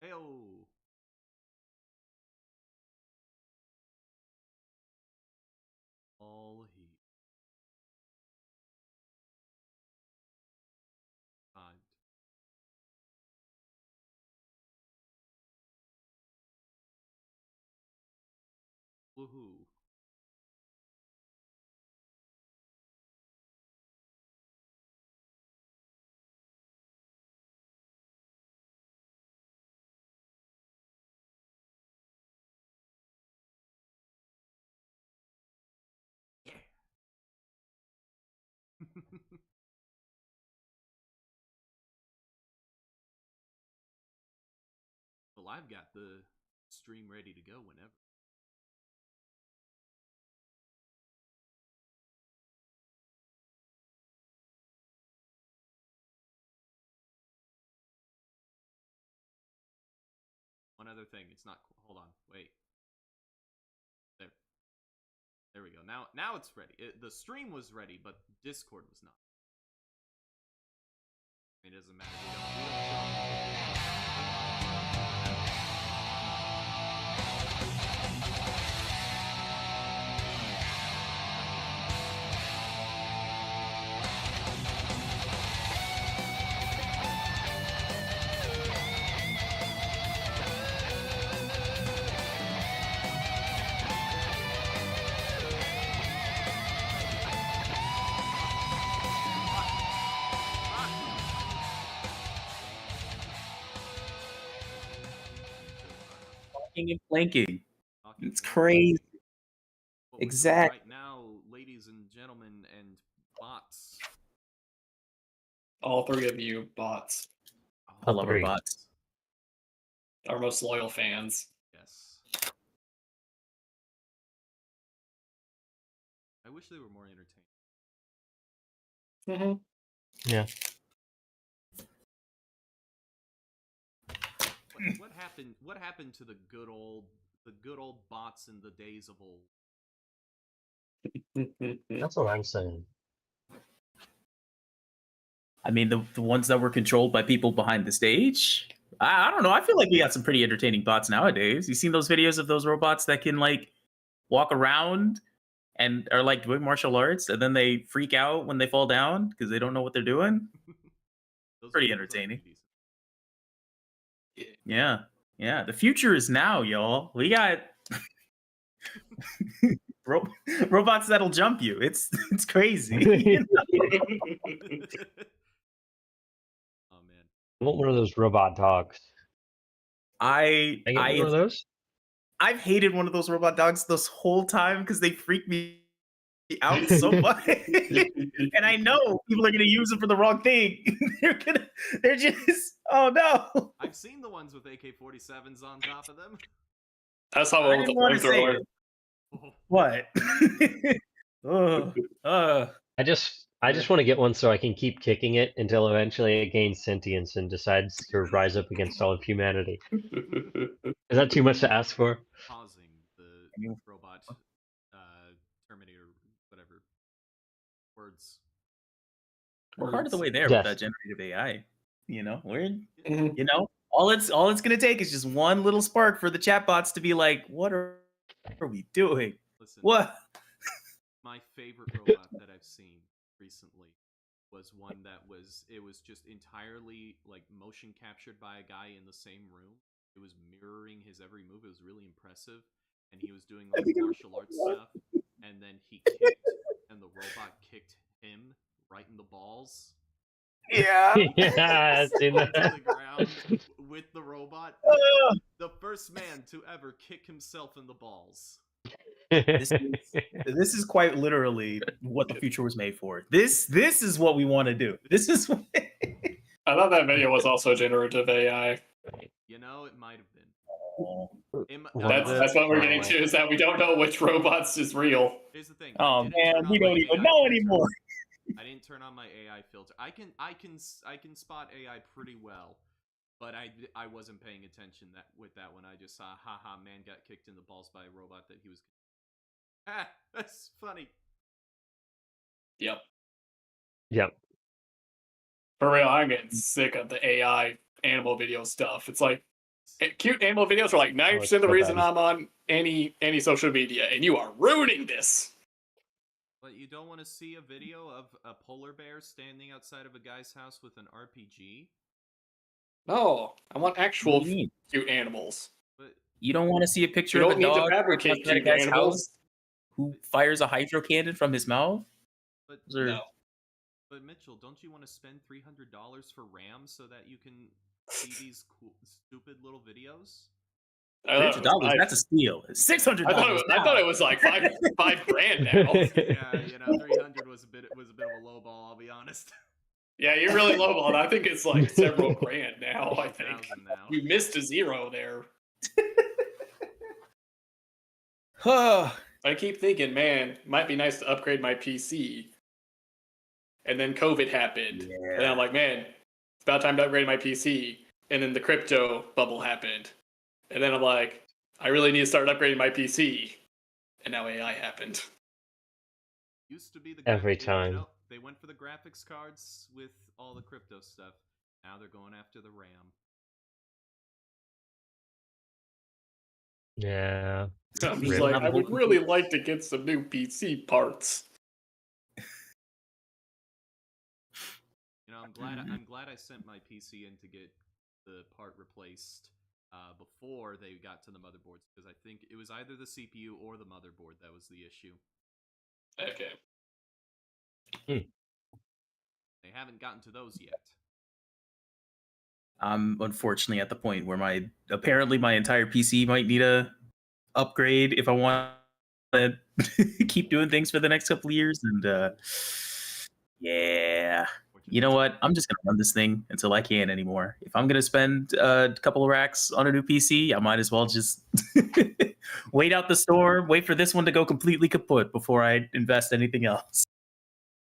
Heyo. All heat. Fine. Woohoo. Yeah. Well, I've got the stream ready to go whenever. One other thing, it's not. Hold on, wait. There we go. Now it's ready. The stream was ready, but Discord was not. It doesn't matter. And flanking. Talking It's and crazy. flanking. What Exactly. right now, ladies and gentlemen and bots. All three of you bots. I love our bots. Our most loyal fans. Yes. I wish they were more entertaining. Mm-hmm. Yeah. What happened? What happened to the good old bots in the days of old? That's what I'm saying. I mean, the ones that were controlled by people behind the stage. I don't know. I feel like we got some pretty entertaining bots nowadays. You seen those videos of those robots that can like walk around and are like doing martial arts, and then they freak out when they fall down because they don't know what they're doing? Pretty entertaining. Yeah. Yeah. The future is now, y'all. We got robots that'll jump you. It's crazy. You know? Oh man. I want one of those robot dogs. I get one of those? I've hated one of those robot dogs this whole time because they freak me out so much. And I know people are gonna use them for the wrong thing. They're just, oh no. I've seen the ones with AK-47s on top of them. That's how I didn't want to say it. What? I just want to get one so I can keep kicking it until eventually it gains sentience and decides to rise up against all of humanity. Is that too much to ask for? Pausing the robot Terminator, whatever words. We're part of the way there Yes. with that generative AI. You know, you know, all it's gonna take is just one little spark for the chatbots to be like, what are we doing? Listen, What? My favorite robot that I've seen recently was one that was just entirely like motion captured by a guy in the same room. It was mirroring his every move. It was really impressive, and he was doing like martial arts stuff. And then he kicked, and the robot kicked him right in the balls. Yeah. Yeah, I've seen To the that. ground with the robot. The first man to ever kick himself in the balls. This is quite literally what the future was made for. This is what we want to do. This is what... I thought that video was also generative AI. You know, it might have been. That's what we're getting to, is that we don't know which robots is real. Here's the thing. Oh man, we don't even know anymore. I didn't turn on my AI filter. I can spot AI pretty well, but I wasn't paying attention with that one. I just saw, haha, man got kicked in the balls by a robot that he was. Ah, that's funny. Yep. Yep. For real, I'm getting sick of the AI animal video stuff. It's like, Cute animal videos are like 90% of the so reason bad. I'm on any social media, and you are ruining this. But you don't want to see a video of a polar bear standing outside of a guy's house with an RPG? No, I want What actual do you mean? cute animals. But You don't want to see a picture You of a don't need to dog fabricate outside a cute guy's animals. house who fires a hydro cannon from his mouth? but Those are- No. but Mitchell, don't you want to spend $300 for RAM so that you can see these cool, stupid little videos? $300, that's a steal. $600. I thought it was like five grand now. Yeah, 300 was a bit of a low ball. I'll be honest. Yeah, you're really lowballed. I think it's like several grand now. I think 1,000 now. you missed a zero there. I keep thinking, man, might be nice to upgrade my PC. And then COVID happened. And then I'm like, man, it's about time to upgrade my PC. And then the crypto bubble happened. And then I'm like, I really need to start upgrading my PC. And now AI happened. Used to be the Every graphics- time. they went for the graphics cards with all the crypto stuff. Now they're going after the RAM. Yeah. I'm just Really? like, I would really like to get some new PC parts. I'm glad I sent my PC in to get the part replaced before they got to the motherboards, because I think it was either the CPU or the motherboard that was the issue. Okay. They haven't gotten to those yet. I'm unfortunately at the point where my entire PC might need a upgrade if I want to keep doing things for the next couple of years. And yeah, you know what? I'm just gonna run this thing until I can't anymore. If I'm gonna spend a couple of racks on a new PC, I might as well just wait out the storm, wait for this one to go completely kaput before I invest anything else.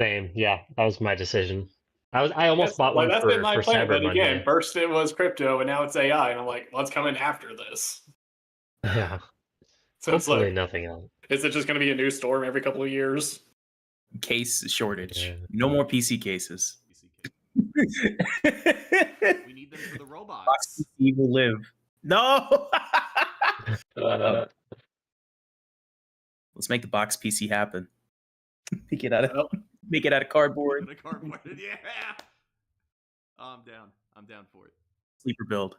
Same. Yeah, that was my decision. I almost bought Like, one that's for been my plan, Cyber but again, Monday. first it was crypto, and now it's AI, and I'm like, what's coming after this? Yeah. So it's Hopefully like, nothing else. is it just going to be a new storm every couple of years? Case shortage. Yeah. No more PC cases. PC case. We need them for the Box robots. PC will live. No. Let's make the box PC happen. Make it out of cardboard. The cardboard. Yeah. I'm down. I'm down for it. Sleeper build.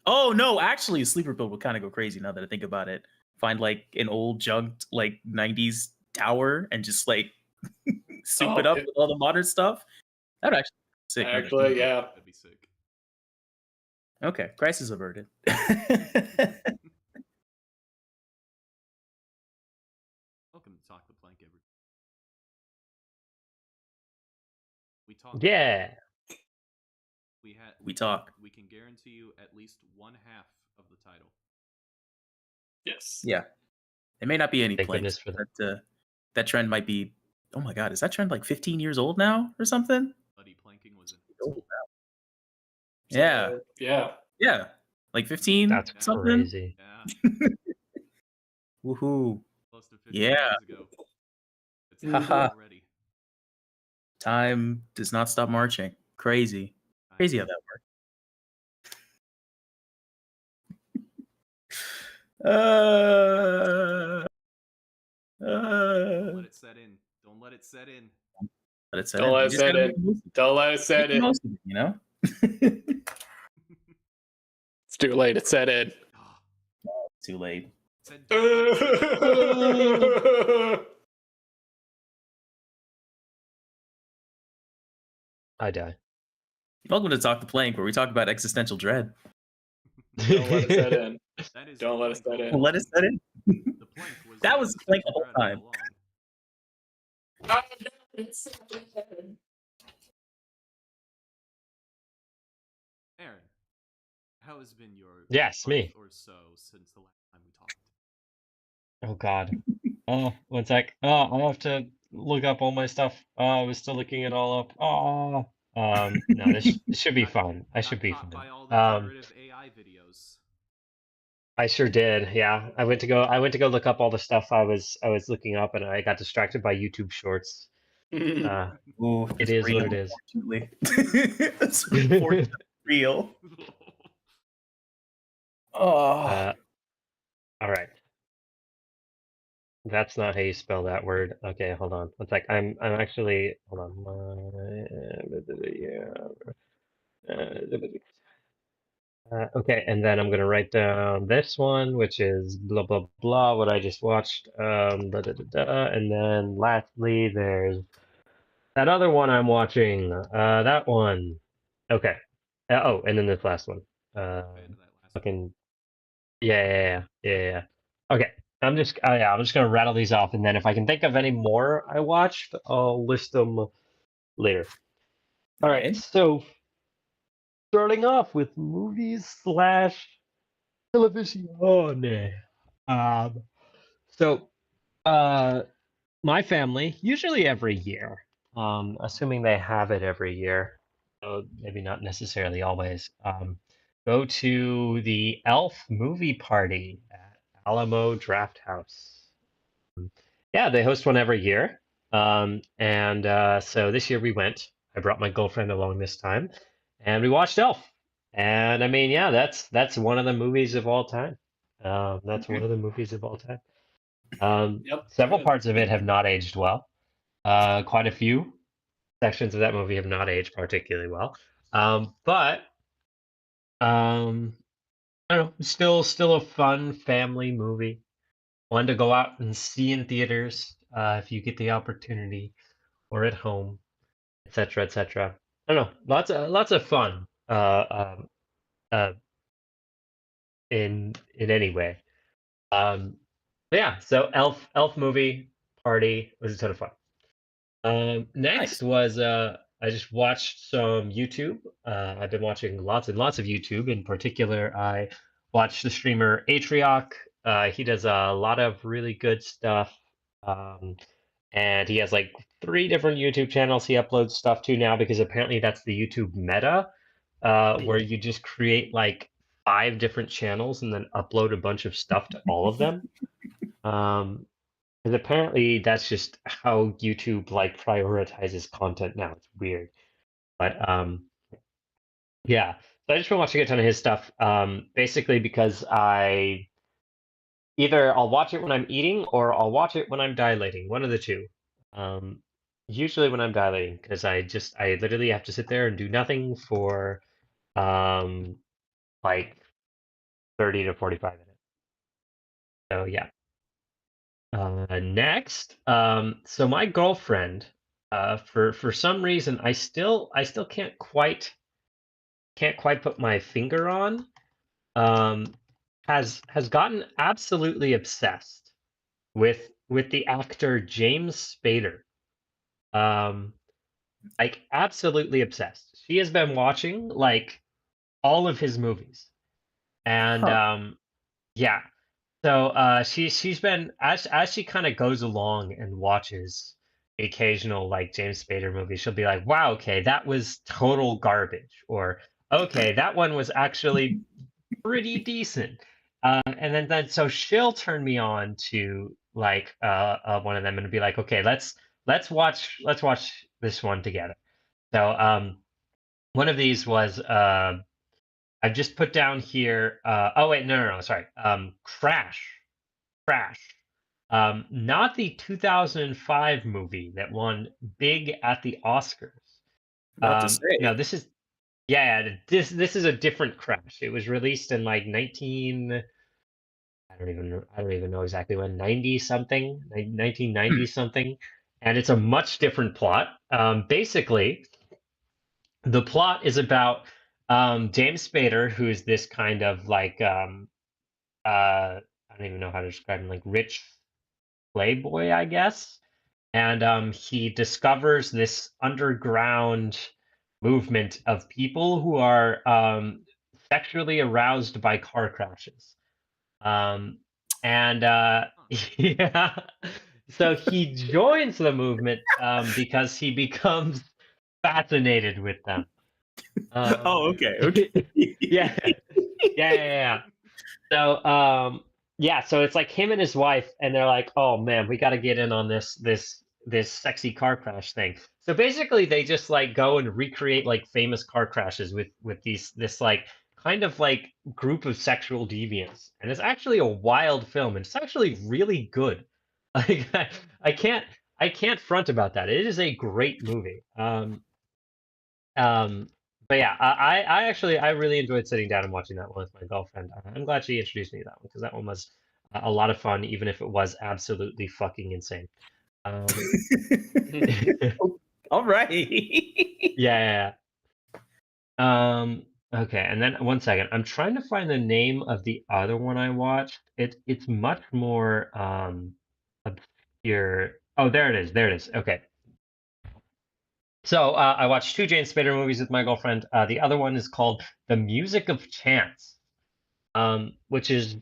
Oh no, actually, a sleeper build would kind of go crazy now that I think about it. Find like an old junked like 90s tower and just like soup it up with all the modern stuff. That'd actually be sick. Actually, yeah. That'd be sick. Okay, crisis averted. Welcome to Talk the Plank, everybody. We talk. Yeah. We talk. We can guarantee you at least one half of the title. Yes. Yeah. It may not be any Thank planks. goodness for But, that trend might be. Oh my god, is that trend like 15 years old now or something? Bloody planking was in. Yeah. So, yeah. Yeah. Like 15 That's something. crazy. Yeah. Woohoo. Close to 50 Yeah. years ago. It's Haha. already. Time does not stop marching. Crazy. Crazy how that works. Don't let it set in. Don't let it set in. But it's Don't let it set in. Don't let it set in. Most of it, you know? It's too late. It set in. Too late. Said don't let it set in. I die. Welcome to Talk the Plank, where we talk about existential dread. Don't let it set in. That is Don't the let it plank set in. all Let us set in. along. The plank was That was the plank the whole existential time. dread all along. Aaron, how has been your Yes, month me. or so since the last time we talked? Oh God. Oh, one sec. Oh, I'll have to look up all my stuff. I was still looking it all up. Oh. No, this should be fun. I should Got be caught fun. by all the generative AI videos. I sure did. Yeah, I went to go look up all the stuff I was looking up, and I got distracted by YouTube Shorts. Ooh, It it's is what real, it is. Unfortunately. It's unfortunately real. Oh, All right. That's not how you spell that word. Okay, hold on. One sec. I'm actually hold on. Okay, and then I'm gonna write down this one, which is blah blah blah, what I just watched. And then lastly, there's that other one I'm watching. That one. Okay. Oh, and then this last one. Fan of that last one. Fucking yeah. Okay, I'm just yeah, I'm just gonna rattle these off, and then if I can think of any more I watched, I'll list them later. All right, Okay. so starting off with movies slash television. Oh no. So my family usually every year, assuming they have it every year, so maybe not necessarily always, go to the Elf movie party at Alamo Draft House. Yeah, they host one every year. And so this year we went. I brought my girlfriend along this time, and we watched Elf. And I mean, yeah, that's one of the movies of all time. That's one of the movies of all time. Yep. Several Good. parts of it have not aged well. Quite a few sections of that movie have not aged particularly well. But I don't know, still a fun family movie. One to go out and see in theaters if you get the opportunity, or at home, etc., etc. I don't know, lots of fun uh, in any way. But yeah, so Elf movie party was a ton of fun. Next Nice. was I just watched some YouTube. I've been watching lots and lots of YouTube. In particular, I watched the streamer Atrioc. He does a lot of really good stuff. Um, and he has like 3 different YouTube channels he uploads stuff to now because apparently that's the YouTube meta, where you just create like 5 different channels and then upload a bunch of stuff to all of them. Because apparently that's just how YouTube like prioritizes content now. It's weird. But yeah. So I just been watching a ton of his stuff. Basically because either I'll watch it when I'm eating or I'll watch it when I'm dilating. One of the two. Usually when I'm dilating, because I literally have to sit there and do nothing for like 30 to 45 minutes. So yeah. Next, so my girlfriend, for some reason, I still can't quite put my finger on, um, has gotten absolutely obsessed with the actor James Spader. Like absolutely obsessed. She has been watching like all of his movies, and Huh. yeah. So she's been as she kind of goes along and watches the occasional like James Spader movie, she'll be like, "Wow, okay, that was total garbage," or "Okay, that one was actually pretty decent." And then so she'll turn me on to like one of them and be like, "Okay, let's watch this one together." So one of these was I've just put down here. Oh wait, no, sorry. Crash. Not the 2005 movie that won big at the Oscars. About to No, say. this is this is a different Crash. It was released in like 19. I don't even know exactly when. 90 something, 1990 something, and it's a much different plot. Basically, the plot is about James Spader, who is this kind of like I don't even know how to describe him, like rich playboy, I guess. And he discovers this underground movement of people who are sexually aroused by car crashes. Um, and yeah, so he joins the movement because he becomes fascinated with them. Oh, okay. Okay. Yeah, yeah. So yeah, so it's like him and his wife, and they're like, "Oh man, we got to get in on this sexy car crash thing." So basically, they just like go and recreate like famous car crashes with this like kind of like group of sexual deviants, and it's actually a wild film, and it's actually really good. Like I can't front about that. It is a great movie. Um, but yeah, I actually I really enjoyed sitting down and watching that one with my girlfriend. I'm glad she introduced me to that one because that one was a lot of fun, even if it was absolutely fucking insane. Yeah, All right. yeah, okay, and then one second. I'm trying to find the name of the other one I watched. It's much more obscure. Oh, there it is. There it is. Okay. So I watched two James Spader movies with my girlfriend. The other one is called The Music of Chance, which is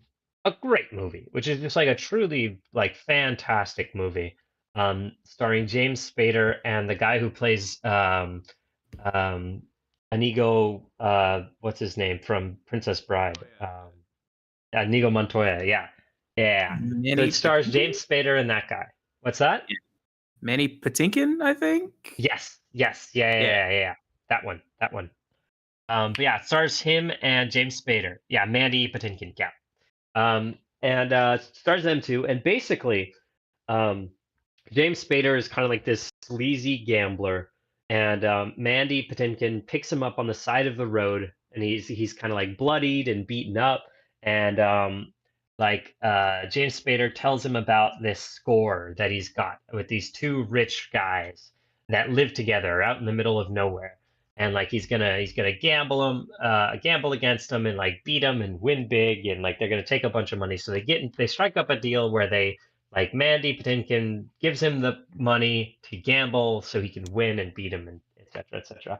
a great movie, which is just like a truly like fantastic movie, starring James Spader and the guy who plays um, Inigo, what's his name from Princess Bride? Inigo Montoya. Yeah, yeah. So Manny it stars Patinkin? James Spader and that guy. What's that? Manny Patinkin, I think. Yes, yes, yeah. That one, that one. But yeah, it stars him and James Spader. Yeah, Mandy Patinkin. Yeah. And stars them too. And basically, um, James Spader is kind of like this sleazy gambler, and Mandy Patinkin picks him up on the side of the road, and he's kind of like bloodied and beaten up, and James Spader tells him about this score that he's got with these two rich guys that live together out in the middle of nowhere, and like he's gonna gamble against them and like beat them and win big, and like they're gonna take a bunch of money, so they strike up a deal where they like Mandy Patinkin gives him the money to gamble so he can win and beat him, and etc. etc.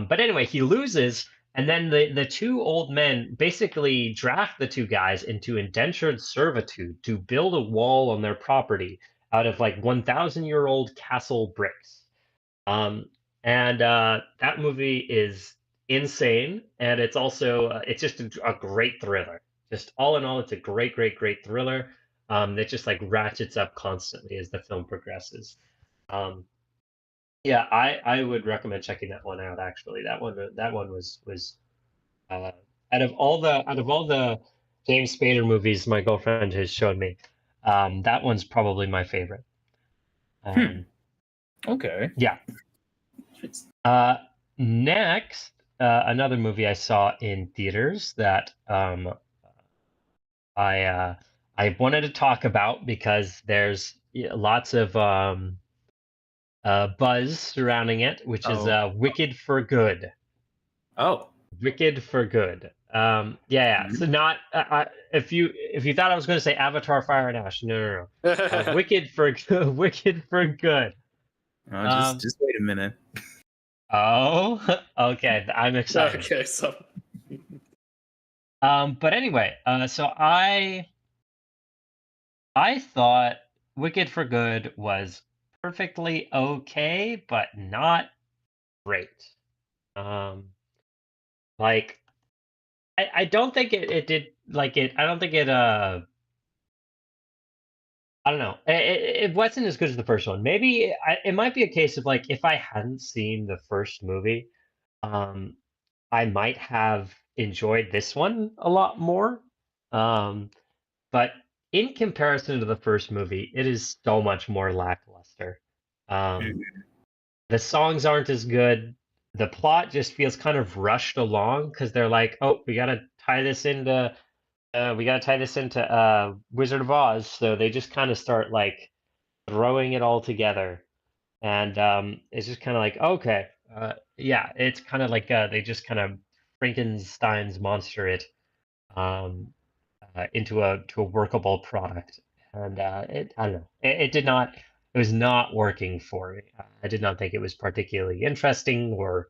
But anyway, he loses, and then the two old men basically draft the two guys into indentured servitude to build a wall on their property out of like 1,000-year-old castle bricks. And that movie is insane, and it's also it's just a great thriller. Just all in all, it's a great thriller that just like ratchets up constantly as the film progresses. Yeah, I would recommend checking that one out. Actually, that one was uh, out of all the James Spader movies my girlfriend has shown me, that one's probably my favorite. Okay. Yeah. Next, another movie I saw in theaters that I wanted to talk about because there's lots of buzz surrounding it, which is Oh. Wicked for Good. Oh. Wicked for Good. Yeah. So not if you thought I was going to say Avatar: Fire and Ash, no. Wicked for Wicked for Good. Just wait a minute. Oh, okay. I'm excited. Okay, so But anyway, so I thought Wicked for Good was perfectly okay, but not great. Like I don't think it did like it. I don't think it. I don't know. It wasn't as good as the first one. Maybe it might be a case of like if I hadn't seen the first movie, I might have enjoyed this one a lot more. But in comparison to the first movie, it is so much more lackluster. The songs aren't as good. The plot just feels kind of rushed along because they're like, oh, we gotta tie this into Wizard of Oz. So they just kind of start like throwing it all together, and it's just kind of like, okay, yeah, it's kind of like they just kind of Frankenstein's monster it into a workable product, and I don't know, it did not, it was not working for me. I did not think it was particularly interesting or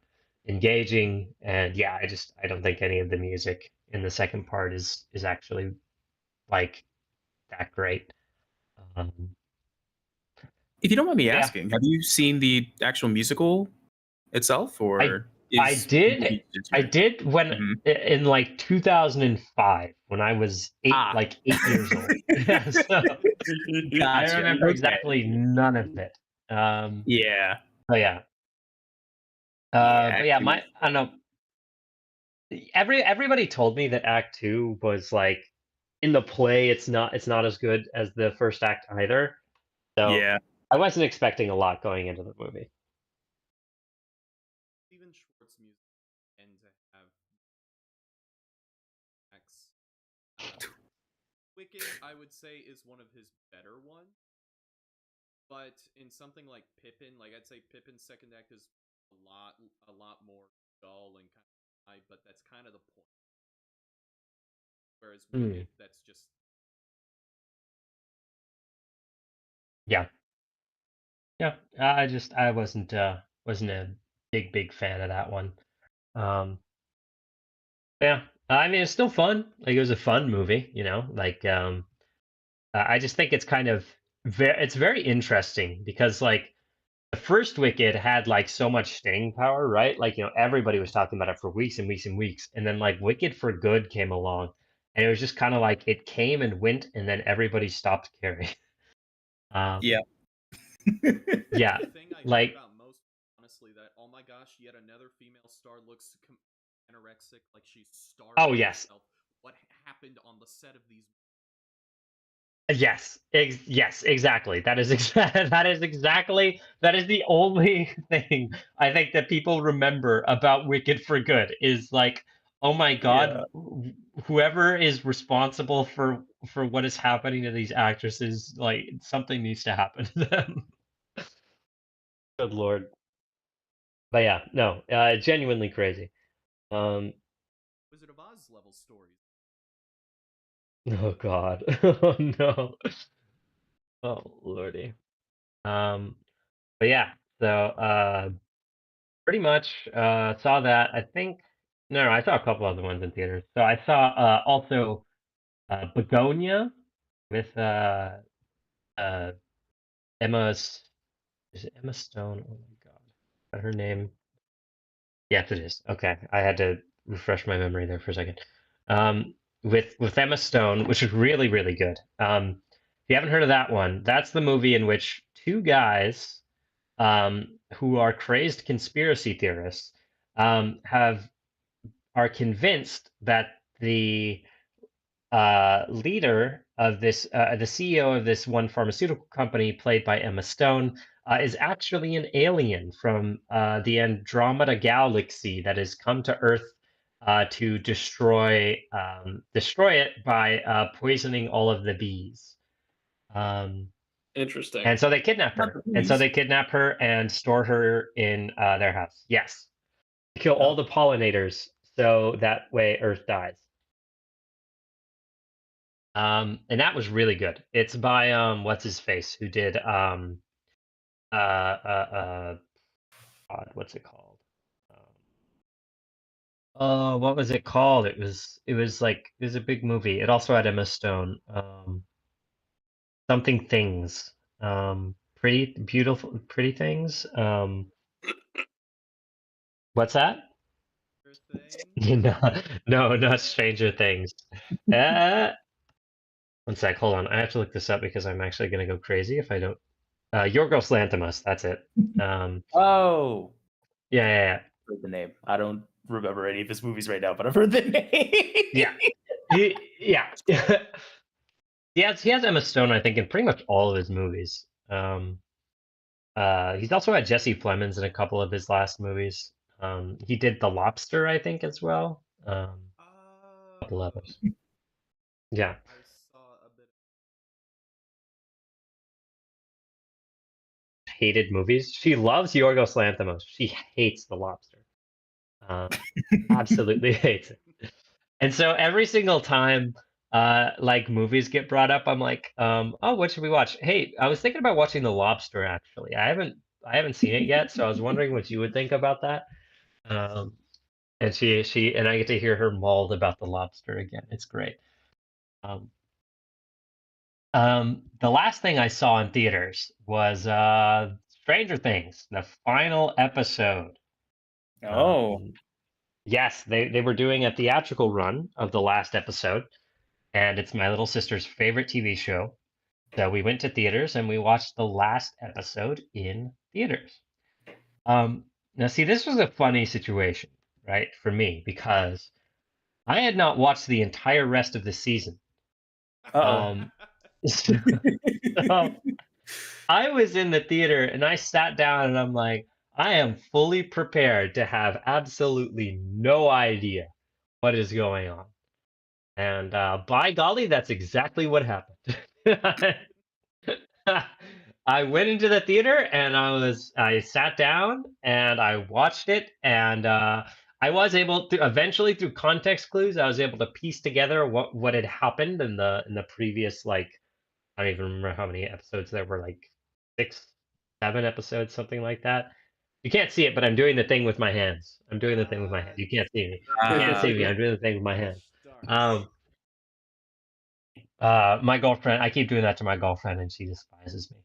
engaging, and yeah, I don't think any of the music in the second part is actually like that great. Um, If you don't mind me Yeah. asking, have you seen the actual musical itself, or I is did. movie just I your- did when Mhm. in like 2005 when I was like 8 years old. Yeah, so I Gotcha, remember okay. exactly none of it. Yeah. But yeah. Yeah, But yeah, actually- I don't know. everybody told me that Act Two was like in the play. It's not as good as the first act either. So Yeah. I wasn't expecting a lot going into the movie. Steven Schwartz music tend to have X. Wicked, I would say, is one of his better ones. But in something like Pippin, like I'd say Pippin's second act is a lot more dull and kind of high, but that's kind of the point. Whereas Hmm. Wicked, that's just Yeah. Yeah. I wasn't a big fan of that one. Um, yeah. I mean, it's still fun. Like it was a fun movie, you know. Like I just think it's kind of it's very interesting because like the first Wicked had like so much staying power, right? Like, you know, everybody was talking about it for weeks and weeks and weeks. And then like Wicked for Good came along and it was just kind of like it came and went and then everybody stopped caring. Yeah. Yeah. the thing I heard Like, about most, honestly, that oh my gosh, yet another female star looks anorexic, like she's starving oh yes. herself. What happened on the set of these? Yes, yes, exactly. That is that is the only thing I think that people remember about Wicked for Good is like, oh my God, Yeah. whoever is responsible for what is happening to these actresses, like something needs to happen to them. Good Lord. But yeah, no, genuinely crazy. Um, Wizard of Oz level stories. oh God, oh no, oh Lordy. Um, but yeah, so pretty much saw that. I think no, I saw a couple other ones in theaters. So I saw also Begonia with uh, is it Emma Stone? Oh my God, is that her name? Yes, it is. Okay, I had to refresh my memory there for a second. With Emma Stone, which is really really good. If you haven't heard of that one, that's the movie in which two guys who are crazed conspiracy theorists have are convinced that the leader of this, the CEO of this one pharmaceutical company, played by Emma Stone, is actually an alien from the Andromeda Galaxy that has come to Earth to destroy it by poisoning all of the bees. Um, Interesting. and so they kidnap Not her, the and so bees. they kidnap her and store her in their house. Yes, kill all the pollinators so that way Earth dies. And that was really good. It's by what's his face who did God, what's it called? Oh, what was it called? It was like it was a big movie. It also had Emma Stone. Something things. Pretty beautiful pretty things. What's that? Thing. No, no, not Stranger Things. Uh, one sec, hold on. I have to look this up because I'm actually gonna go crazy if I don't. Yorgos Lanthimos, that's it. Oh, Yeah, yeah, yeah. I've heard the name. I don't remember any of his movies right now, but I've heard the name. Yeah. Yeah. He has Emma Stone, I think, in pretty much all of his movies. He's also had Jesse Plemons in a couple of his last movies. He did The Lobster, I think, as well. Couple others. Yeah. I saw a bit. Hated movies. She loves Yorgos Lanthimos. She hates The Lobster. Absolutely hates it. And so every single time like movies get brought up, I'm like, oh, what should we watch? Hey, I was thinking about watching The Lobster actually. I haven't seen it yet, so I was wondering what you would think about that. Um, and she and I get to hear her mauled about The Lobster again. It's great. Um, the last thing I saw in theaters was Stranger Things, the final episode. Oh, Yes, they were doing a theatrical run of the last episode, and it's my little sister's favorite TV show. So we went to theaters and we watched the last episode in theaters. Now, see, this was a funny situation, right, for me because I had not watched the entire rest of the season. Uh-oh. So I was in the theater and I sat down and I'm like, I am fully prepared to have absolutely no idea what is going on. And by golly, that's exactly what happened. I went into the theater and I sat down and I watched it, and I was able to eventually, through context clues, I was able to piece together what had happened in the previous, like, I don't even remember how many episodes there were, like 6, 7 episodes, something like that. You can't see it, but I'm doing the thing with my hands. I'm doing the thing with my hands. You can't see me. You can't see me. I'm doing the thing with my hands. My girlfriend, I keep doing that to my girlfriend and she despises me.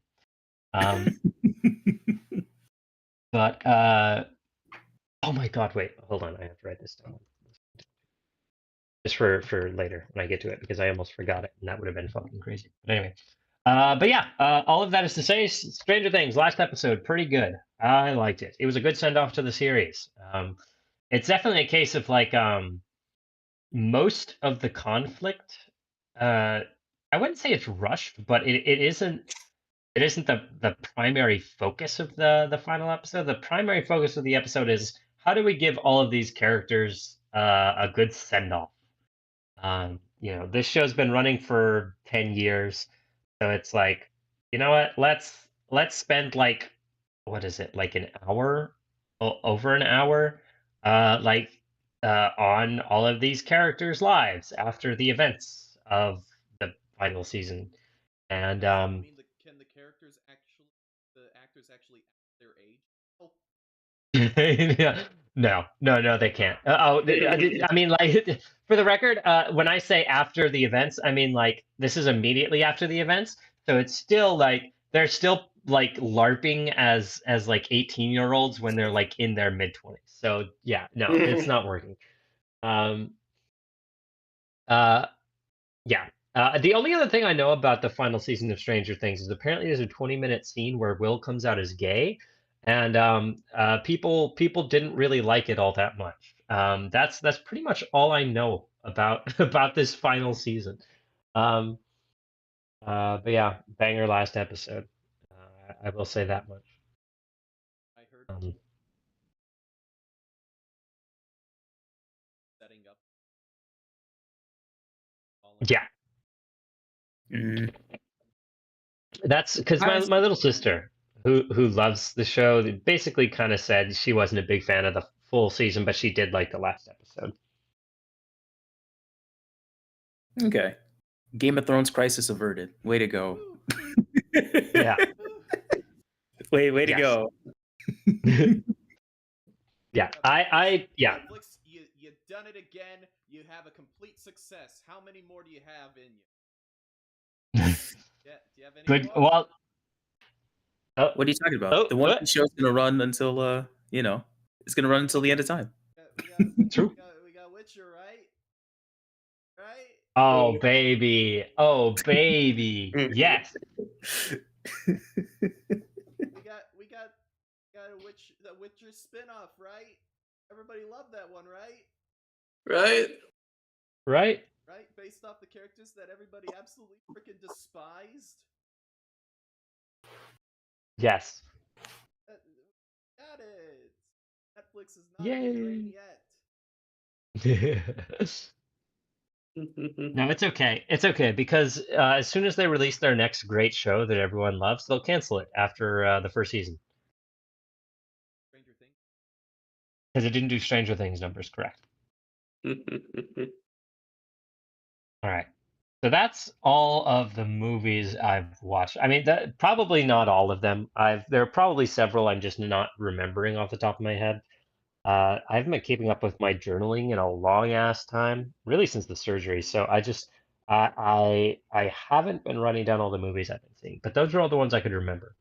But oh my god, wait, hold on, I have to write this down. Just for later when I get to it, because I almost forgot it and that would have been fucking crazy. But anyway. But yeah, all of that is to say, Stranger Things, last episode, pretty good. I liked it. It was a good send off to the series. It's definitely a case of like most of the conflict. I wouldn't say it's rushed, but it isn't the primary focus of the final episode. The primary focus of the episode is how do we give all of these characters a good send off. This show's been running for 10 years, so it's like, you know what? Let's spend like, what is it, like an hour, over an hour, on all of these characters' lives after the events of the final season. And can the characters actually, the actors actually act their age? yeah. No, they can't. I mean, like, for the record, when I say after the events, I mean like this is immediately after the events, so it's still like they're still like LARPing as like 18-year-olds when they're like in their mid-20s. So yeah, no, it's not working. Yeah. The only other thing I know about the final season of Stranger Things is apparently there's a 20-minute scene where Will comes out as gay, and people didn't really like it all that much. That's pretty much all I know about about this final season. But yeah, banger last episode. I will say that much. I heard setting up. Yeah. That's because my little sister, who loves the show, basically kind of said she wasn't a big fan of the full season, but she did like the last episode. Okay. Game of Thrones crisis averted. Way to go. Yeah. Way to go. Yeah. Yeah. Netflix, you done it again. You have a complete success. How many more do you have in you? Yeah, do you have any Good. more? Well, what are you talking about? The one show's gonna run until it's gonna run until the end of time. True. We got Witcher, right? Right? Oh baby. Yes. we got the Witcher spin-off, right? Everybody loved that one, right? Right? Right? Based off the characters that everybody absolutely freaking despised. Yes. Got it. Netflix is not drained yet. No, it's okay. It's okay because as soon as they release their next great show that everyone loves, they'll cancel it after the first season. Stranger Things? Because it didn't do Stranger Things numbers, correct? All right. So that's all of the movies I've watched. I mean, probably not all of them. There are probably several I'm just not remembering off the top of my head. I haven't been keeping up with my journaling in a long ass time, really since the surgery. So I haven't been running down all the movies I've been seeing, but those are all the ones I could remember.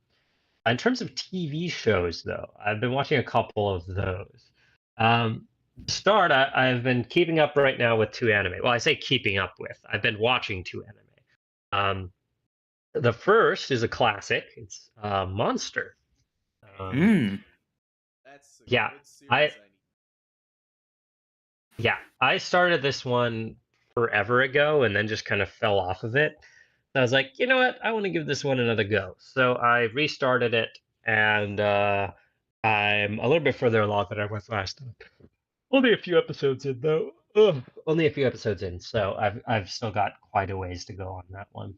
In terms of TV shows, though, I've been watching a couple of those. I've been keeping up right now with 2 anime. Well, I say keeping up with. I've been watching 2 anime. The first is a classic. It's Monster. That's a yeah, good series. Yeah, I started this one forever ago and then just kind of fell off of it. I was like, you know what? I want to give this one another go. So I restarted it, and I'm a little bit further along than I was last time. Only a few episodes in, though. Ugh, only a few episodes in, so I've still got quite a ways to go on that one.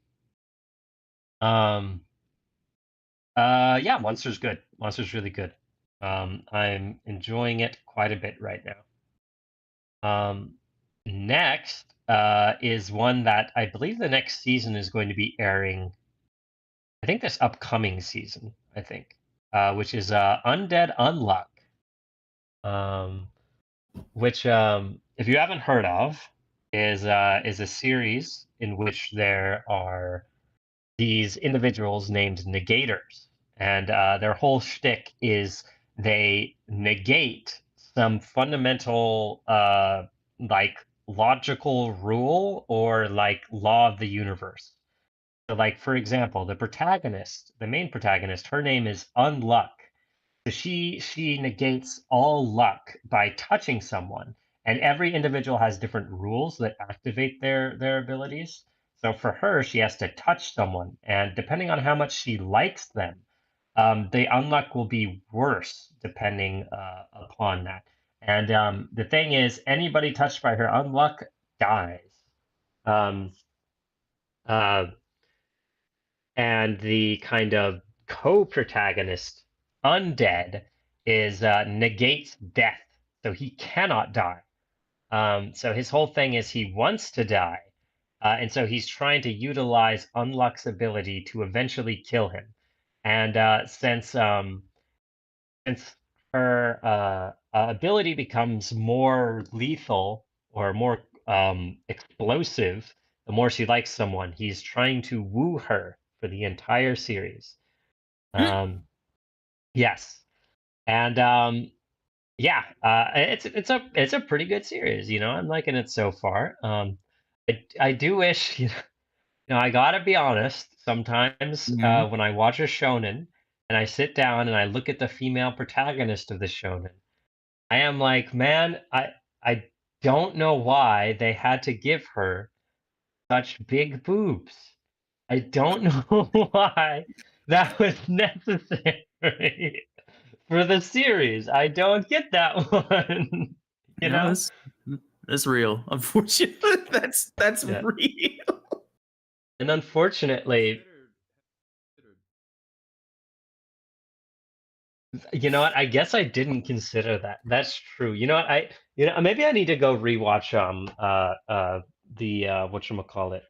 Um, yeah, Monster's good. Monster's really good. I'm enjoying it quite a bit right now. Next is one that I believe the next season is going to be airing. I think this upcoming season, I think, which is Undead Unluck, um, which, if you haven't heard of, is a series in which there are these individuals named negators, and their whole shtick is they negate some fundamental like logical rule or like law of the universe. So, like for example, the protagonist, the main protagonist, her name is Unluck. So she negates all luck by touching someone, and every individual has different rules that activate their abilities. So for her, she has to touch someone, and depending on how much she likes them, the unluck will be worse depending upon that. And the thing is, anybody touched by her unluck dies. Um, uh, and the kind of co-protagonist undead is negates death, so he cannot die. So his whole thing is he wants to die, and so he's trying to utilize Unluck's ability to eventually kill him. And since her ability becomes more lethal or more explosive, the more she likes someone, he's trying to woo her for the entire series. Yes, and yeah, it's a pretty good series. You know, I'm liking it so far. I do wish I gotta be honest. Sometimes Mhm. when I watch a shonen and I sit down and I look at the female protagonist of the shonen, I am like, man, I don't know why they had to give her such big boobs. I don't know why that was necessary for the series. I don't get that one. You No, know? that's real. Unfortunately, that's Yeah. real. And unfortunately, you know what? I guess I didn't consider that. That's true. You know what? Maybe I need to go rewatch the whatchamacallit,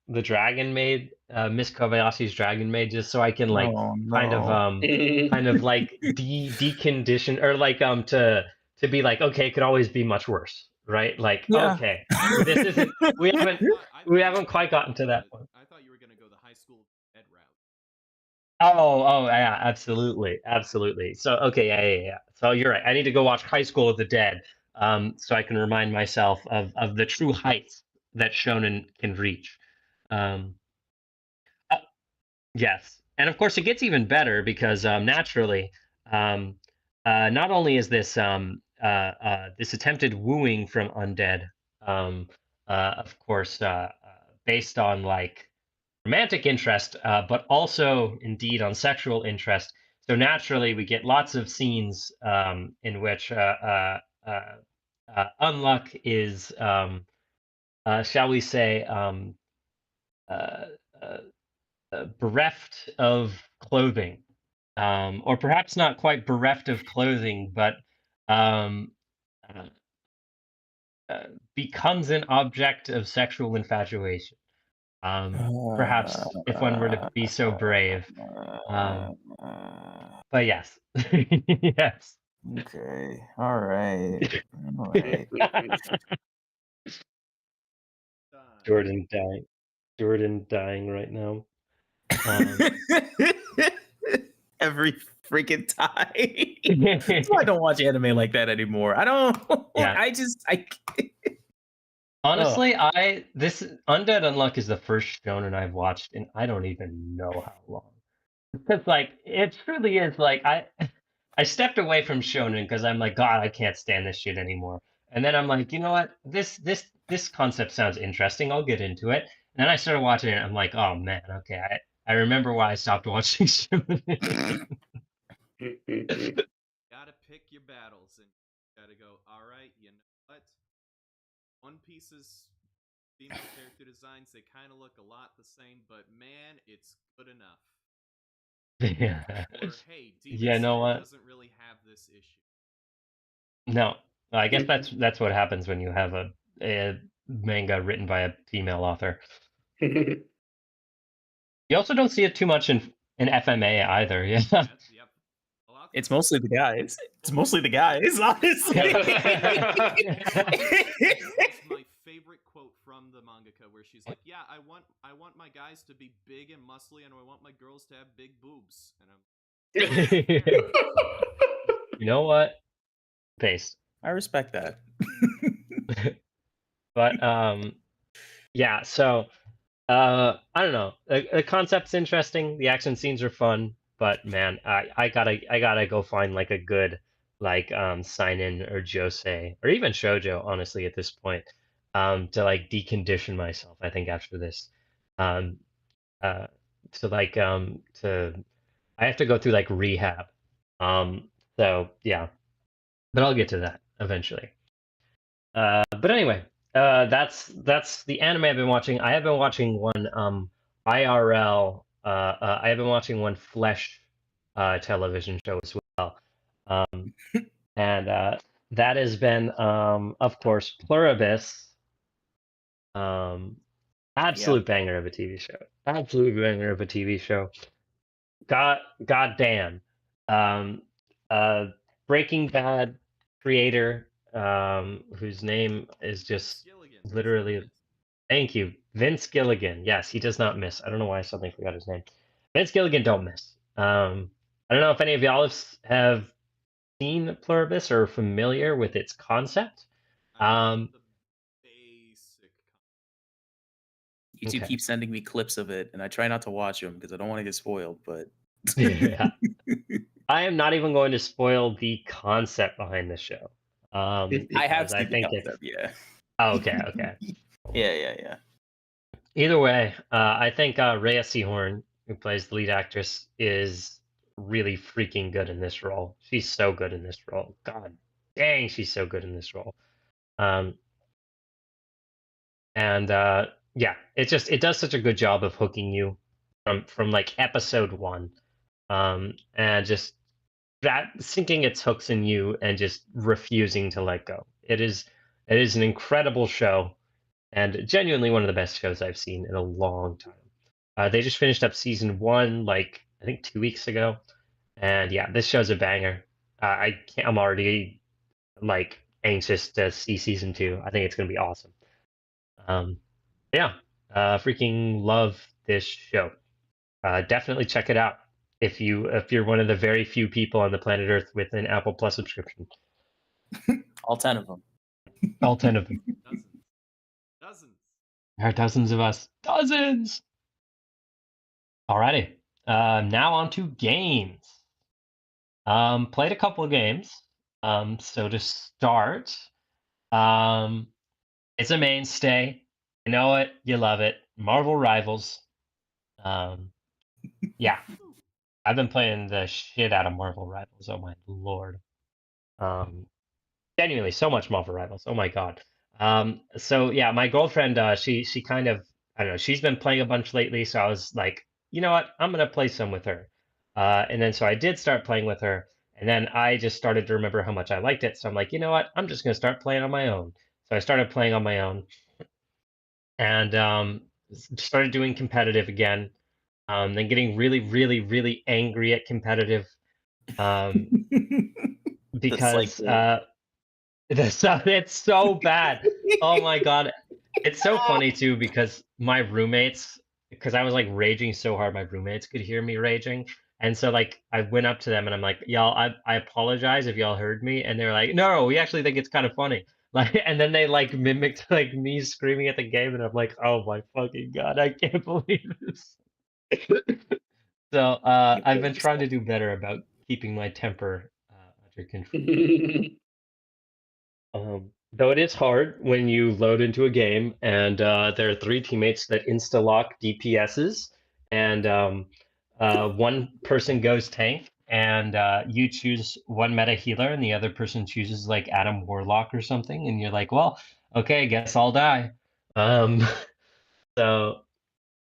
the Dragon Maid, Miss Kobayashi's Dragon Maid, just so I can like Oh kind of no. kind of like decondition or like to be like, okay, it could always be much worse, right? Like, Yeah. okay, this isn't we haven't quite gotten to that point. I thought you were gonna go the High School of the Dead route. Oh, yeah, absolutely, absolutely. So, okay, yeah. So you're right. I need to go watch High School of the Dead, so I can remind myself of the true heights that shonen can reach. Um, uh, yes, and of course, it gets even better because naturally, um, not only is this this attempted wooing from undead, um, of course, based on like romantic interest, but also indeed on sexual interest. So naturally, we get lots of scenes in which Unluck is, shall we say, uh, uh, bereft of clothing, or perhaps not quite bereft of clothing, but um, uh, becomes an object of sexual infatuation. Perhaps if one were to be so brave. Um, but yes, yes. Okay. All right. All right. Jordan dying. Jordan dying right now. Um, Every freaking time. That's why I don't watch anime like that anymore. I don't. Yeah. I. Honestly, this Undead Unluck is the first shonen I've watched in I don't even know how long. Because like it truly is like I stepped away from shonen because I'm like, God, I can't stand this shit anymore. And then I'm like, you know what? This concept sounds interesting. I'll get into it. And then I started watching it. I'm like, oh man, okay. I remember why I stopped watching Shimonen. Gotta pick your battles and gotta go, alright, you know what? One Piece's female character designs, they kind of look a lot the same, but man, it's good enough. Yeah. Or, hey, Demon Yeah, know Slayer what? doesn't really have this issue. No, I guess that's what happens when you have a manga written by a female author. You also don't see it too much in FMA either. Yeah. Yep. A lot of It's people- mostly the guys. It's mostly the guys, honestly. That's my favorite quote from the mangaka, where she's like, "Yeah, I want my guys to be big and muscly, and I want my girls to have big boobs." And I'm, You know what? Based. I respect that. But yeah, so I don't know. The concept's interesting. The action scenes are fun, but man, I gotta go find like a good like seinen or josei or even shoujo, honestly, at this point, to like decondition myself. I think after this, um, to like to I have to go through like rehab. So yeah, but I'll get to that eventually. But anyway, that's the anime I've been watching. I have been watching one IRL. I have been watching one Flesh television show as well, and that has been of course Pluribus. Absolute banger of a TV show. Absolute banger of a TV show. God damn. Breaking Bad creator, whose name is just Gilligan. literally. Thank you, Vince Gilligan. Yes, he does not miss. I don't know why I suddenly forgot his name. Vince Gilligan don't miss. I don't know if any of y'all have seen Pluribus or are familiar with its concept. The basic. YouTube Okay. keeps sending me clips of it, and I try not to watch them because I don't want to get spoiled. But Yeah. I am not even going to spoil the concept behind the show. I have because seen I the think concept, yeah. Oh, okay. Yeah. Either way, I think Rhea Seehorn, who plays the lead actress, is really freaking good in this role. She's so good in this role. God dang, she's so good in this role. And yeah, it does such a good job of hooking you from like episode 1, and just that sinking its hooks in you and just refusing to let go. It is an incredible show, and genuinely one of the best shows I've seen in a long time. They just finished up season 1, like I think 2 weeks ago, and yeah, this show's a banger. I'm already like anxious to see season 2. I think it's gonna be awesome. Yeah, freaking love this show. Definitely check it out if you're one of the very few people on the planet Earth with an Apple Plus subscription. All 10 of them. All 10 of them. Dozens. There are dozens of us. Dozens! Alrighty. Now on to games. Played a couple of games. So to start, it's a mainstay. You know it. You love it. Marvel Rivals. Yeah. I've been playing the shit out of Marvel Rivals. Oh my lord. Genuinely, so much Marvel Rivals. Oh my god. So yeah, my girlfriend, she kind of, I don't know, she's been playing a bunch lately, so I was like, you know what, I'm gonna play some with her. And then so I did start playing with her, and then I just started to remember how much I liked it, so I'm like, you know what, I'm just gonna start playing on my own. So I started playing on my own, and started doing competitive again. Then getting really, really, really angry at competitive, because it's so bad. Oh my god, it's so funny too because my roommates, because I was like raging so hard, my roommates could hear me raging, and so like I went up to them and I'm like, y'all, I apologize if y'all heard me, and they're like, no, we actually think it's kind of funny. Like, and then they like mimicked like me screaming at the game, and I'm like, oh my fucking god, I can't believe this. So I've been trying to do better about keeping my temper under control. Though it is hard when you load into a game and there are three teammates that insta-lock DPSs, and one person goes tank, and you choose one meta healer, and the other person chooses like Adam Warlock or something, and you're like, well, okay, guess I'll die. Um, so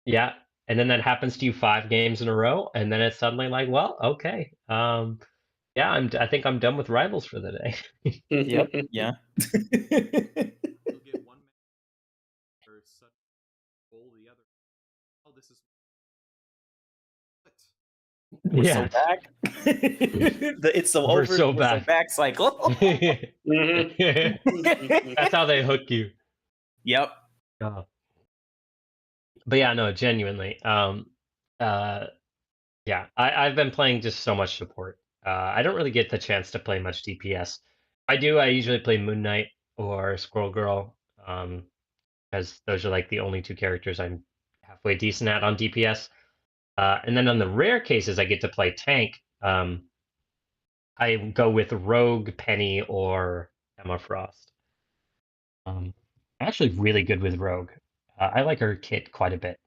yeah, and then that happens to you 5 games in a row, and then it's suddenly like, well, okay, yeah, I think I'm done with Rivals for the day. Yep. Yeah. You'll get one match or suddenly roll the other. Oh, this is what? We're Yeah. so back. It's so We're over. so we're back. So back cycle. That's how they hook you. Yep. But yeah, no, genuinely. Yeah, I've been playing just so much support. I don't really get the chance to play much DPS. I do. I usually play Moon Knight or Squirrel Girl, because those are like the only two characters I'm halfway decent at on DPS. And then on the rare cases, I get to play tank. I go with Rogue, Penny, or Emma Frost. I'm actually really good with Rogue. I like her kit quite a bit.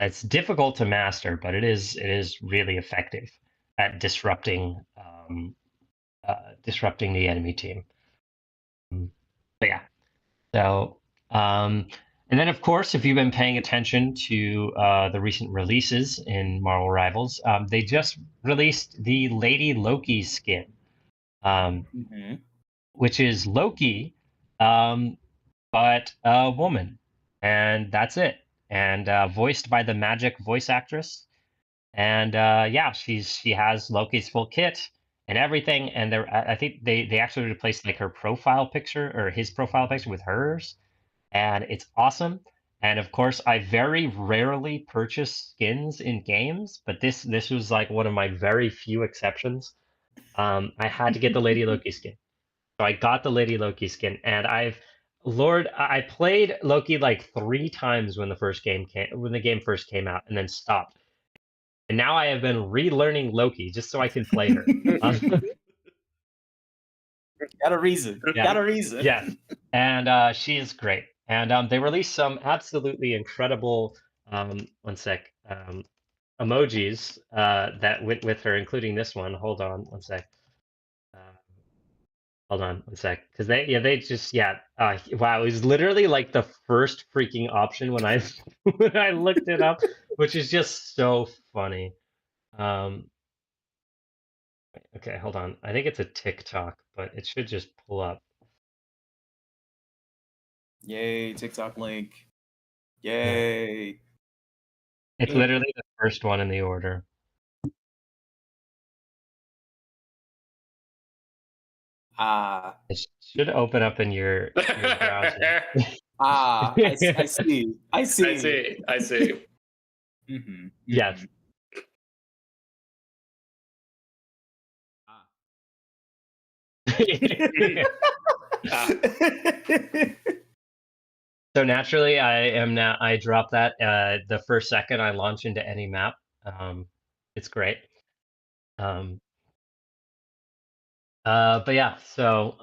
It's difficult to master, but it is really effective at disrupting disrupting the enemy team. But yeah, so and then of course, if you've been paying attention to the recent releases in Marvel Rivals, they just released the Lady Loki skin, which is Loki, but a woman, and that's it. And voiced by the Magic voice actress. And yeah, she has Loki's full kit and everything. And I think they actually replaced like her profile picture or his profile picture with hers, and it's awesome. And of course, I very rarely purchase skins in games, but this was like one of my very few exceptions. I had to get the Lady Loki skin. So I got the Lady Loki skin, and I played Loki like 3 times when the game first came out, and then stopped. And now I have been relearning Loki just so I can play her. Got a reason. Yeah. Got a reason. Yeah, and she is great. And they released some absolutely incredible emojis that went with her, including this one. Hold on one sec. Hold on one sec, because wow, it was literally like the first freaking option when I when I looked it up, which is just so funny. Okay, hold on. I think it's a TikTok, but it should just pull up. Yay, TikTok link. Yay. It's literally the first one in the order. It should open up in your browser. I see. I see. Mm-hmm. Yes. So naturally, I drop that the first second I launch into any map. It's great. But yeah, so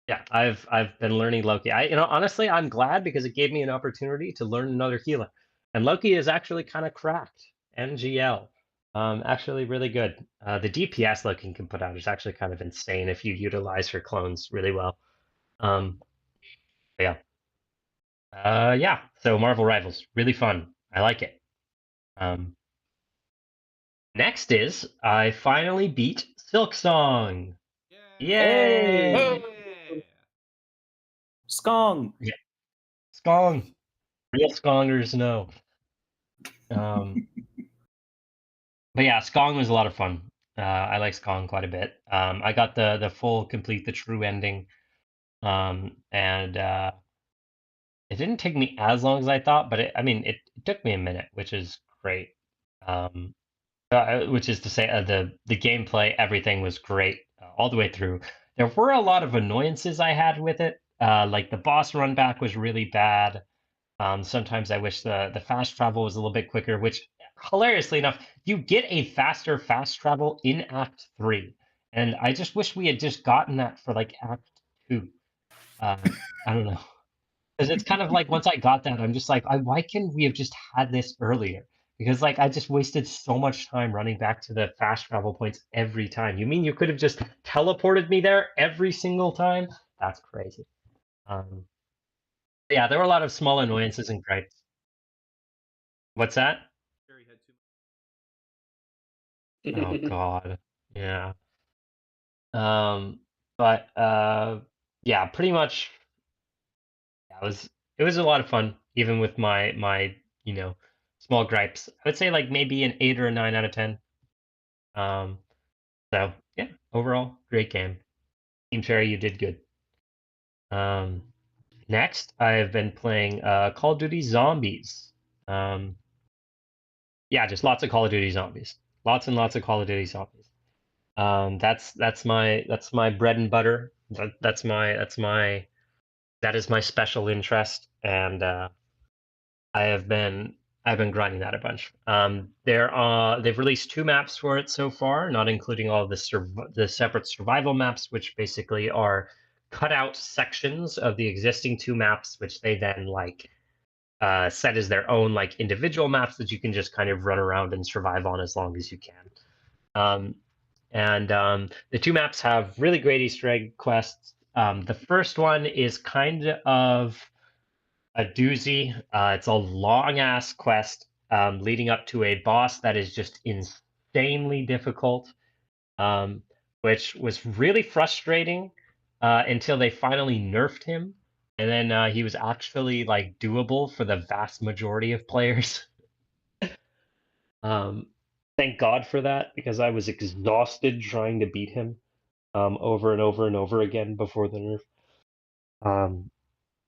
yeah, I've been learning Loki. Honestly, I'm glad because it gave me an opportunity to learn another healer, and Loki is actually kind of cracked. NGL, actually really good. The DPS Loki can put out is actually kind of insane if you utilize her clones really well. Yeah. Yeah. So Marvel Rivals, really fun. I like it. Next is I finally beat Silksong. Yay! Skong. Yeah. Skong. Real Skongers know. But yeah, Skong was a lot of fun. I like Skong quite a bit. I got the full complete the true ending. And it didn't take me as long as I thought, but it took me a minute, which is great. Which is to say, the gameplay, everything was great all the way through. There were a lot of annoyances I had with it, like the boss run back was really bad. Sometimes I wish the fast travel was a little bit quicker, which hilariously enough, you get a faster fast travel in Act 3. And I just wish we had just gotten that for like Act 2. I don't know. Because it's kind of like once I got that, I'm just like, why couldn't we have just had this earlier? Because like I just wasted so much time running back to the fast travel points every time. You mean you could have just teleported me there every single time? That's crazy. Yeah, there were a lot of small annoyances and gripes. What's that? Jerry had too Oh God, yeah. But yeah, pretty much. Yeah, it was a lot of fun, even with my small gripes. I would say like maybe an 8 or a 9 out of 10. Um, so yeah, overall great game. Team Cherry, you did good. Um, Next, I've been playing Call of Duty Zombies. Yeah, just lots of Call of Duty Zombies. Lots and lots of Call of Duty Zombies. That's my bread and butter. That is my special interest, and I've been grinding that a bunch. They've released 2 maps for it so far, not including all of the separate survival maps, which basically are cut out sections of the existing 2 maps, which they then like set as their own like individual maps that you can just kind of run around and survive on as long as you can. The 2 maps have really great Easter egg quests. The first one is kind of a doozy. It's a long ass quest leading up to a boss that is just insanely difficult, which was really frustrating until they finally nerfed him, and then he was actually like doable for the vast majority of players. Thank God for that, because I was exhausted trying to beat him over and over and over again before the nerf.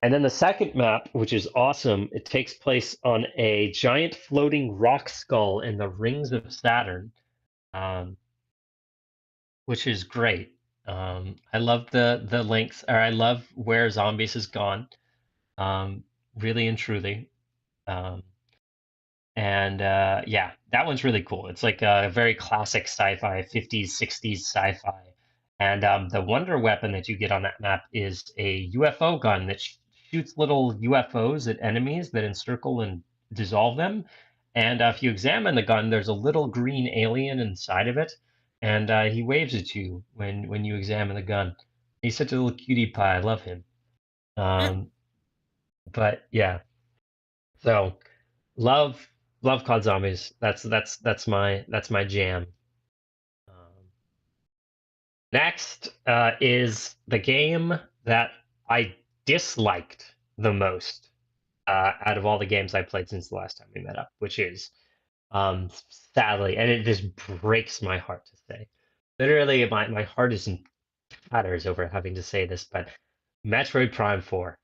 And then the second map, which is awesome, it takes place on a giant floating rock skull in the rings of Saturn, which is great. I love the links, or I love where Zombies has gone, really and truly. Yeah, that one's really cool. It's like a very classic sci-fi, 50s, 60s sci-fi. And the wonder weapon that you get on that map is a UFO gun that shoots little UFOs at enemies that encircle and dissolve them. And if you examine the gun, there's a little green alien inside of it, and he waves at you when you examine the gun. He's such a little cutie pie. I love him. But yeah, so love COD Zombies. That's my jam. Next is the game that I disliked the most out of all the games I played since the last time we met up, which is sadly, and it just breaks my heart to say. Literally, my heart is in tatters over having to say this, but Metroid Prime 4.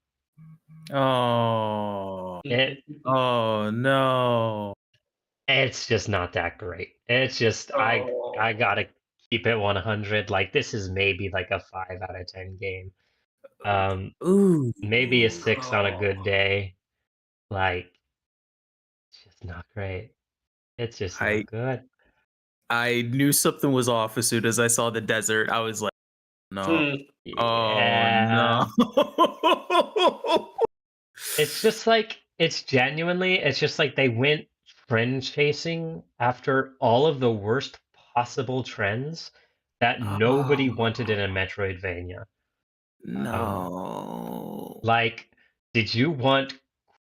Oh. It Oh no. It's just not that great. It's just I gotta keep it 100. Like this is maybe like a 5 out of 10 game. Ooh. Maybe a 6 on a good day. Like it's just not great. It's just not good. I knew something was off as soon as I saw the desert. I was like, no. Yeah. Oh no. It's just like it's just like they went trend chasing after all of the worst possible trends that nobody wanted in a Metroidvania. No. Like, did you want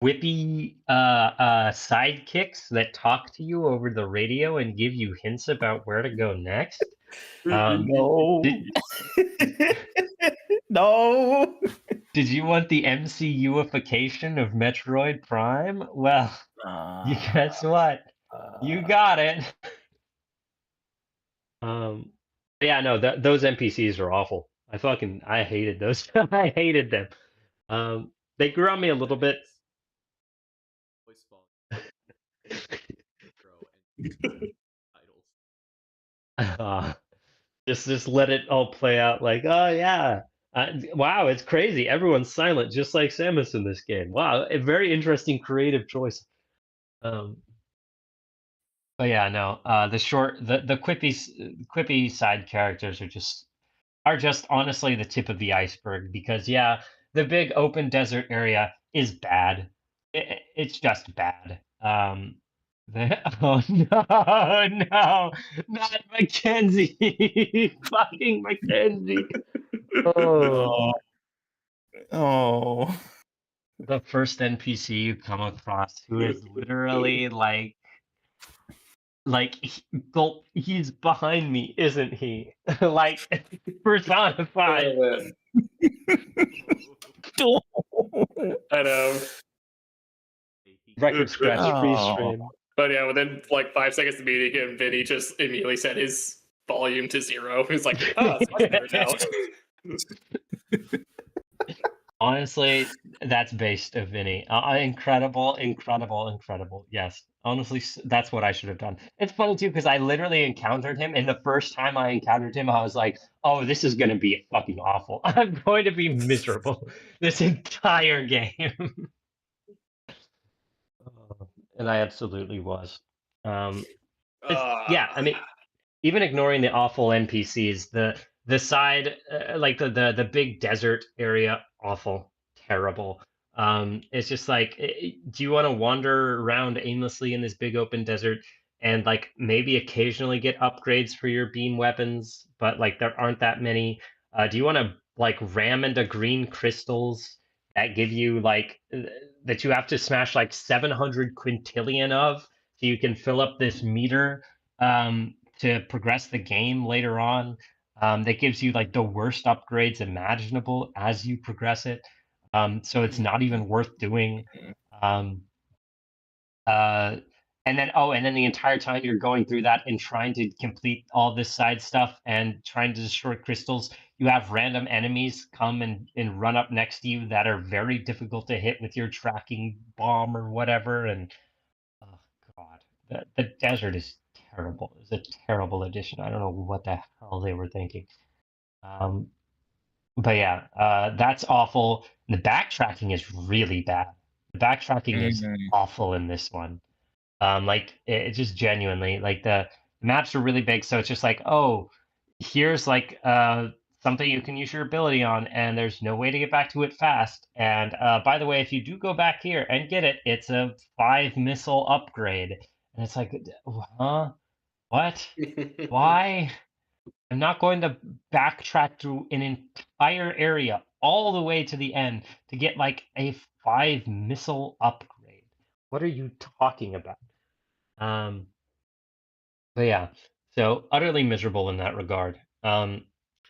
quippy sidekicks that talk to you over the radio and give you hints about where to go next? No. Did, No. did you want the MCUification of Metroid Prime? Well, you guess what? You got it. Yeah, no, those NPCs are awful. I hated those. I hated them. They grew on me a little bit. voice titles. Just let it all play out. Like, oh yeah, wow, it's crazy. Everyone's silent, just like Samus in this game. Wow, a very interesting creative choice. But yeah, no, the quippy side characters are just honestly the tip of the iceberg, because yeah, the big open desert area is bad. It's just bad. Oh no, no, not Mackenzie, fucking Mackenzie. Oh, Oh. the first NPC you come across who is literally Gulp, he's behind me, isn't he? Like personified. man. I know. Record scratch freeze Oh. frame. But yeah, within like 5 seconds of meeting him, Vinny just immediately set his volume to 0. He's like, oh, it's much better now. Honestly, that's based of Vinny. Incredible, incredible, incredible. Yes. Honestly, that's what I should have done. It's funny too, because I literally encountered him, and the first time I encountered him, I was like, oh, this is going to be fucking awful. I'm going to be miserable this entire game. And I absolutely was. Yeah, I mean, even ignoring the awful NPCs, the side, like the big desert area, awful, terrible. It's just like, do you want to wander around aimlessly in this big open desert and like maybe occasionally get upgrades for your beam weapons, but like there aren't that many? Do you want to like ram into green crystals that give you like that you have to smash like 700 quintillion of so you can fill up this meter to progress the game later on? That gives you like the worst upgrades imaginable as you progress it. So it's not even worth doing. And then the entire time you're going through that and trying to complete all this side stuff and trying to destroy crystals, you have random enemies come and run up next to you that are very difficult to hit with your tracking bomb or whatever. And oh god, the desert is terrible. It's a terrible addition. I don't know what the hell they were thinking. But yeah, that's awful. The backtracking is really bad. The backtracking is awful in this one. Like it just genuinely like the maps are really big, so it's just like, oh, here's like something you can use your ability on, and there's no way to get back to it fast. And by the way, if you do go back here and get it, it's a 5 missile upgrade. And it's like, huh? What? Why? I'm not going to backtrack through an entire area all the way to the end to get like a 5 missile upgrade. What are you talking about? But yeah, so utterly miserable in that regard. And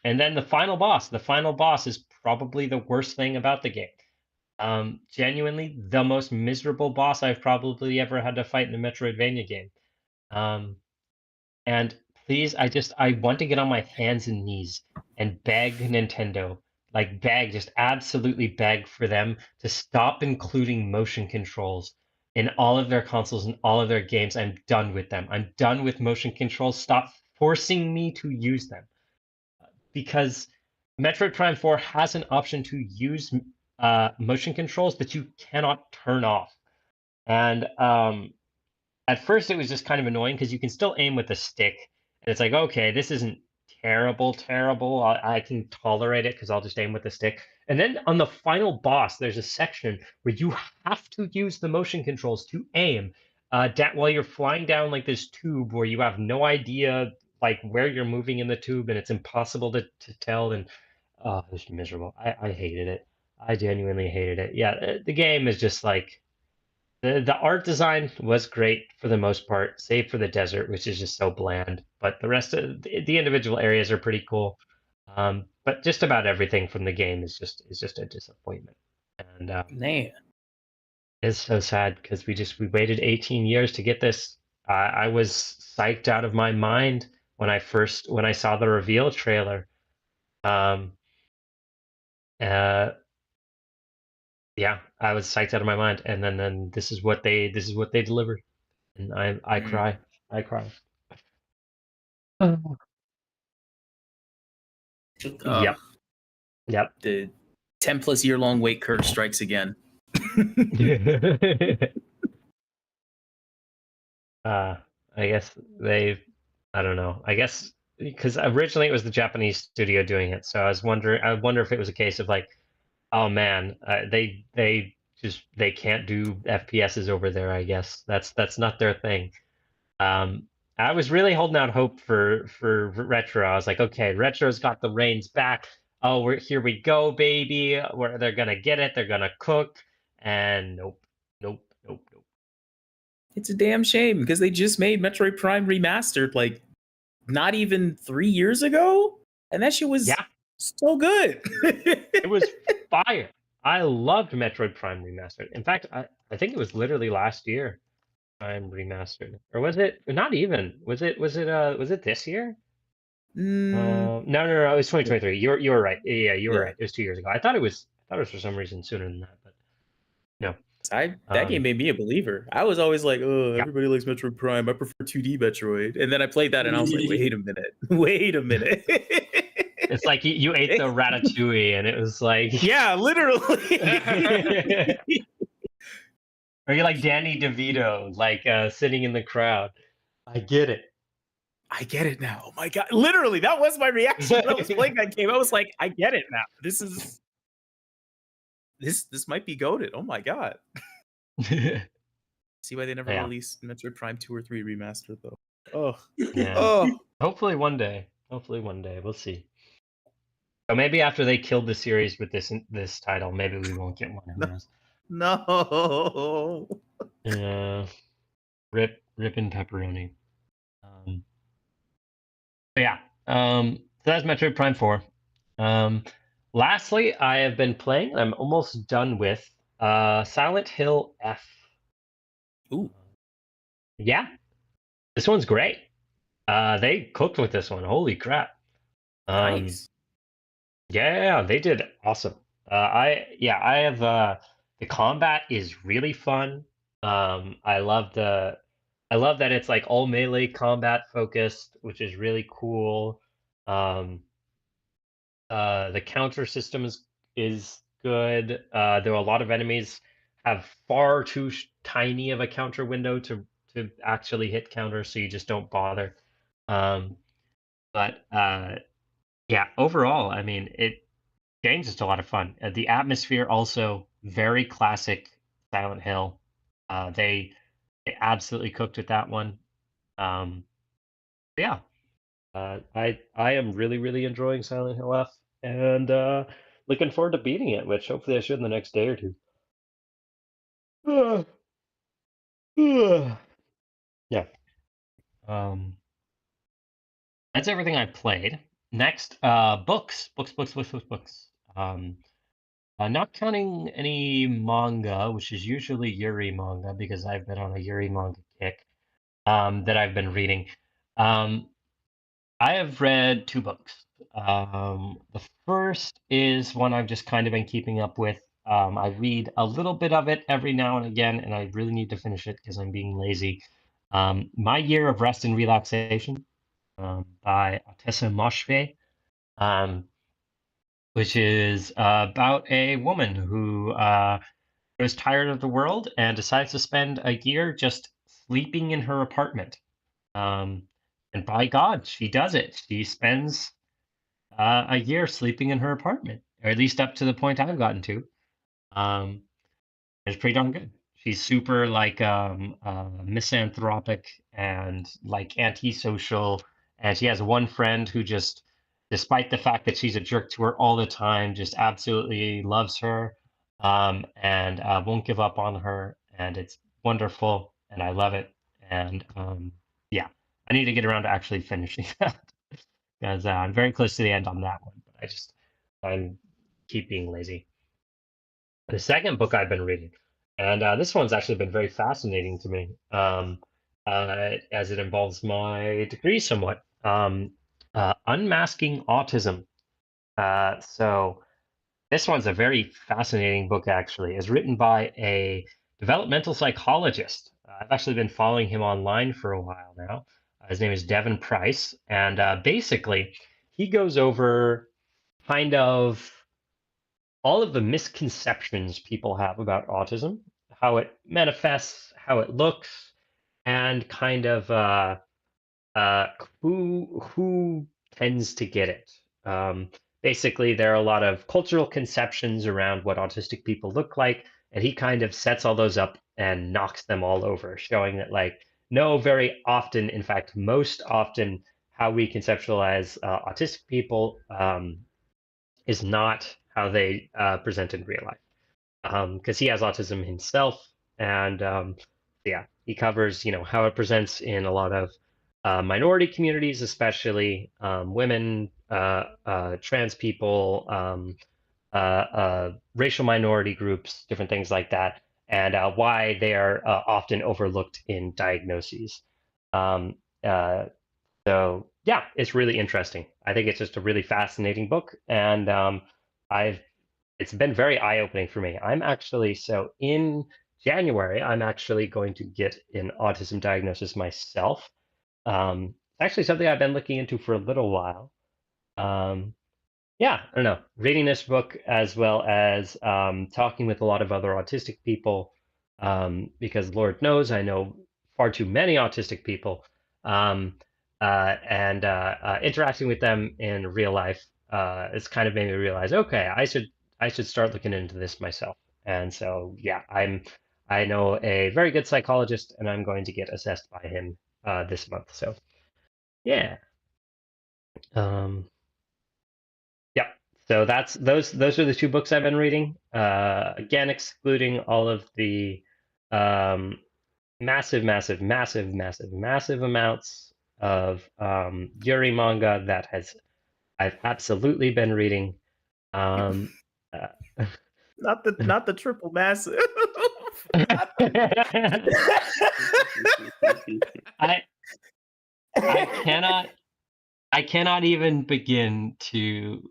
then the final boss. The final boss is probably the worst thing about the game. Genuinely, the most miserable boss I've probably ever had to fight in a Metroidvania game. And please, I want to get on my hands and knees and beg Nintendo, like beg, just absolutely beg for them to stop including motion controls in all of their consoles and all of their games. I'm done with them. I'm done with motion controls. Stop forcing me to use them. Because Metroid Prime 4 has an option to use motion controls that you cannot turn off. And at first it was just kind of annoying because you can still aim with the stick. And it's like, okay, this isn't terrible. I can tolerate it because I'll just aim with the stick. And then on the final boss, there's a section where you have to use the motion controls to aim while you're flying down like this tube where you have no idea like where you're moving in the tube and it's impossible to tell. And oh, it was miserable. I hated it. I genuinely hated it. Yeah, the game is just like the art design was great for the most part, save for the desert, which is just so bland. But the rest of the individual areas are pretty cool. But just about everything from the game is just a disappointment. And Man. it's so sad because we waited 18 years to get this. I was psyched out of my mind when I saw the reveal trailer. Yeah, I was psyched out of my mind, and then this is what they delivered, and I cry. Yep. The 10+ year long wait curse strikes again. I guess I don't know. I guess because originally it was the Japanese studio doing it, so I wonder if it was a case of like Oh man, they can't do FPSs over there. I guess that's not their thing. Um, I was really holding out hope for Retro. I was like, okay, Retro's got the reins back. Oh, we're here we go, baby. Where they're gonna get it, they're gonna cook, and nope, nope, nope, nope. It's a damn shame because they just made Metroid Prime Remastered like not even 3 years ago, and that shit was Yeah, so good. it was fire. I loved Metroid Prime Remastered. In fact, I think it was literally last year Prime Remastered, or was it not even? Was it this year? Mm, No, it was 2023. You were right. Yeah, you were yeah. right. It was 2 years ago. I thought it was for some reason sooner than that, but no. That game made me a believer. I was always like, oh, Yeah. everybody likes Metroid Prime. I prefer 2D Metroid. And then I played that and I was like, wait a minute. Wait a minute. It's like you ate the ratatouille, and it was like, Yeah, literally. or you're like Danny DeVito, like sitting in the crowd. I get it. I get it now. Oh my god. Literally, that was my reaction when I was playing that game. I was like, I get it now. This might be goated. Oh my god. See why they never Yeah. released Metroid Prime 2 or 3 remastered though. Oh. Yeah. Oh. Hopefully one day. We'll see. So maybe after they killed the series with this title, maybe we won't get one. Who knows? No. Rip and pepperoni. But yeah. So that's Metroid Prime 4. Lastly, I have been playing. I'm almost done with Silent Hill F. Ooh. Yeah, this one's great. They cooked with this one. Holy crap! Nice. Yeah, they did awesome. I have the combat is really fun. I love that it's like all melee combat focused, which is really cool. The counter system is good. There are a lot of enemies have far too tiny of a counter window to actually hit counter, so you just don't bother. But yeah, overall, I mean, game's just a lot of fun. The atmosphere also very classic Silent Hill. They absolutely cooked with that one. Yeah, I am really enjoying Silent Hill F, and looking forward to beating it, which hopefully I should in the next day or two. Yeah. That's everything I played. Next, books. Not counting any manga, which is usually Yuri manga because I've been on a Yuri manga kick. That I've been reading. I have read 2 books. The first is one I've just kind of been keeping up with. I read a little bit of it every now and again, and I really need to finish it because I'm being lazy. My Year of Rest and Relaxation by Tessa Moshfegh, which is about a woman who grows tired of the world and decides to spend a year just sleeping in her apartment. And by God, she does it. She spends a year sleeping in her apartment, or at least up to the point I've gotten to. It's pretty darn good. She's super like misanthropic and like antisocial, and she has one friend who just, despite the fact that she's a jerk to her all the time, just absolutely loves her, and won't give up on her, and it's wonderful, and I love it, and yeah, I need to get around to actually finishing that because I'm very close to the end on that one, but I'm keep being lazy. The second book I've been reading, and this one's actually been very fascinating to me, as it involves my degree somewhat. Unmasking Autism. So this one's a very fascinating book, actually. It's written by a developmental psychologist. I've actually been following him online for a while now. His name is Devin Price, and basically, he goes over kind of all of the misconceptions people have about autism, how it manifests, how it looks, and kind of who tends to get it. basically there are a lot of cultural conceptions around what autistic people look like, and he kind of sets all those up and knocks them all over, showing that like no, very often, in fact, most often, how we conceptualize autistic people is not how they present in real life. Because he has autism himself, and yeah, he covers how it presents in a lot of minority communities, especially women, trans people, racial minority groups, different things like that, and why they are often overlooked in diagnoses. Um, uh, so yeah, it's really interesting. I think it's just a really fascinating book, and I've it's been very eye-opening for me. I'm actually so in January, I'm actually going to get an autism diagnosis myself. It's actually something I've been looking into for a little while. Um, yeah, I don't know. Reading this book as well as talking with a lot of other autistic people, because Lord knows I know far too many autistic people, um, and interacting with them in real life, it's kind of made me realize, okay, I should start looking into this myself. And so, yeah, I know a very good psychologist, and I'm going to get assessed by him this month. So, yeah. Um, yeah. So those are the two books I've been reading. Again, excluding all of the massive, massive, massive, massive, massive amounts of Yuri manga that I've absolutely been reading. Um, Not the triple massive. I cannot even begin to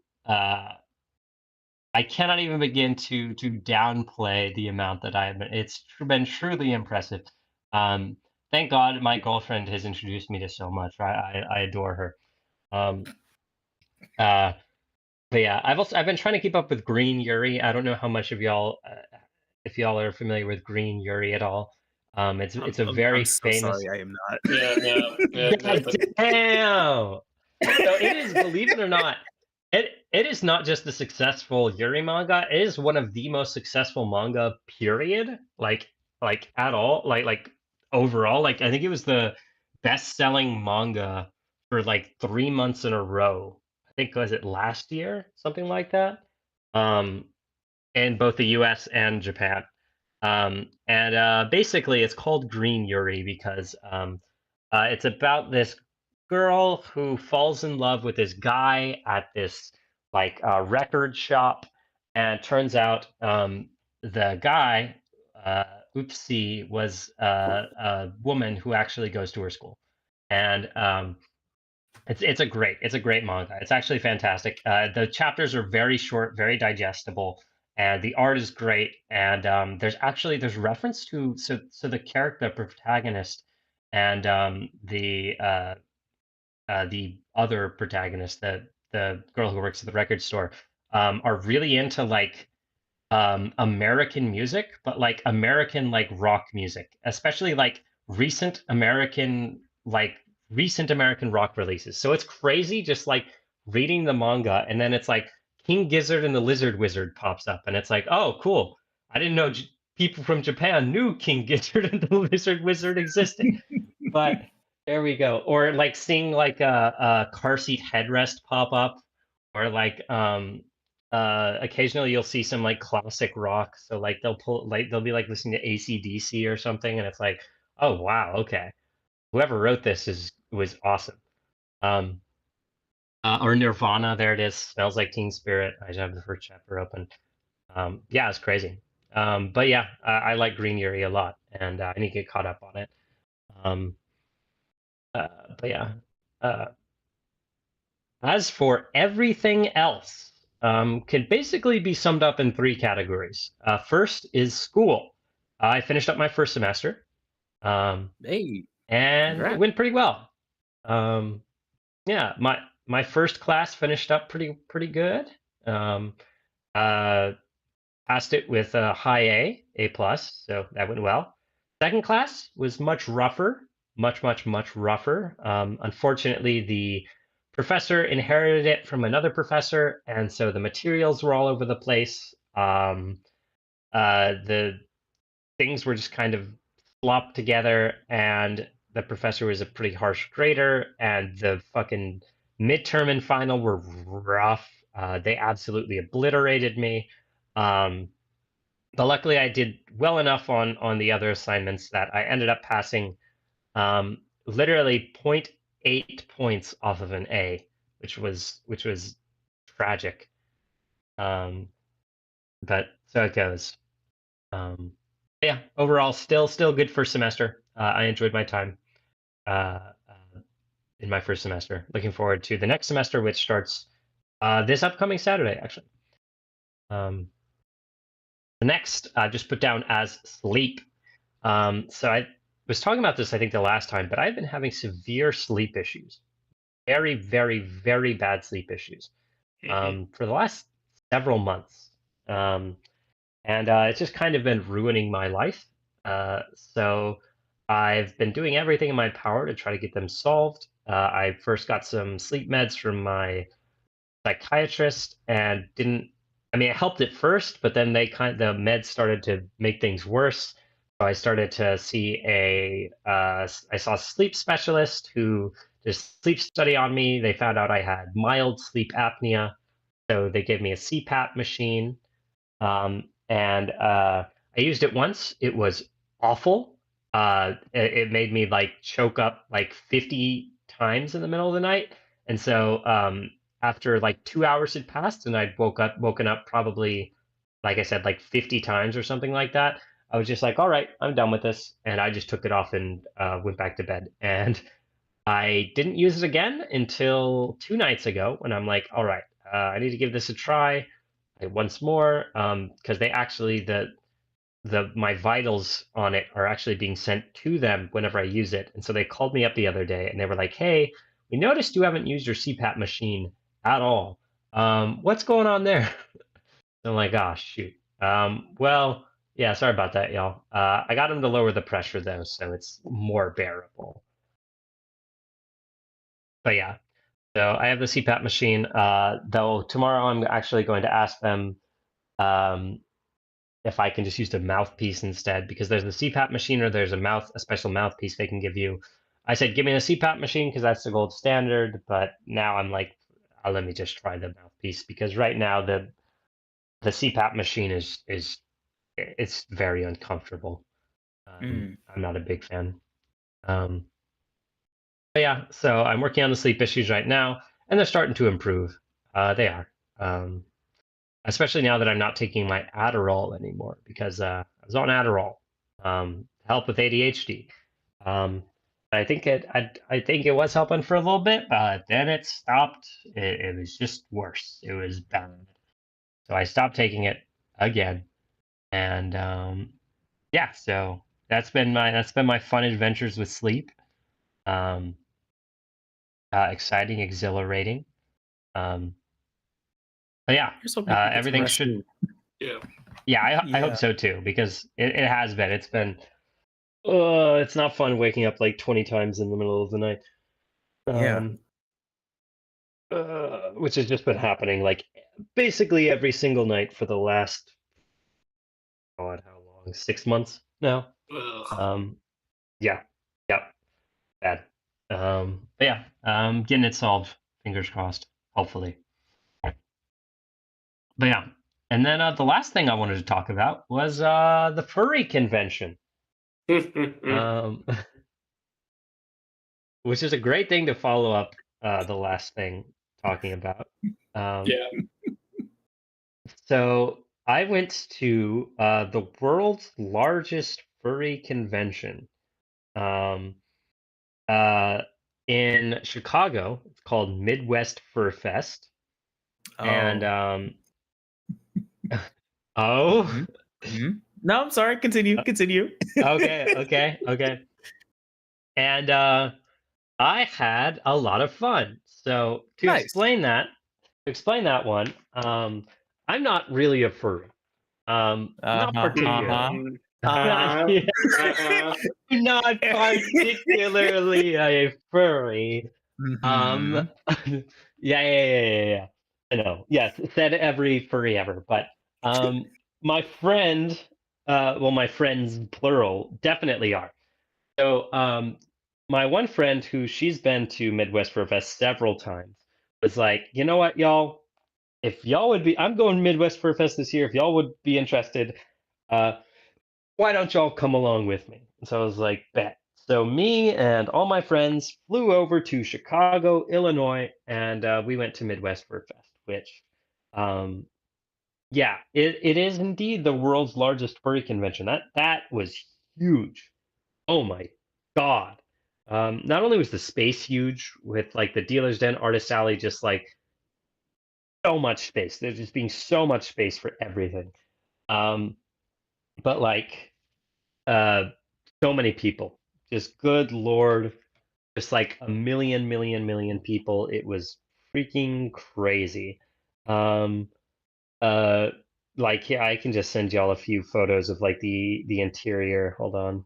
downplay the amount that I have been. It's been truly impressive. Thank God my girlfriend has introduced me to so much. I adore her. But yeah, I've been trying to keep up with Green Yuri. I don't know how much of y'all, if y'all are familiar with Green Yuri at all. It's a very I'm so famous. sorry, I am not. Yeah. God damn! So it is, believe it or not, it is not just the successful Yuri manga. It is one of the most successful manga, period. Like at all. Like overall. Like I think it was the best-selling manga for like 3 months in a row. I think was it last year, something like that. In both the U.S. and Japan. And basically, it's called Green Yuri because it's about this girl who falls in love with this guy at this like record shop, and turns out the guy, Oopsie, was a woman who actually goes to her school, and it's a great manga. It's actually fantastic. The chapters are very short, very digestible, and the art is great. And there's reference to so the character protagonist and the other protagonist, the girl who works at the record store, are really into like American music, but like American like rock music, especially like recent American rock releases. So it's crazy just like reading the manga, and then it's like King Gizzard and the Lizard Wizard pops up, and it's like, oh, cool. I didn't know people from Japan knew King Gizzard and the Lizard Wizard existed. But there we go. Or like seeing like a car seat headrest pop up, or like occasionally you'll see some like classic rock. So like they'll be like listening to AC/DC or something, and it's like, oh wow, okay, whoever wrote this was awesome. Or Nirvana, there it is. Smells Like Teen Spirit. I just have the first chapter open. Yeah, it's crazy. But yeah, I like Green Yuri a lot, and I need to get caught up on it. But yeah. As for everything else, can basically be summed up in three categories. First is school. I finished up my first semester. Hey, and congrats. it went pretty well. Yeah, my first class finished up pretty good. Passed it with a high A plus, so that went well. Second class was much rougher, much rougher. Unfortunately, the professor inherited it from another professor, and so the materials were all over the place. The things were just kind of flopped together, and the professor was a pretty harsh grader, and the fucking midterm and final were rough. They absolutely obliterated me. But luckily, I did well enough on the other assignments that I ended up passing literally 0.8 points off of an A, which was tragic. But so it goes. Yeah, overall, still good first semester. I enjoyed my time in my first semester. Looking forward to the next semester, which starts this upcoming Saturday, actually. The next, I just put down as sleep. So I was talking about this, I think, the last time, but I've been having severe sleep issues. Very, very, very bad sleep issues for the last several months. And it's just kind of been ruining my life. So I've been doing everything in my power to try to get them solved. I first got some sleep meds from my psychiatrist and didn't. I mean, it helped at first, but then the meds started to make things worse. So I started to see I saw a sleep specialist who did a sleep study on me. They found out I had mild sleep apnea. So they gave me a CPAP machine. And I used it once. It was awful. It made me like choke up like 50 times in the middle of the night. And so after like 2 hours had passed and I'd woken up probably, like I said, like 50 times or something like that, I was just like, all right, I'm done with this. And I just took it off and went back to bed. And I didn't use it again until 2 nights ago when I'm like, all right, I need to give this a try once more, because they actually my vitals on it are actually being sent to them whenever I use it. And so they called me up the other day and they were like, hey, we noticed you haven't used your CPAP machine at all. What's going on there? I'm like, oh, shoot. Well, yeah, sorry about that, y'all. I got them to lower the pressure though, so it's more bearable. But yeah, so I have the CPAP machine. Though tomorrow I'm actually going to ask them if I can just use the mouthpiece instead, because there's the CPAP machine or there's a special mouthpiece they can give you. I said, give me the CPAP machine because that's the gold standard. But now I'm like, let me just try the mouthpiece, because right now the CPAP machine it's very uncomfortable. I'm not a big fan. But yeah, so I'm working on the sleep issues right now, and they're starting to improve. They are. Especially now that I'm not taking my Adderall anymore, because I was on Adderall to help with ADHD. I think it was helping for a little bit, but then it stopped. It was just worse. It was bad. So I stopped taking it again, and yeah. So that's been my fun adventures with sleep. Exciting, exhilarating. But yeah, everything should. Yeah. Yeah, I hope so too, because it has been. It's been. It's not fun waking up like 20 times in the middle of the night. Which has just been happening like basically every single night for the last, God, how long? 6 months now. Yeah, bad. But yeah, getting it solved. Fingers crossed. Hopefully. But yeah, and then the last thing I wanted to talk about was the furry convention, which is a great thing to follow up the last thing talking about. Yeah. So I went to the world's largest furry convention in Chicago. It's called Midwest Fur Fest. And no, I'm sorry. Continue. Okay. And I had a lot of fun. So to explain that one, I'm not really a furry. Not particularly. Not particularly a furry. Mhm. Yeah. I know. Yes, said every furry ever. But my friend, well, my friends plural definitely are. So my one friend who she's been to Midwest Fur Fest several times was like, you know what, y'all? If y'all would be, I'm going Midwest Fur Fest this year. If y'all would be interested, uh, why don't y'all come along with me? So I was like, bet. So me and all my friends flew over to Chicago, Illinois, and we went to Midwest Fur Fest, which, um, yeah, it is indeed the world's largest furry convention. That was huge. Oh my God. Not only was the space huge with like the Dealer's Den, Artist Alley, just like so much space. There's just being so much space for everything. Um, but like uh so many people. Just good Lord, just like a million people. It was freaking crazy. Um uh like yeah, I can just send y'all a few photos of like the interior. Hold on.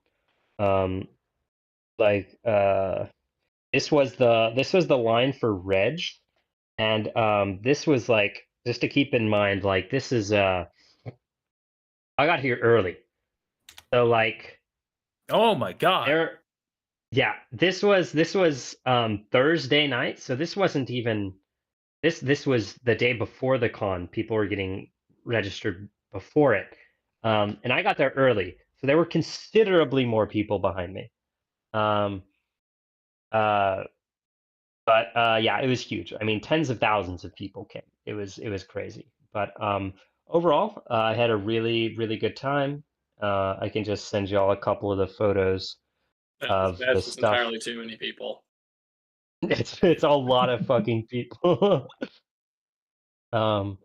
Um like this was the line for Reg, and this was like just to keep in mind, like this is I got here early. So like Oh my god. there yeah, this was Thursday night, so this wasn't even this was the day before the con. People were getting registered before it. And I got there early, so there were considerably more people behind me. Um uh but yeah, it was huge. I mean, tens of thousands of people came. It was crazy. But overall, I had a really good time. I can just send you all a couple of the photos of the That's just stuff. entirely too many people. It's a lot of fucking people. um,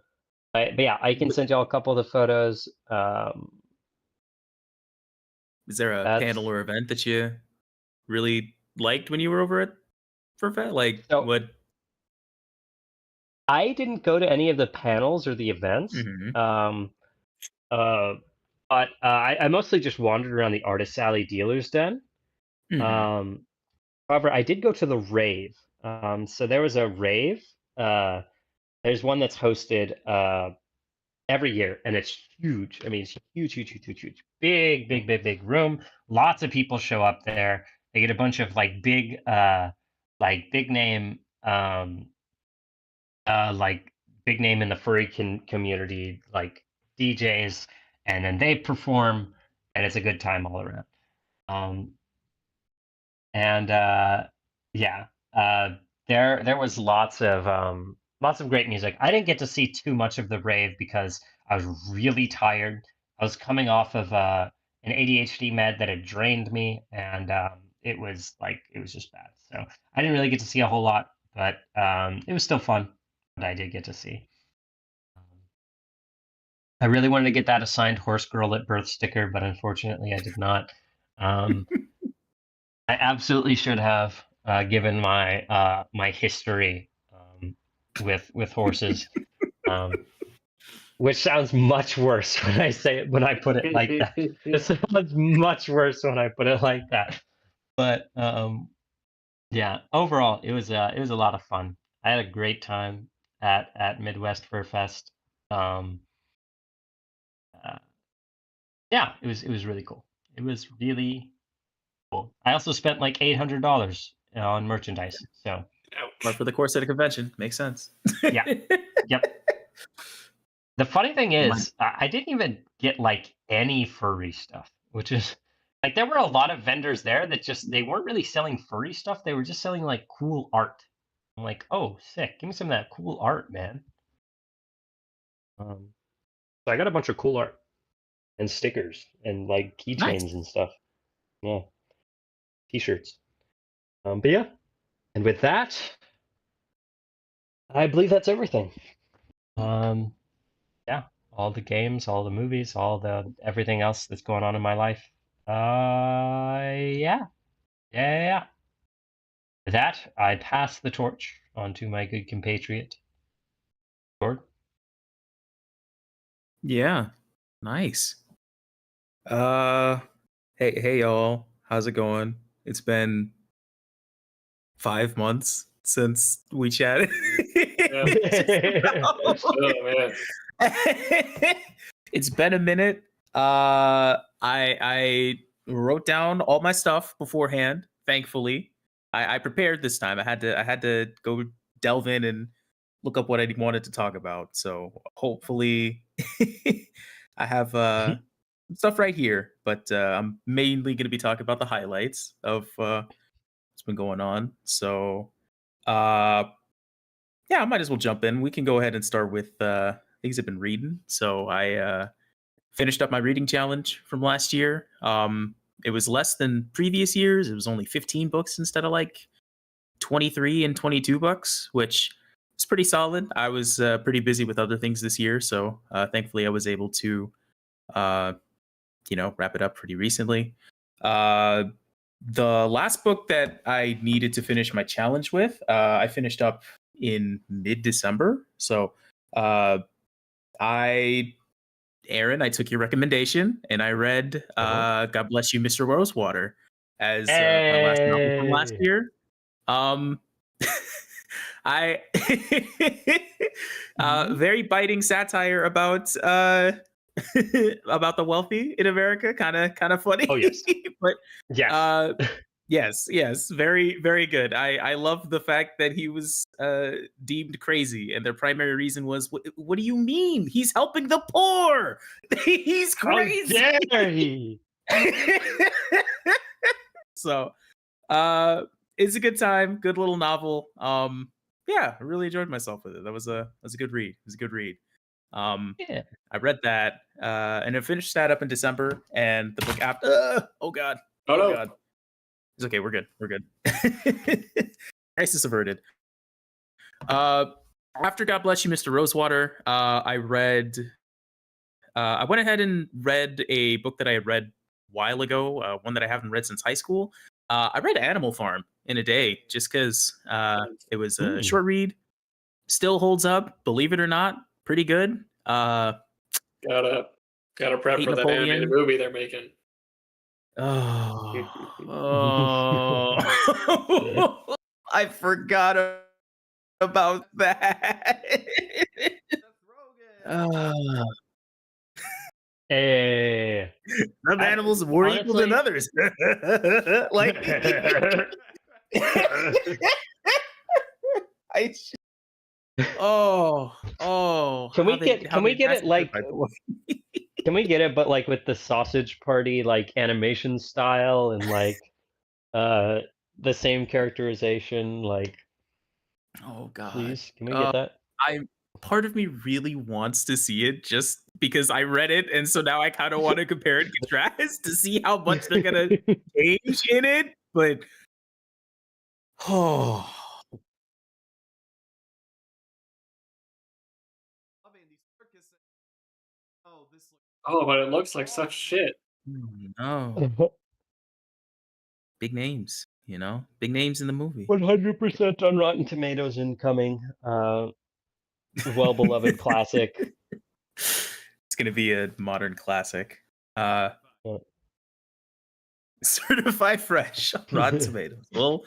but yeah, I can send you all a couple of the photos. Is there a That's panel or event that you really liked when you were over at Furfet? Like so. what? I didn't go to any of the panels or the events. Mhm. Uh, but I mostly just wandered around the Artist Alley Dealer's Den. Mhm. Um, However, I did go to the rave. So there was a rave. There's one that's hosted every year, and it's huge. I mean, it's huge. Big room. Lots of people show up there. They get a bunch of like big name, like big name in the furry community, like DJs, and then they perform, and it's a good time all around. Um, and yeah, uh, there was lots of great music. I didn't get to see too much of the rave because I was really tired. I was coming off of an ADHD med that had drained me, and it was just bad. So I didn't really get to see a whole lot, but it was still fun. But I did get to see. Um, I really wanted to get that assigned horse girl at birth sticker, but unfortunately I did not. Um, I absolutely should have, given my history with horses, um, which sounds much worse when I say it when I put it like that. It sounds much worse when I put it like that. But yeah, overall, it was a lot of fun. I had a great time at Midwest Fur Fest. Um, uh, yeah, it was really cool. It was really cool. I also spent like $800 on merchandise. So Or Ouch. for the course at a convention. Makes sense. yeah, yep. The funny thing My- is, I didn't even get like any furry stuff, which is like there were a lot of vendors there that just they weren't really selling furry stuff. They were just selling like cool art. I'm like, oh, sick! Give me some of that cool art, man. So I got a bunch of cool art and stickers and like nice. keychains and stuff. Yeah, t-shirts. But yeah, and with that, I believe that's everything. Yeah, all the games, all the movies, all the everything else that's going on in my life. Yeah. With that, I pass the torch on to my good compatriot, Gord. Yeah. Nice. Uh hey y'all. How's it going? It's been 5 months since we chatted. Oh man. It's been a minute. I wrote down all my stuff beforehand. Thankfully, I prepared this time. I had to go delve in and look up what I wanted to talk about. So hopefully, I have stuff right here. But I'm mainly going to be talking about the highlights of what's been going on. So yeah, I might as well jump in. We can go ahead and start with things I've been reading. So I finished up my reading challenge from last year. It was less than previous years. It was only 15 books instead of like 23 and 22 books, which is pretty solid. I was pretty busy with other things this year, so thankfully I was able to, wrap it up pretty recently. The last book that I needed to finish my challenge with, I finished up in mid-December. So Aaron, I took your recommendation and I read God Bless You, Mr. Rosewater as my last novel from last year. I very biting satire about the wealthy in America. Kind of funny. Oh yes. But Yes. yes, very, very good. I love the fact that he was deemed crazy, and their primary reason was, "What do you mean? He's helping the poor. He's crazy." How dare he? So, it's a good time, good little novel. Yeah, I really enjoyed myself with it. That was a good read. It was a good read. Yeah. I read that, and I finished that up in December, and the book after. Oh God. Oh no. God. It's okay. We're good. We're good. Crisis averted. After God Bless You, Mr. Rosewater, I went ahead and read a book that I had read a while ago, one that I haven't read since high school. I read Animal Farm in a day just because it was a short read. Still holds up, believe it or not. Pretty good. Gotta prep Hate for that Napoleon. animated movie they're making. Oh. I forgot about that. Hey. Some animals are more equal than others. Like, Can we get it like? Can we get it, but like with the Sausage Party like animation style and like the same characterization? Like, oh God, please, can we get that? Part of me really wants to see it just because I read it, and so now I kind of want to compare and contrast to see how much they're gonna change in it. But oh. Oh, but it looks like such shit. No. Big names, big names in the movie. 100% on Rotten Tomatoes incoming. Well-beloved classic. It's gonna be a modern classic. Certified fresh on Rotten Tomatoes. We'll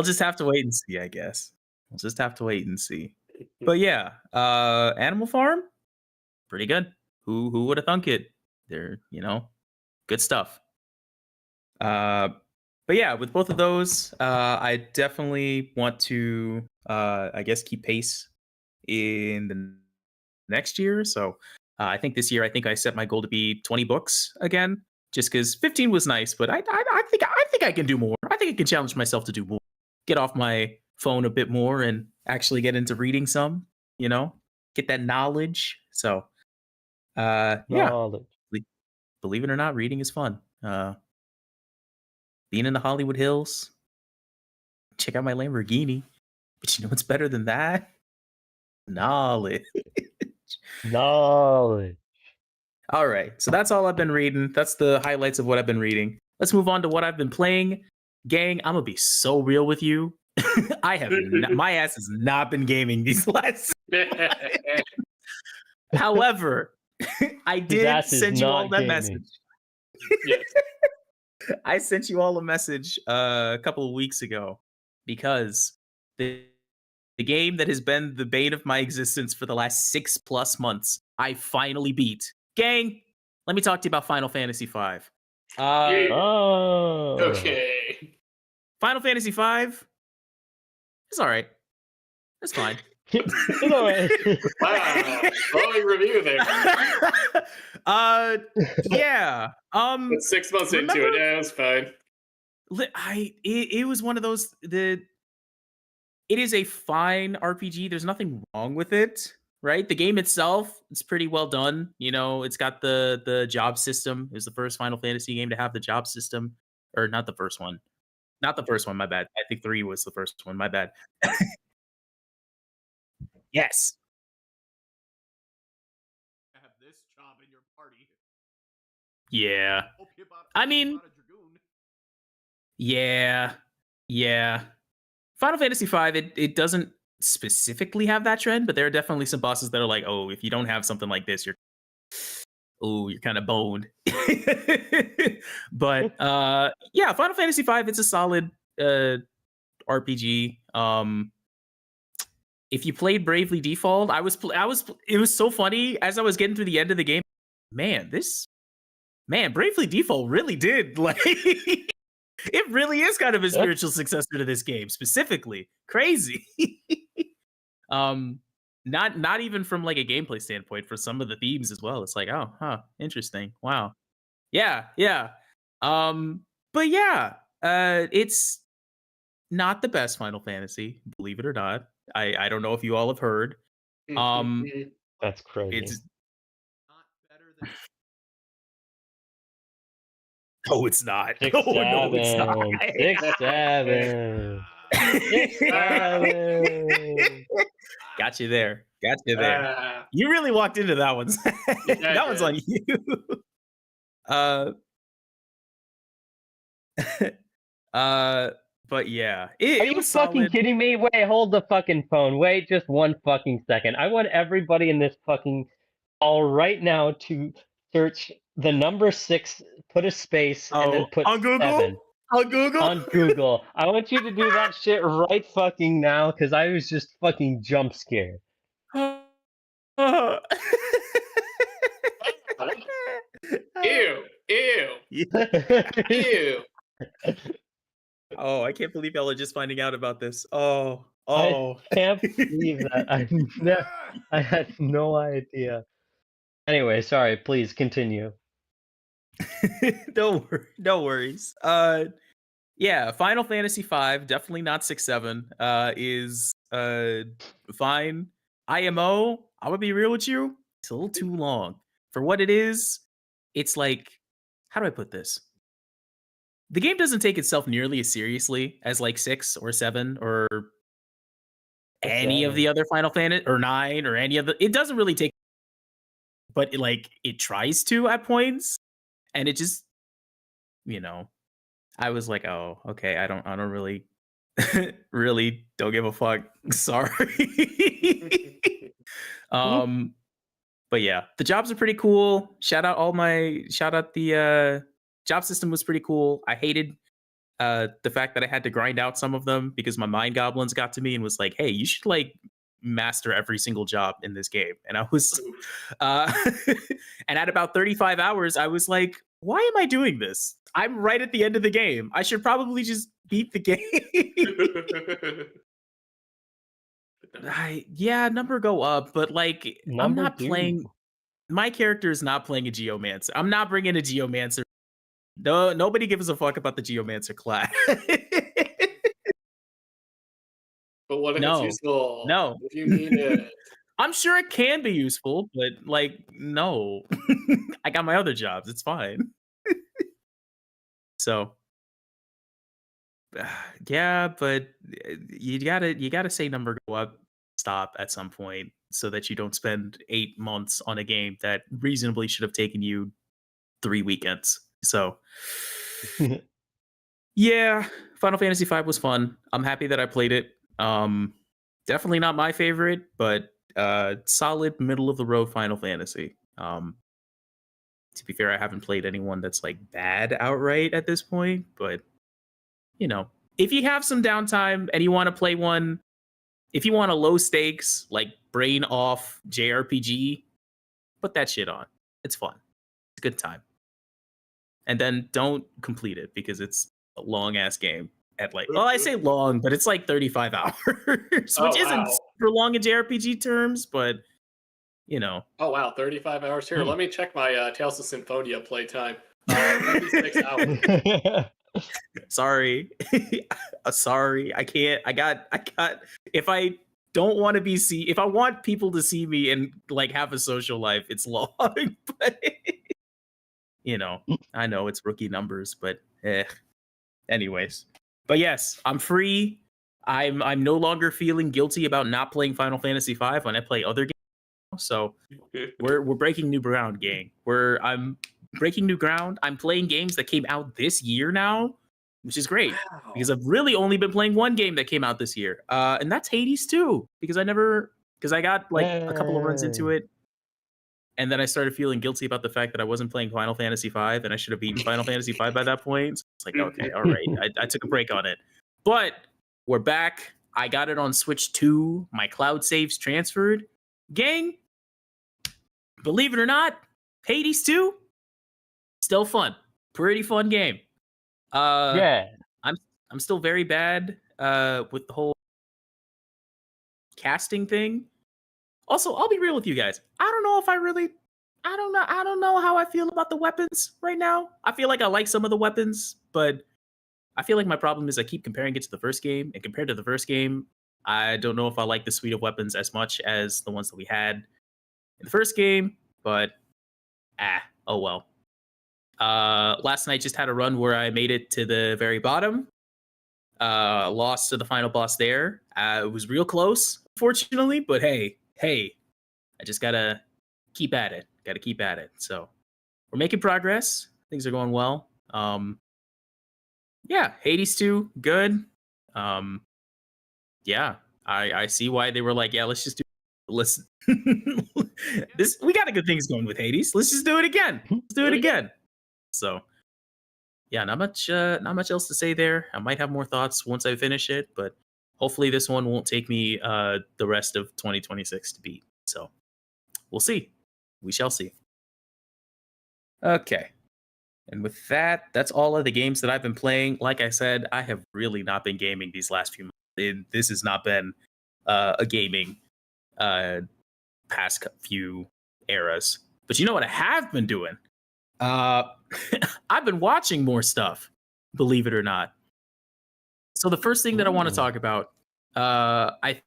just have to wait and see, I guess. We'll just have to wait and see. But yeah, Animal Farm, pretty good. Who would have thunk it? They're, good stuff. But yeah, with both of those, I definitely want to, I guess, keep pace in the next year. So I think this year, I set my goal to be 20 books again, just because 15 was nice, but I think I can do more. I think I can challenge myself to do more. Get off my phone a bit more and actually get into reading some, get that knowledge. So yeah, believe it or not, reading is fun. Being in the Hollywood Hills, check out my Lamborghini. But you know what's better than that? Knowledge. Knowledge. All right, so that's all I've been reading. That's the highlights of what I've been reading. Let's move on to what I've been playing. Gang, I'm gonna be so real with you. My ass has not been gaming these last. However, I did send you all that message. Yes. I sent you all a message a couple of weeks ago because the game that has been the bane of my existence for the last 6+ months, I finally beat. Gang, let me talk to you about Final Fantasy V. Oh. Okay. Final Fantasy V, it's all right. It's fine. It's all right. Wow. Glowing review there. Yeah. But 6 months into remember- it, yeah, it was fine. It was one of those it is a fine RPG. There's nothing wrong with it, right? The game itself, it's pretty well done. You know, it's got the job system. It was the first Final Fantasy game to have the job system, or not the first one. Not the first one, my bad. I think 3 was the first one, my bad. Yes. Have this job in your party. Yeah. Hope you bought- I mean- bought a Dragoon. Yeah. Final Fantasy V, it doesn't specifically have that trend, but there are definitely some bosses that are like, oh, if you don't have something like this, you're kind of boned. But yeah, Final Fantasy V, it's a solid RPG. If you played Bravely Default, it was so funny as I was getting through the end of the game. Man, Bravely Default really did like it really is kind of a spiritual successor to this game, specifically. Crazy. Not even from like a gameplay standpoint, for some of the themes as well. It's like, oh, interesting. Wow. Yeah. But yeah, it's not the best Final Fantasy, believe it or not. I don't know if you all have heard. That's crazy. It's Not better than no, it's not. 6, Oh, no, it's 7. not. 6, 7. 6, 7. Got you there. You really walked into that one. Yeah, That one's on you. But yeah, Are it you was fucking solid. kidding me? Wait, hold the fucking phone. Wait just 1 fucking second. I want everybody in this fucking call right now to search the number 6, put a space, and then put on Google. 7 On Google. on Google. I want you to do that shit right fucking now, because I was just fucking jump scared. Ew. Oh, I can't believe y'all are just finding out about this. Oh. I can't believe that. I had no idea. Anyway, sorry. Please continue. No worries. Yeah, Final Fantasy V, definitely not 6, 7. Is fine. IMO, I'm gonna be real with you. It's a little too long for what it is. It's like, how do I put this? The game doesn't take itself nearly as seriously as like 6 or 7 or any of the other Final Fantasy or 9 or any of the. It doesn't really take, but it tries to at points, and it just, I was like, oh, okay, I don't really, really don't give a fuck. Sorry. But yeah, the jobs are pretty cool. Shout out the job system was pretty cool. I hated the fact that I had to grind out some of them because my mind goblins got to me and was like, hey, you should master every single job in this game. And I was and at about 35 hours, I was like, why am I doing this? I'm right at the end of the game. I should probably just beat the game. Number go up, but I'm not playing. My character is not playing a Geomancer. I'm not bringing a Geomancer. No, nobody gives a fuck about the Geomancer class. But what if No. it's useful? No. If you need it. I'm sure it can be useful, but no. I got my other jobs. It's fine. So, yeah, but you gotta say number go up, stop at some point, so that you don't spend 8 months on a game that reasonably should have taken you 3 weekends. So, yeah, Final Fantasy V was fun. I'm happy that I played it. Definitely not my favorite, but solid middle of the road Final Fantasy. To be fair, I haven't played anyone that's bad outright at this point, but if you have some downtime and you want to play one if you want a low stakes, like brain off JRPG, put that shit on. It's fun. It's a good time. And then don't complete it because it's a long ass game. At like, well, I say long, but it's like 35 hours, which isn't super long in JRPG terms, but you know. Oh wow, 35 hours here. Let me check my Tales of Symphonia playtime. 36 hours. Sorry. Sorry. I can't. I got if I don't want to be if I want people to see me and like have a social life, it's long. But you know, I know it's rookie numbers, but anyways. But yes, I'm free. I'm no longer feeling guilty about not playing Final Fantasy V when I play other games. So we're breaking new ground, gang. I'm breaking new ground. I'm playing games that came out this year now, which is great because I've really only been playing one game that came out this year, and that's Hades 2. Because I got like a couple of runs into it, and then I started feeling guilty about the fact that I wasn't playing Final Fantasy V, and I should have beaten Final Fantasy V by that point. So it's like, okay, all right, I took a break on it, but we're back. I got it on Switch 2. My cloud saves transferred, gang. Believe it or not, Hades 2, still fun. Pretty fun game. Yeah. I'm still very bad with the whole casting thing. Also, I'll be real with you guys. I don't know how I feel about the weapons right now. I feel like I like some of the weapons, but I feel like my problem is I keep comparing it to the first game, and compared to the first game, I don't know if I like the suite of weapons as much as the ones that we had in the first game, but oh well. Last night just had a run where I made it to the very bottom. Lost to the final boss there. It was real close, unfortunately, but hey, I just gotta keep at it. So we're making progress. Things are going well. Yeah, Hades 2, good. Yeah, I see why they were like, yeah, let's we got good things going with Hades. Let's just do it again. Let's do it again. So yeah, not much else to say there. I might have more thoughts once I finish it, but hopefully this one won't take me the rest of 2026 to beat. So we'll see. We shall see. Okay. And with that, that's all of the games that I've been playing. Like I said, I have really not been gaming these last few months. This has not been a gaming past few eras. But you know what I have been doing? I've been watching more stuff, believe it or not. So the first thing that I want to talk about, I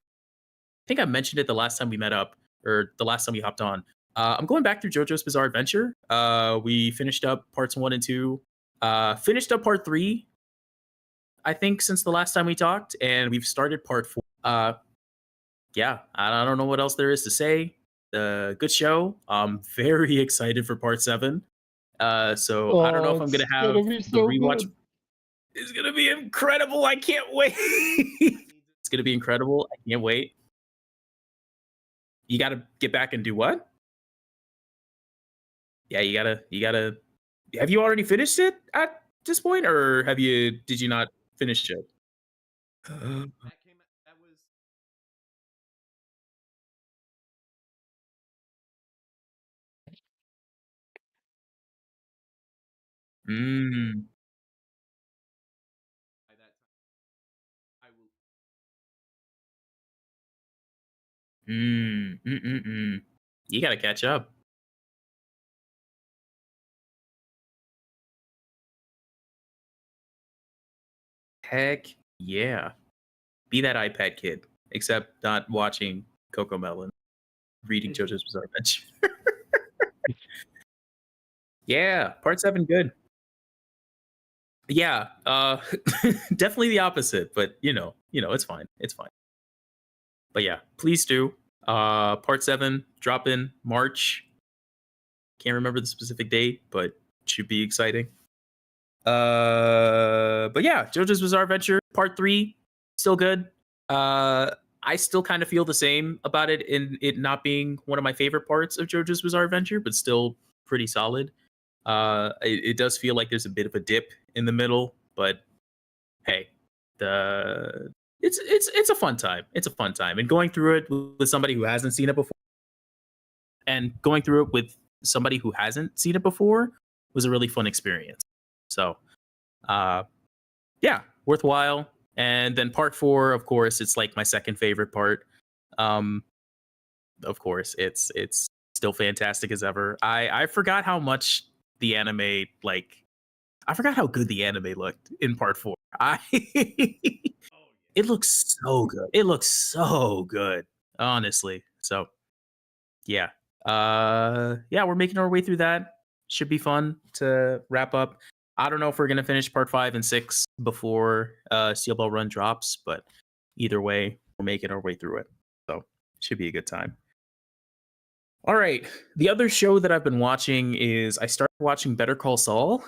think I mentioned it the last time we met up, or the last time we hopped on. I'm going back through JoJo's Bizarre Adventure. We finished up parts 1 and 2. Finished up part 3, I think, since the last time we talked, and we've started part 4. Yeah, I don't know what else there is to say. Good show. I'm very excited for part 7. So I don't know if I'm gonna have the rewatch. Good. It's gonna be incredible. I can't wait. It's gonna be incredible. I can't wait. You gotta get back and do what? Yeah, you gotta. Have you already finished it at this point, or did you not finish it? That was. By that time, I will. You gotta catch up. Heck yeah. Be that iPad kid, except not watching Coco Melon, reading JoJo's Bizarre Adventure. Yeah, part 7 good. Yeah, definitely the opposite, but you know, it's fine. It's fine. But yeah, please do. Part 7 drop in March. Can't remember the specific date, but should be exciting. But yeah, JoJo's Bizarre Adventure part 3 still good. I still kind of feel the same about it, in it not being one of my favorite parts of JoJo's Bizarre Adventure, but still pretty solid. It does feel like there's a bit of a dip in the middle, but hey, it's a fun time. It's a fun time, and going through it with somebody who hasn't seen it before, and going through it with somebody who hasn't seen it before was a really fun experience. So, yeah, worthwhile. And then part 4, of course, it's like my second favorite part. Of course, it's still fantastic as ever. I forgot how much the anime, like, I forgot how good the anime looked in part 4. It looks so good. It looks so good, honestly. So, yeah. Yeah, we're making our way through that. Should be fun to wrap up. I don't know if we're gonna finish part 5 and 6 before Steel Ball Run drops, but either way, we're making our way through it. So, should be a good time. All right. The other show that I've been watching is I started watching Better Call Saul.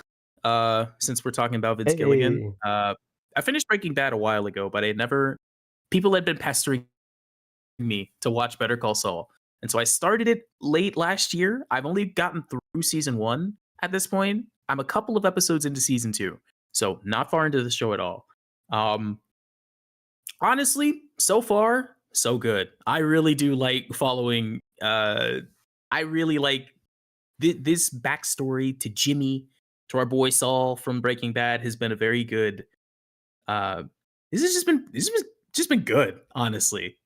Since we're talking about Vince Gilligan. I finished Breaking Bad a while ago, but people had been pestering me to watch Better Call Saul. And so I started it late last year. I've only gotten through season 1 at this point. I'm a couple of episodes into season 2. So not far into the show at all. Honestly, so far, so good. I really do like following I really like this backstory to Jimmy, to our boy Saul from Breaking Bad, has been a very good. This has just been good, honestly.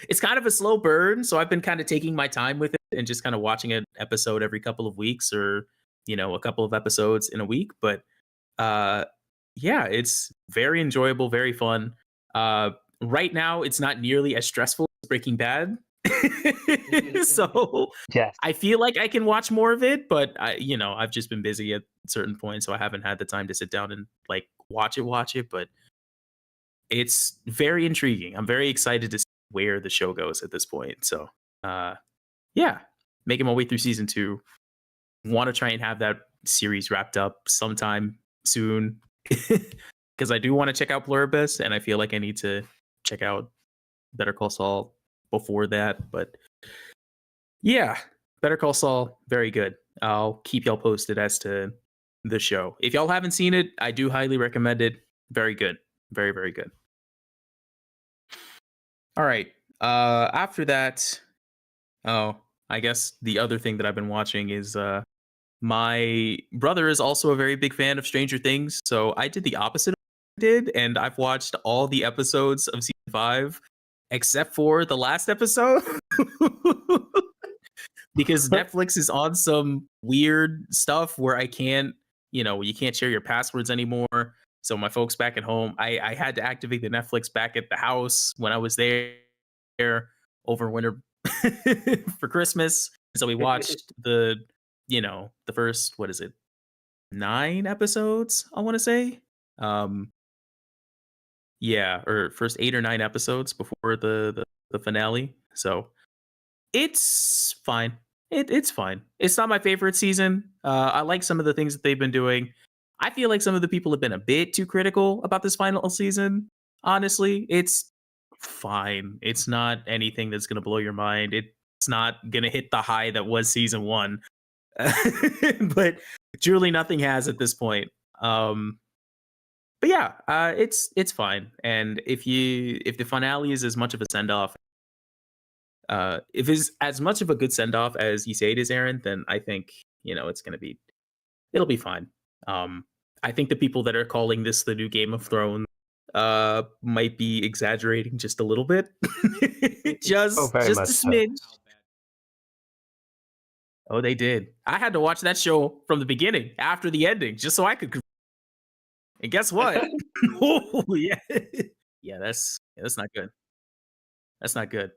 It's kind of a slow burn, so I've been kind of taking my time with it and just kind of watching an episode every couple of weeks, or a couple of episodes in a week. But yeah, it's very enjoyable, very fun. Right now, it's not nearly as stressful as Breaking Bad. So Yes. I feel like I can watch more of it, but I've just been busy at certain points, so I haven't had the time to sit down and like watch it. But it's very intriguing. I'm very excited to see where the show goes at this point. So, yeah, making my way through season 2. Want to try and have that series wrapped up sometime soon, because I do want to check out Pluribus, and I feel like I need to check out Better Call Saul before that. But yeah, Better Call Saul, very good. I'll keep y'all posted as to the show. If y'all haven't seen it, I do highly recommend it. Very good. Very, very good. All right. After that, I guess the other thing that I've been watching is my brother is also a very big fan of Stranger Things. So I did the opposite of what I did, and I've watched all the episodes of season 5 except for the last episode. Because Netflix is on some weird stuff where I can't, you can't share your passwords anymore. So my folks back at home, I had to activate the Netflix back at the house when I was there over winter for Christmas. So we watched the first, what is it, 9 episodes, I want to say. Yeah, or first 8 or 9 episodes before the finale. So it's fine. It's fine. It's not my favorite season. I like some of the things that they've been doing. I feel like some of the people have been a bit too critical about this final season. Honestly, it's fine. It's not anything that's going to blow your mind. It's not going to hit the high that was season 1. But truly nothing has at this point. But yeah, it's fine. And if the finale is as much of a send off, if it's as much of a good send off as you say it is, Aaron, then I think it'll be fine. I think the people that are calling this the new Game of Thrones might be exaggerating just a little bit. just a smidge. Oh, they did. I had to watch that show from the beginning after the ending just so I could. And guess what? Oh yeah, yeah. That's not good. That's not good.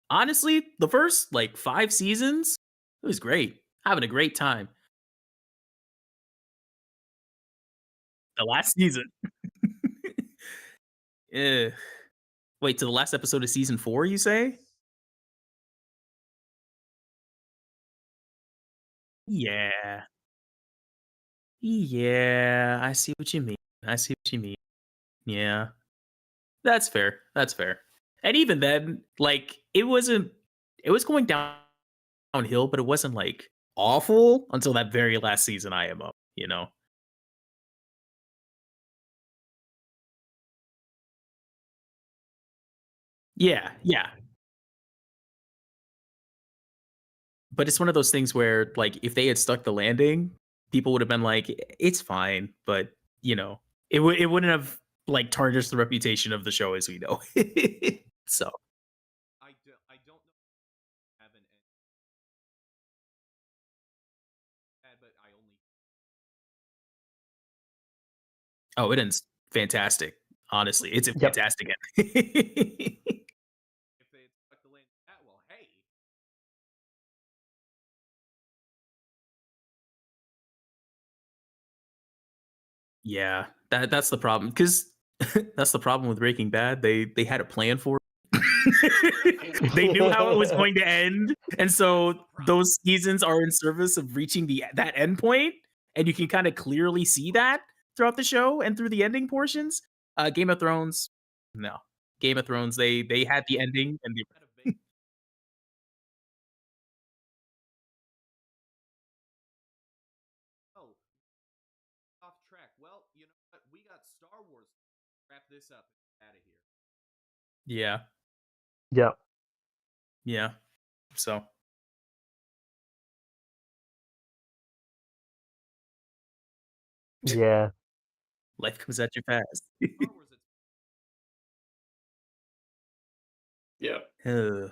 Honestly, the first 5 seasons, it was great. Having a great time. The last season. Yeah. Wait, to the last episode of season 4, you say? Yeah. Yeah, I see what you mean. Yeah. That's fair. And even then, it was going downhill, but it wasn't awful until that very last season I am up, Yeah, yeah. But it's one of those things where, like, if they had stuck the landing, people would have been like, "It's fine," but, you know, it wouldn't have, like, tarnished the reputation of the show as we know it. So, I don't know if I have an end, but I only oh, it ends fantastic. Honestly, it's a Yep. fantastic ending. if they had stuck the land that well. Hey, Yeah, that's the problem, because that's the problem with Breaking Bad. They had a plan for it. They knew how it was going to end, and so those seasons are in service of reaching that end point, and you can kind of clearly see that throughout the show and through the ending portions. Game of Thrones, no. Game of Thrones, they had the ending and they had a big oh off track. Well, you know what? We got Star Wars. Wrap this up and get out of here. yeah, Yep. yeah. So Yeah. life comes at you fast. Star Wars. It's Yeah. Ugh,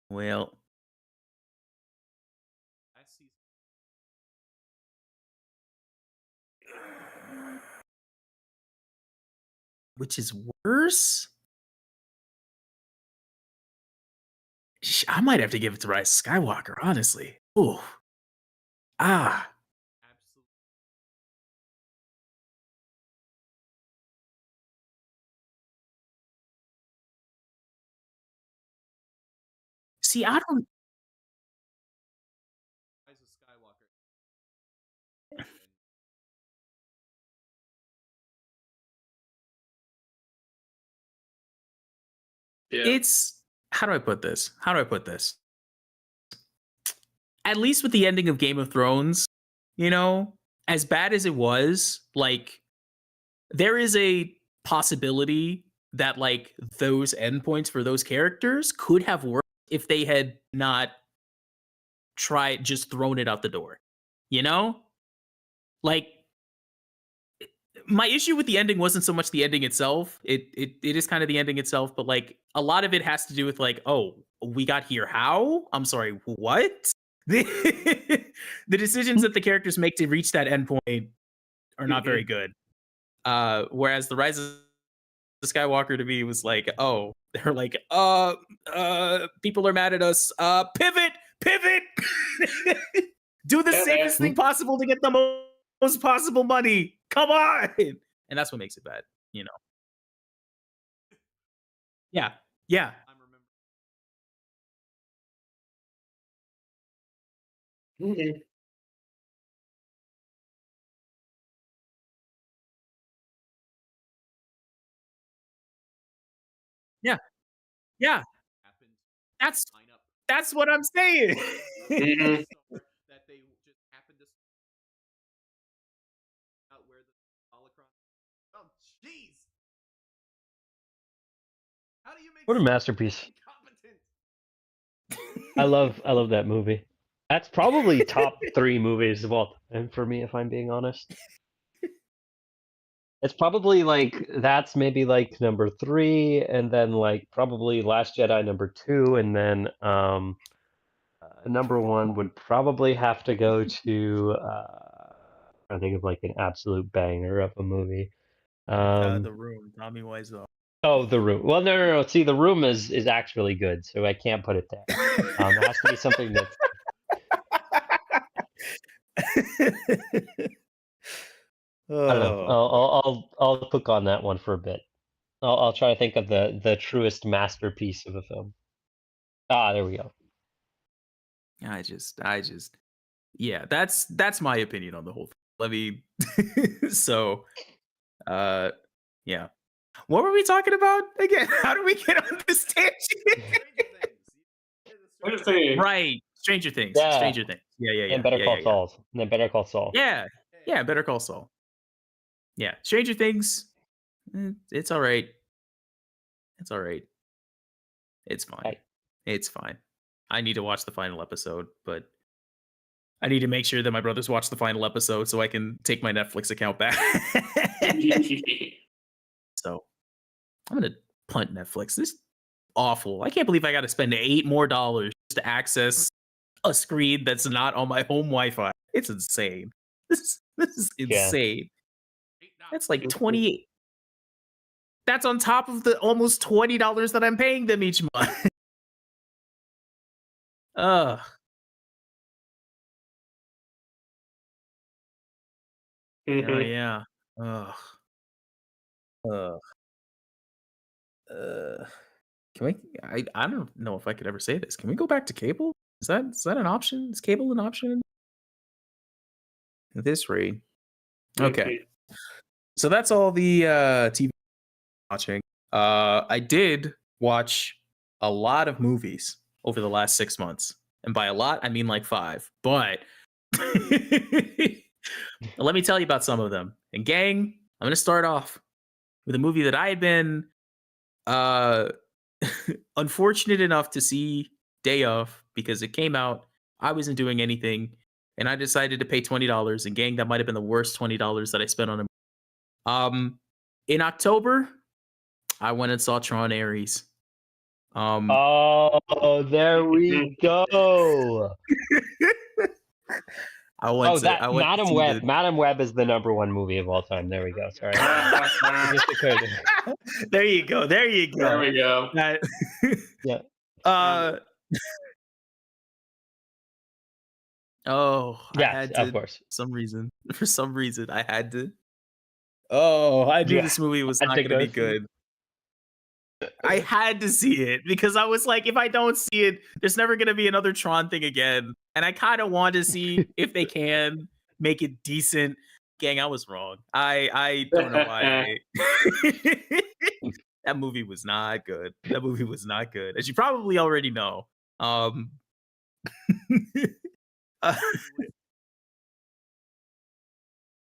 well, last season. which is worse? I might have to give it to Rise of Skywalker, honestly. Ooh. Ah. Absolutely. See, I don't Rise of Skywalker. And Yeah. it's how do I put this? How do I put this? At least with the ending of Game of Thrones, you know, as bad as it was, like there is a possibility that like those endpoints for those characters could have worked if they had not tried just thrown it out the door. You know? Like my issue with the ending wasn't so much the ending itself. It is kind of the ending itself, but like a lot of it has to do with like, oh, we got here how? I'm sorry, what? The, the decisions that the characters make to reach that endpoint are not very good. Whereas the Rise of Skywalker to me was like, oh, they're like, people are mad at us. Pivot, do the Yeah, safest man. thing possible to get the most possible money. Come on, and that's what makes it bad. You know? Yeah, yeah, I'm remembering. Mhm. yeah, yeah. Happened. That's Line up. that's what I'm saying. Mhm. That they just happened to out where the holocron. Oh, jeez! How do you make What a so masterpiece. incompetent? I love that movie. That's probably top 3 movies of all time for me, if I'm being honest. It's probably like that's maybe like number 3, and then like probably Last Jedi number 2, and then number 1 would probably have to go to I think of like an absolute banger of a movie. The Room, Tommy Wiseau. Oh, The Room. Well, no. See, The Room is actually good, so I can't put it there. It has to be something that's I don't know. Oh, I'll cook on that one for a bit. I'll try to think of the truest masterpiece of a film. Ah, there we go. I just, yeah. That's my opinion on the whole thing. Let me. So, uh, yeah. What were we talking about again? How do we get on this tangent? Stranger Things. What to say? Right, Stranger Things. Yeah, Stranger Things. and Better Call Yeah. Saul. And then Better Call Saul. Yeah, yeah. Better Call Saul. Yeah, Stranger Things. It's all right. It's all right. It's fine. Right. It's fine. I need to watch the final episode, but I need to make sure that my brothers watch the final episode so I can take my Netflix account back. So I'm gonna punt Netflix. This is awful. I can't believe I got to spend $8 more just to access a screen that's not on my home Wi-Fi. It's insane. This is insane. That's like 28. That's on top of the almost $20 that I'm paying them each month. Ugh. Oh Mhm. yeah. Ugh. Ugh. Can we? I don't know if I could ever say this. Can we go back to cable? Is that an option? Is cable an option at this rate? Okay. Mhm. So that's all the TV watching. I did watch a lot of movies over the last 6 months, and by a lot I mean like 5. But let me tell you about some of them. And gang, I'm gonna start off with a movie that I had been unfortunate enough to see day of because it came out. I wasn't doing anything, and I decided to pay $20. And gang, that might have been the worst $20 that I spent on a. In October, I went and saw Tron Ares. Oh, there we go. I went Oh, to. that I went to Madam see Web. the- Madam Web is the #1 movie of all time. There we go. Sorry. Just occurred. There you go. There you go. There we go. That- Yeah. Oh, I Yes, had to. of course. For some reason, I had to. Oh, I knew Yeah, this movie was had not to going to be go see good. I had to see it because I was like, if I don't see it, there's never going to be another Tron thing again. And I kind of want to see if they can make it decent. Gang, I was wrong. I don't know why. That movie was not good. That movie was not good, as you probably already know. uh,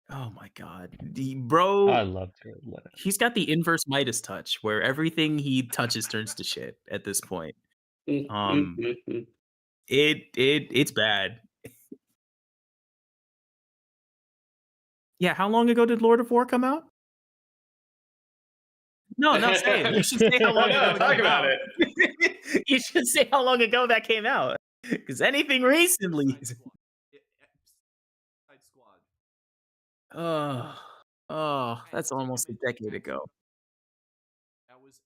oh my god, the bro. I loved her. He's got the inverse Midas touch, where everything he touches turns to shit. At this point, Mhm. it's bad. Yeah, how long ago did Lord of War come out? No, same. You should say how long ago. Yeah, it talk came about out. it. You should say how long ago that came out. Because anything recently. Suicide Squad. Oh, that's almost a decade ago. That was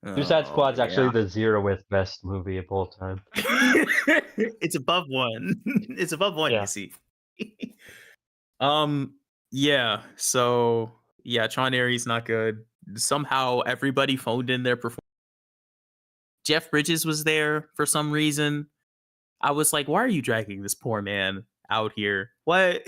actually Suicide Oh, Squad's actually yeah. the 0th best movie of all time. It's above 1. It's above 1, Yeah. you see. Yeah, so yeah, Tron Ares not good. Somehow everybody phoned in their performance. Jeff Bridges was there for some reason. I was like, why are you dragging this poor man out here? What?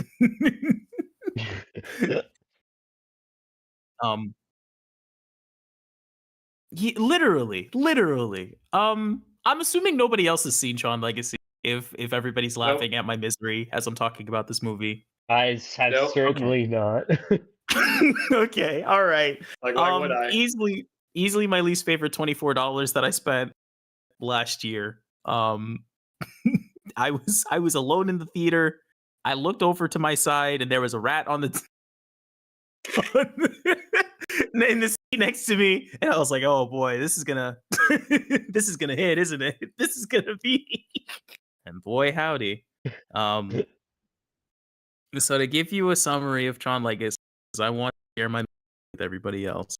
Literally. I'm assuming nobody else has seen Tron Legacy. If everybody's laughing at my misery as I'm talking about this movie. I have Nope. certainly not. Okay, all right. Like, why would I? Easily my least favorite $24 that I spent last year. I was alone in the theater. I looked over to my side and there was a rat on the in the seat next to me, and I was like, "Oh boy, this is gonna this is gonna hit, isn't it? This is gonna be." And boy, howdy. So to give you a summary of Tron Legacy, because I want to share my with everybody else.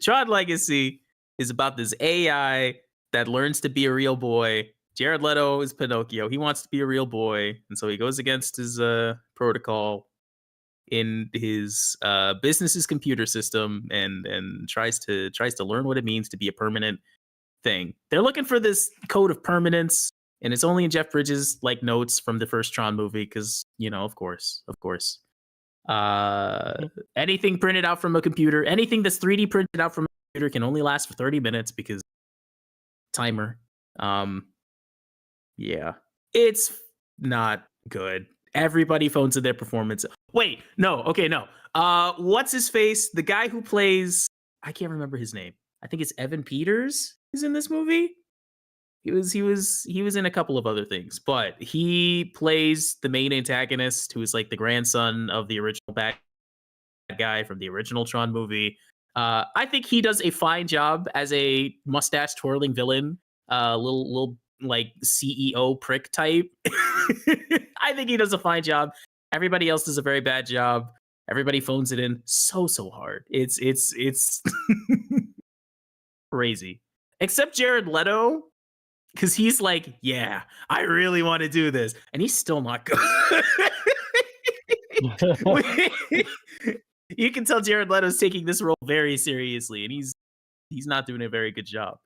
Tron Legacy is about this AI that learns to be a real boy. Jared Leto is Pinocchio. He wants to be a real boy, and so he goes against his protocol in his business's computer system and tries to learn what it means to be a permanent thing. They're looking for this code of permanence, and it's only in Jeff Bridges' like notes from the first Tron movie because of course. Anything printed out from a computer, anything that's 3D printed out from a computer can only last for 30 minutes because timer. Yeah, it's not good. Everybody phones in their performance. Wait, no, okay, no. What's his face? The guy who plays, I can't remember his name. I think it's Evan Peters is in this movie. He was in a couple of other things, but he plays the main antagonist, who is like the grandson of the original bad guy from the original Tron movie. I think he does a fine job as a mustache twirling villain, little like CEO prick type. I think he does a fine job. Everybody else does a very bad job. Everybody phones it in so hard. It's crazy. Except Jared Leto, because he's like, yeah, I really want to do this, and he's still not good. You can tell Jared Leto's taking this role very seriously, and he's not doing a very good job.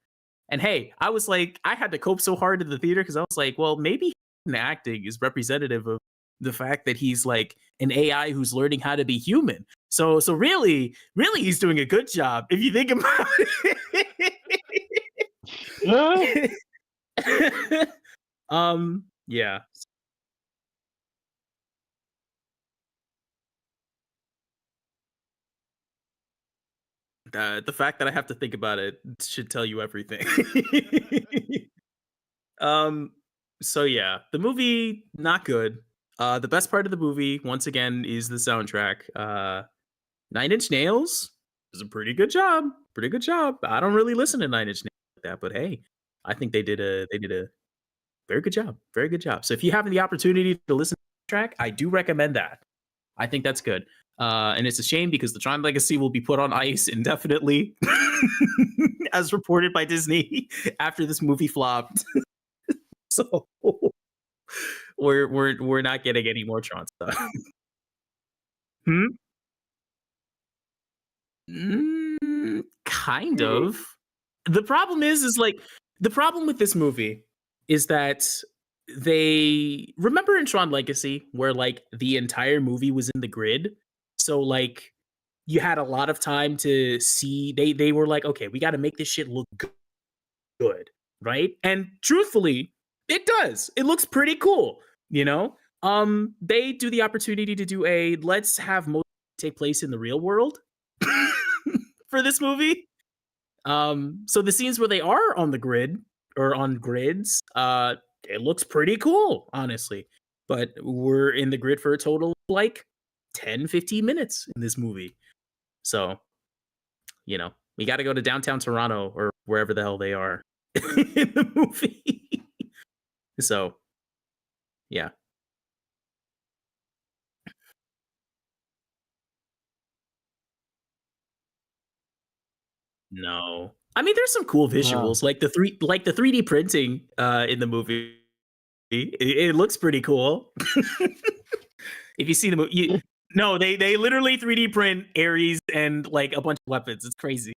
And hey, I was like, I had to cope so hard in the theater because I was like, well, maybe acting is representative of the fact that he's like an AI who's learning how to be human. So really, he's doing a good job if you think about it. Yeah. The fact that I have to think about it should tell you everything. So yeah, the movie not good. The best part of the movie, once again, is the soundtrack. Nine Inch Nails does a pretty good job. Pretty good job. I don't really listen to Nine Inch Nails like that, but hey, I think they did a very good job. Very good job. So if you have the opportunity to listen to the track, I do recommend that. I think that's good. And it's a shame because the Tron Legacy will be put on ice indefinitely, as reported by Disney after this movie flopped. So we're not getting any more Tron stuff. Kind of. The problem is like the problem with this movie is that they remember in Tron Legacy where like the entire movie was in the grid. So like you had a lot of time to see they were like, okay, we got to make this shit look good, right? And truthfully, it does. It looks pretty cool, you know? They do the opportunity to do a let's have most take place in the real world for this movie. So the scenes where they are on the grid or on grids, it looks pretty cool, honestly. But we're in the grid for a total of like 10-15 minutes in this movie. So, you know, we got to go to downtown Toronto or wherever the hell they are in the movie. So, yeah. No. I mean, there's some cool visuals, like the 3D printing in the movie. It looks pretty cool. If you see the movie, no, they literally 3D print Ares and like a bunch of weapons. It's crazy.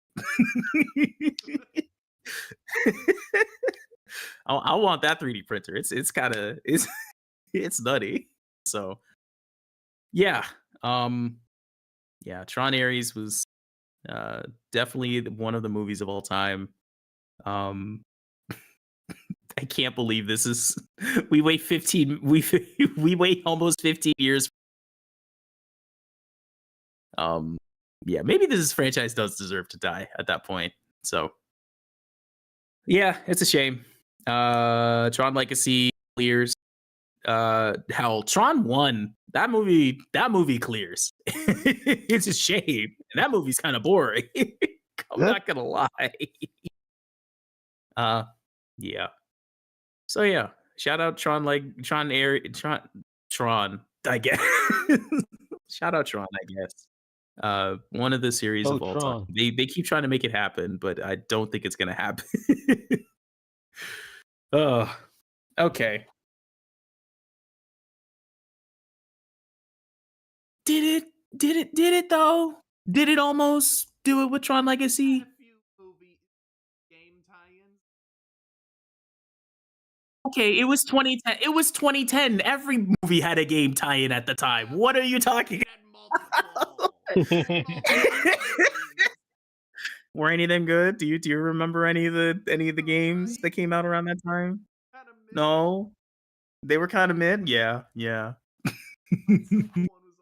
I want that 3D printer. It's kind of it's nutty. So yeah, yeah, Tron Ares was definitely one of the movies of all time. I can't believe this is we wait almost 15 years. Yeah, maybe this franchise does deserve to die at that point. So yeah, it's a shame. Tron Legacy clears. Hell, Tron 1, that movie clears. It's a shame. And that movie's kind of boring. I'm not gonna lie. Yeah. So yeah, shout out Tron, like Tron, I guess. Shout out Tron, I guess. One of the series of all time. They keep trying to make it happen, but I don't think it's gonna happen. Oh, okay. Did it though? Did it almost do it with Tron Legacy? Okay, it was 2010. It was 2010. Every movie had a game tie-in at the time. What are you talking about? Were any of them good? Do you remember any of the games that came out around that time? No, they were kind of mid. Yeah. One was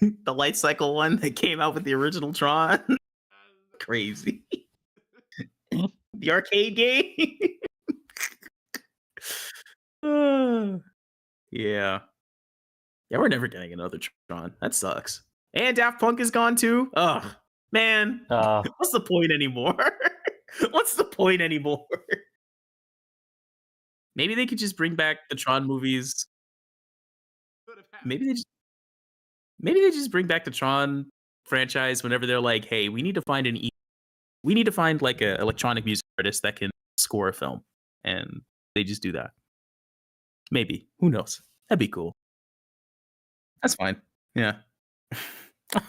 alright. The light cycle one that came out with the original Tron. Crazy. The arcade game. Yeah. Yeah, we're never getting another Tron. That sucks. And Daft Punk is gone too. Ugh, man. What's the point anymore? What's the point anymore? Maybe they could just bring back the Tron movies. Maybe they just bring back the Tron franchise whenever they're like, hey, we need to find like an electronic music artist that can score a film, and they just do that. Maybe. Who knows? That'd be cool. That's fine. Yeah.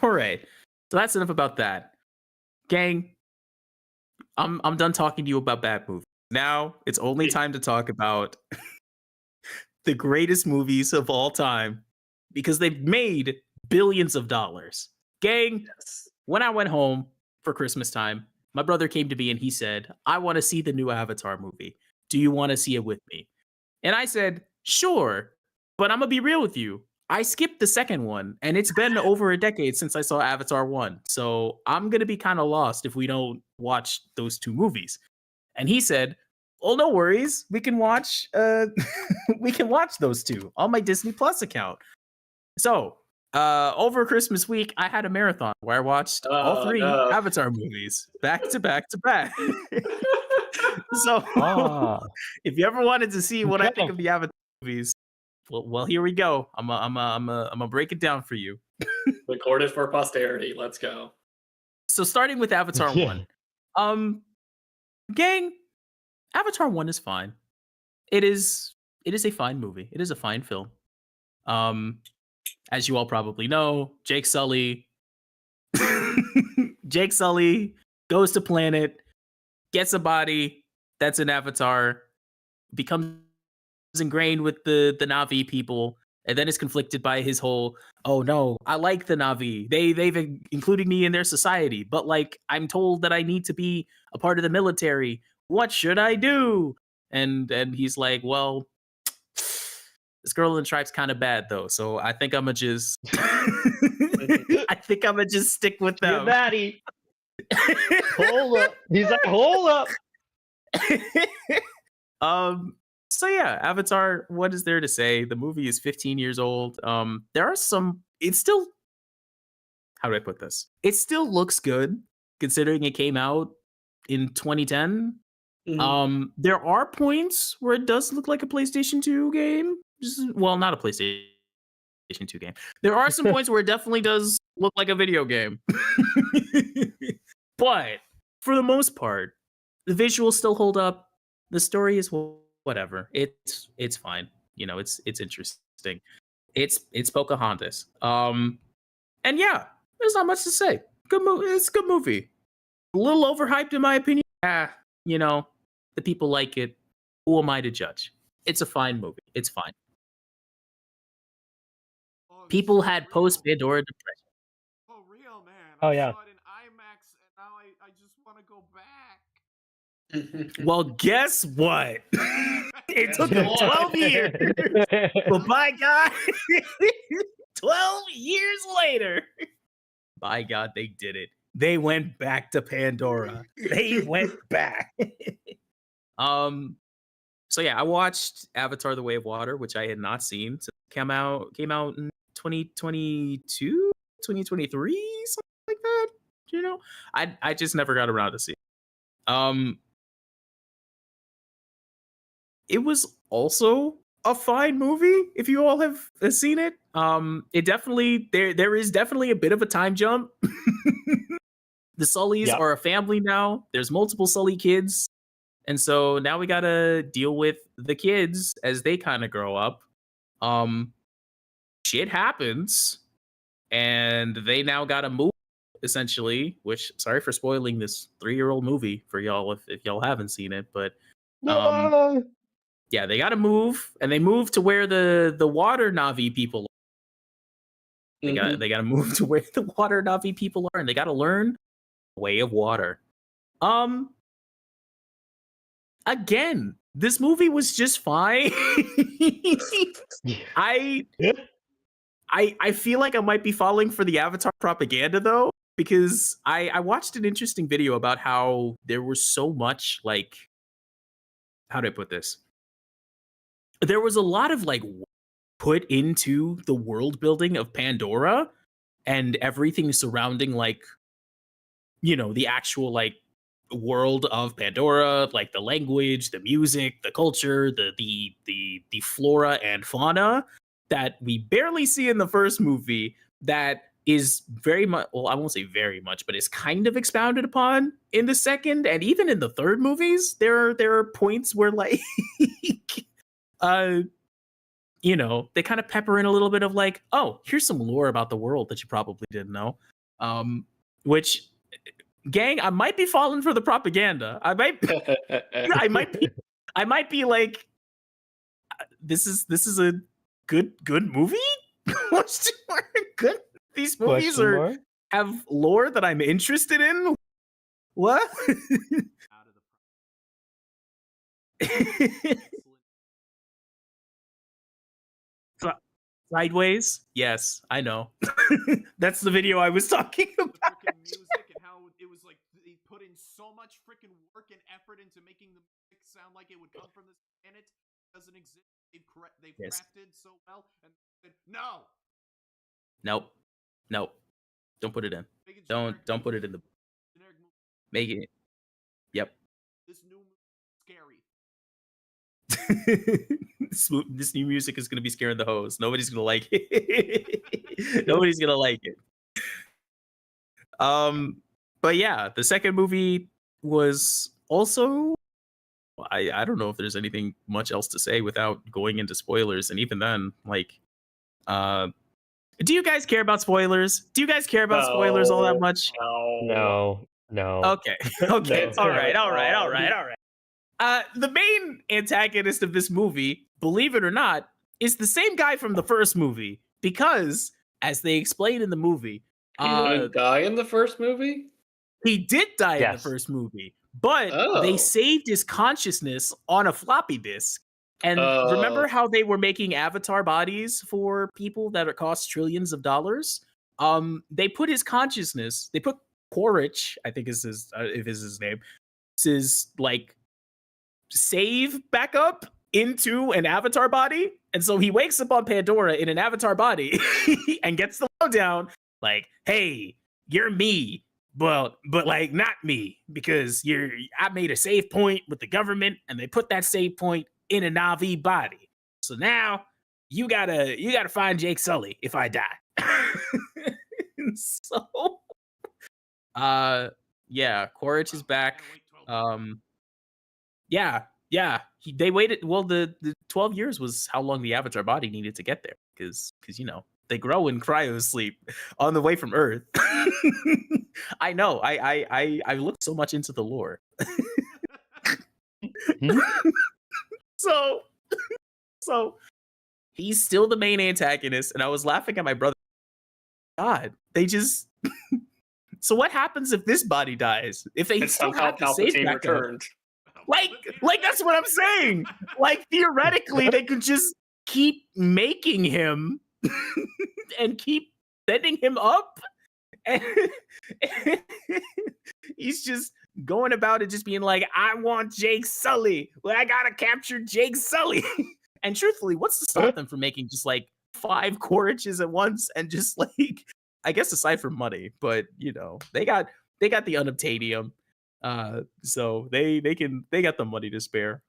All right. So that's enough about that. Gang, I'm done talking to you about bad movies. Now it's only time to talk about the greatest movies of all time because they've made billions of dollars. Gang, when I went home for Christmas time, my brother came to me and he said, I want to see the new Avatar movie. Do you want to see it with me? And I said, sure, but I'm going to be real with you. I skipped the second one, and it's been over a decade since I saw Avatar 1. So I'm going to be kind of lost if we don't watch those two movies. And he said, well, no worries. We can watch we can watch those two on my Disney Plus account. So over Christmas week, I had a marathon where I watched all three Avatar movies back to back to back. So if you ever wanted to see what I think of the Avatar movies, well, here we go. I'm gonna break it down for you. Recorded for posterity. Let's go. So starting with Avatar 1. Gang, Avatar 1 is fine. It is a fine movie. It is a fine film. As you all probably know, Jake Sully goes to planet, gets a body that's an avatar, becomes ingrained with the Na'vi people, and then is conflicted by his whole, oh no, I like the Na'vi. They've included me in their society, but like I'm told that I need to be a part of the military. What should I do? And he's like, well, this girl in the tribe's kind of bad though, so I think I'm gonna just stick with them. Maddie. Hold up. He's like, hold up. So yeah, Avatar, what is there to say? The movie is 15 years old. There are some, it's still, how do I put this? It still looks good considering it came out in 2010. Mm-hmm. There are points where it does look like a PlayStation 2 game. Well, not a PlayStation 2 game. There are some points where it definitely does look like a video game. But for the most part, the visuals still hold up. The story is whatever. It's fine. You know, it's interesting. It's Pocahontas. And yeah, there's not much to say. Good movie. It's a good movie. A little overhyped in my opinion. You know, the people like it. Who am I to judge? It's a fine movie. It's fine. People had post Pandora depression. Oh, real man. Oh yeah. I saw it in IMAX, and now I just want to go back. Well, guess what? It took them 12 years. But by God, 12 years later, by God, they did it. They went back to Pandora. They went back. So yeah, I watched Avatar: The Way of Water, which I had not seen. So it came out in 2022, 2023, something like that. You know, I just never got around to see it. It was also a fine movie if you all have seen it. It definitely there is definitely a bit of a time jump. The Sullys are a family now. There's multiple Sully kids. And so now we got to deal with the kids as they kind of grow up. Shit happens and they now got to move essentially, which sorry for spoiling this 3-year-old movie for y'all if y'all haven't seen it, but yeah, they got to move, and they move to where the water Na'vi people are. They got to move to where the water Na'vi people are, and they got to learn the way of water. Again, this movie was just fine. I feel like I might be falling for the Avatar propaganda though, because I watched an interesting video about how there was so much like, how do I put this? There was a lot of like put into the world building of Pandora and everything surrounding like, you know, the actual like world of Pandora, like the language, the music, the culture, the flora and fauna that we barely see in the first movie, that is very much, well, I won't say very much, but is kind of expounded upon in the second and even in the third movies. There are points where like you know, they kind of pepper in a little bit of like, oh, here's some lore about the world that you probably didn't know. Which, gang, I might be falling for the propaganda. I might be like, this is a good movie. Good. These movies have lore that I'm interested in. What? Sideways? Yes, I know. That's the video I was talking about. The music and how it was like they put in so much freaking work and effort into making the music sound like it would come from this planet. It doesn't exist. They've crafted so well, and said, no. Nope. Don't put it in. Don't put it in the. Make it. Yep. This new movie is scary. This new music is going to be scaring the hoes. Nobody's going to like it. Nobody's going to like it. But yeah, the second movie was also, I don't know if there's anything much else to say without going into spoilers. And even then, like, do you guys care about spoilers? Do you guys care about spoilers all that much? No. Okay. All right. The main antagonist of this movie, believe it or not, is the same guy from the first movie, because, as they explain in the movie, he didn't die in the first movie? He did die in the first movie, but they saved his consciousness on a floppy disk. And remember how they were making avatar bodies for people that cost trillions of dollars? They put his consciousness, they put Quaritch, I think is his name, his like save back up into an avatar body. And so he wakes up on Pandora in an avatar body and gets the lowdown like, hey, you're me, but like not me, because I made a save point with the government and they put that save point in a Na'vi body. So now you gotta find Jake Sully if I die. So yeah, Quaritch is back. Yeah. They waited. Well, the 12 years was how long the avatar body needed to get there, because you know they grow in cryo sleep on the way from Earth. I know. I looked so much into the lore. So he's still the main antagonist, and I was laughing at my brother. God, they just. So what happens if this body dies? If they still have to save returned. Like that's what I'm saying. Like theoretically, they could just keep making him and keep sending him up. And he's just going about it, just being like, I want Jake Sully. Well, I gotta capture Jake Sully. And truthfully, what's to stop them from making just like 5 Quaritches at once and just like, I guess aside from money, but you know, they got the unobtainium. So they got the money to spare.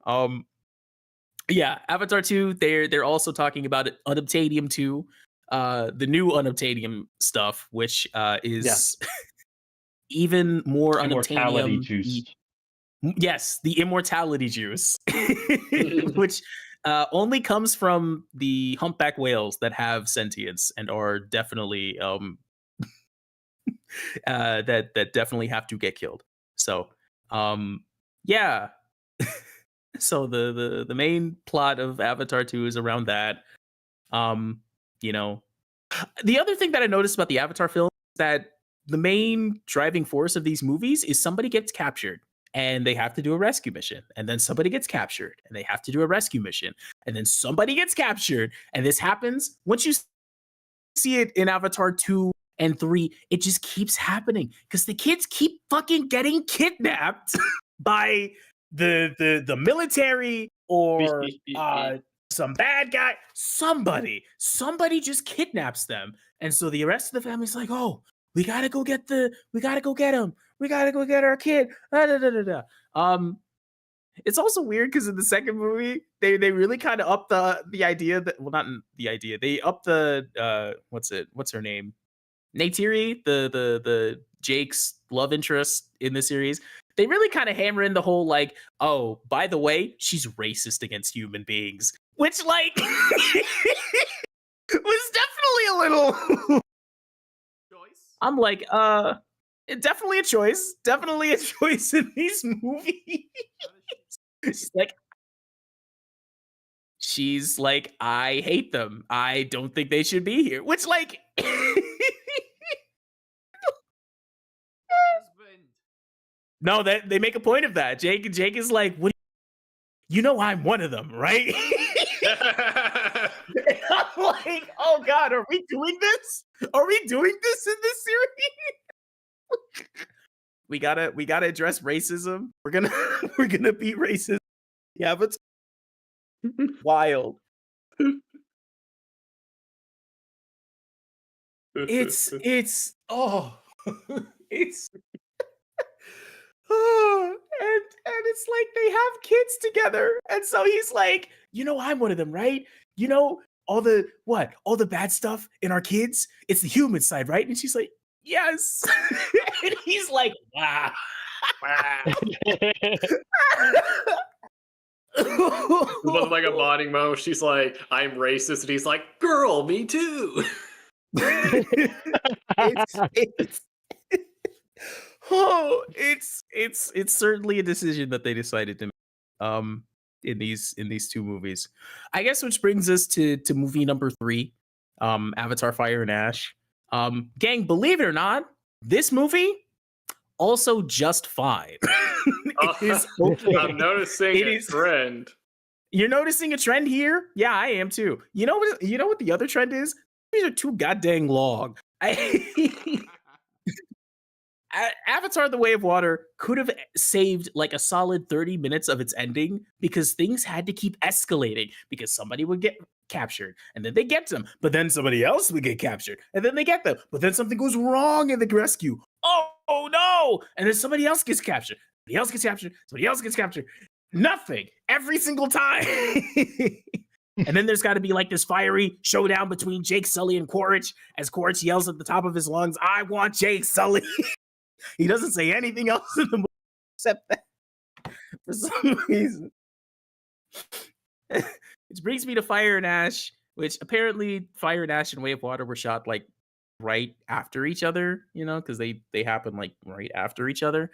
Yeah, Avatar 2, they're also talking about it, Unobtainium 2, the new Unobtainium stuff, which is even more Unobtainium juice. Yes, the immortality juice, which only comes from the humpback whales that have sentience and are definitely that definitely have to get killed. So, yeah. So the main plot of Avatar 2 is around that. You know, the other thing that I noticed about the Avatar film is that the main driving force of these movies is somebody gets captured and they have to do a rescue mission, and then somebody gets captured and they have to do a rescue mission, and then somebody gets captured, and this happens once you see it in Avatar 2 and 3, it just keeps happening because the kids keep fucking getting kidnapped by the military or some bad guy. Somebody just kidnaps them, and so the rest of the family's like, oh, we gotta go get him. We gotta go get our kid. It's also weird because in the second movie, they really kind of up the idea that, well, not the idea, they up the what's her name? Neytiri, the Jake's love interest in the series. They really kind of hammer in the whole like, oh, by the way, she's racist against human beings, which like was definitely a little choice. I'm like, definitely a choice. Definitely a choice in these movies. She's like, I hate them. I don't think they should be here. Which like no, that they make a point of that. Jake is like, what? You know, I'm one of them, right? I'm like, oh God, are we doing this? Are we doing this in this series? we gotta address racism. We're gonna beat racism. Yeah, but wild. It's it's and it's like they have kids together, and so he's like, you know, I'm one of them, right? You know, all the bad stuff in our kids, it's the human side, right? And she's like, yes. And he's like, wow. It wasn't like a bonding moment. She's like, I'm racist, and he's like, girl, me too. It's certainly a decision that they decided to make in these two movies. I guess, which brings us to movie number 3, Avatar: Fire and Ash. Gang, believe it or not, this movie also just fine. It is okay. I'm noticing a trend. You're noticing a trend here? Yeah, I am too. You know what the other trend is? These are too goddamn long. Avatar: The Way of Water could have saved like a solid 30 minutes of its ending because things had to keep escalating because somebody would get captured and then they get them, but then somebody else would get captured and then they get them, but then something goes wrong in the rescue. Oh no! And then somebody else gets captured. Somebody else gets captured. Somebody else gets captured. Nothing every single time. And then there's got to be like this fiery showdown between Jake Sully and Quaritch as Quaritch yells at the top of his lungs, I want Jake Sully. He doesn't say anything else in the movie except that for some reason. Which brings me to Fire and Ash, which apparently Fire and Ash and Way of Water were shot like right after each other, you know, because they happen like right after each other.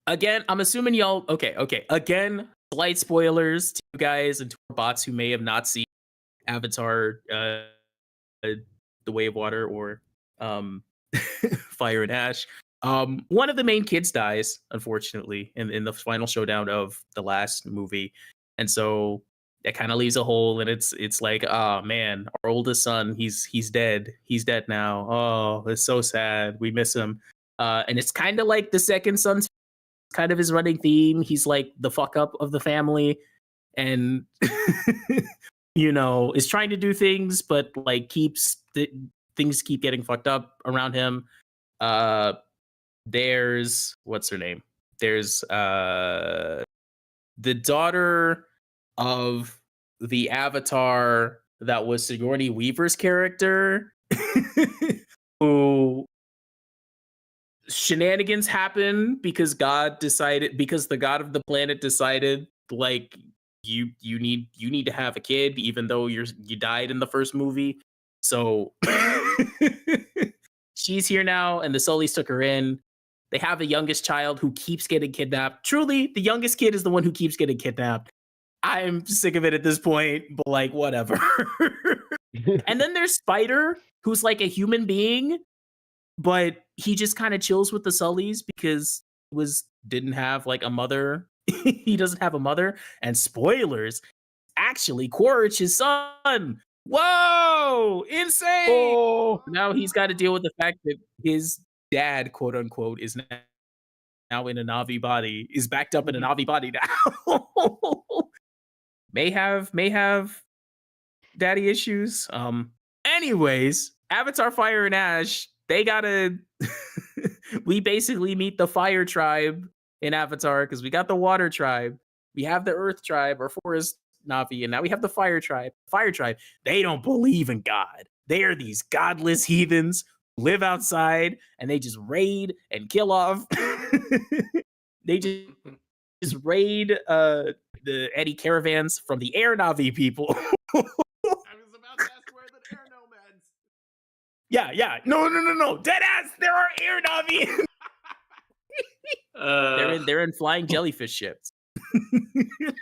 Again, I'm assuming y'all okay. Again, slight spoilers to you guys and to our bots who may have not seen Avatar The Way of Water or Fire and Ash. One of the main kids dies, unfortunately, in the final showdown of the last movie. And so that kind of leaves a hole, and it's like, oh man, our oldest son, he's dead. He's dead now. Oh, it's so sad. We miss him. And it's kind of like the second son's kind of his running theme. He's like the fuck up of the family, and you know, is trying to do things, but like things keep getting fucked up around him. There's what's her name? There's the daughter of the Avatar that was Sigourney Weaver's character, who shenanigans happen because the god of the planet decided like you need to have a kid even though you died in the first movie. So she's here now, and the Sullys took her in. They have a youngest child who keeps getting kidnapped. Truly, the youngest kid is the one who keeps getting kidnapped. I'm sick of it at this point, but like, whatever. And then there's Spider, who's like a human being but he just kind of chills with the Sullys because didn't have like a mother. He doesn't have a mother, and spoilers, actually Quaritch's son. Whoa, insane! Oh, Now he's got to deal with the fact that his dad, quote unquote, is now in a Na'vi body, is backed up in a Na'vi body now. may have daddy issues. Anyways, Avatar Fire and Ash, they gotta we basically meet the Fire Tribe in Avatar because we got the Water Tribe, we have the Earth Tribe or Forest Na'vi, and now we have the Fire Tribe. Fire Tribe, they don't believe in God. They are these godless heathens who live outside and they just raid and kill off. They just raid the Eddie caravans from the Air Na'vi people. I was about to ask where the air nomads. Yeah. No. Dead ass. There are Air Na'vi. They're in flying jellyfish ships.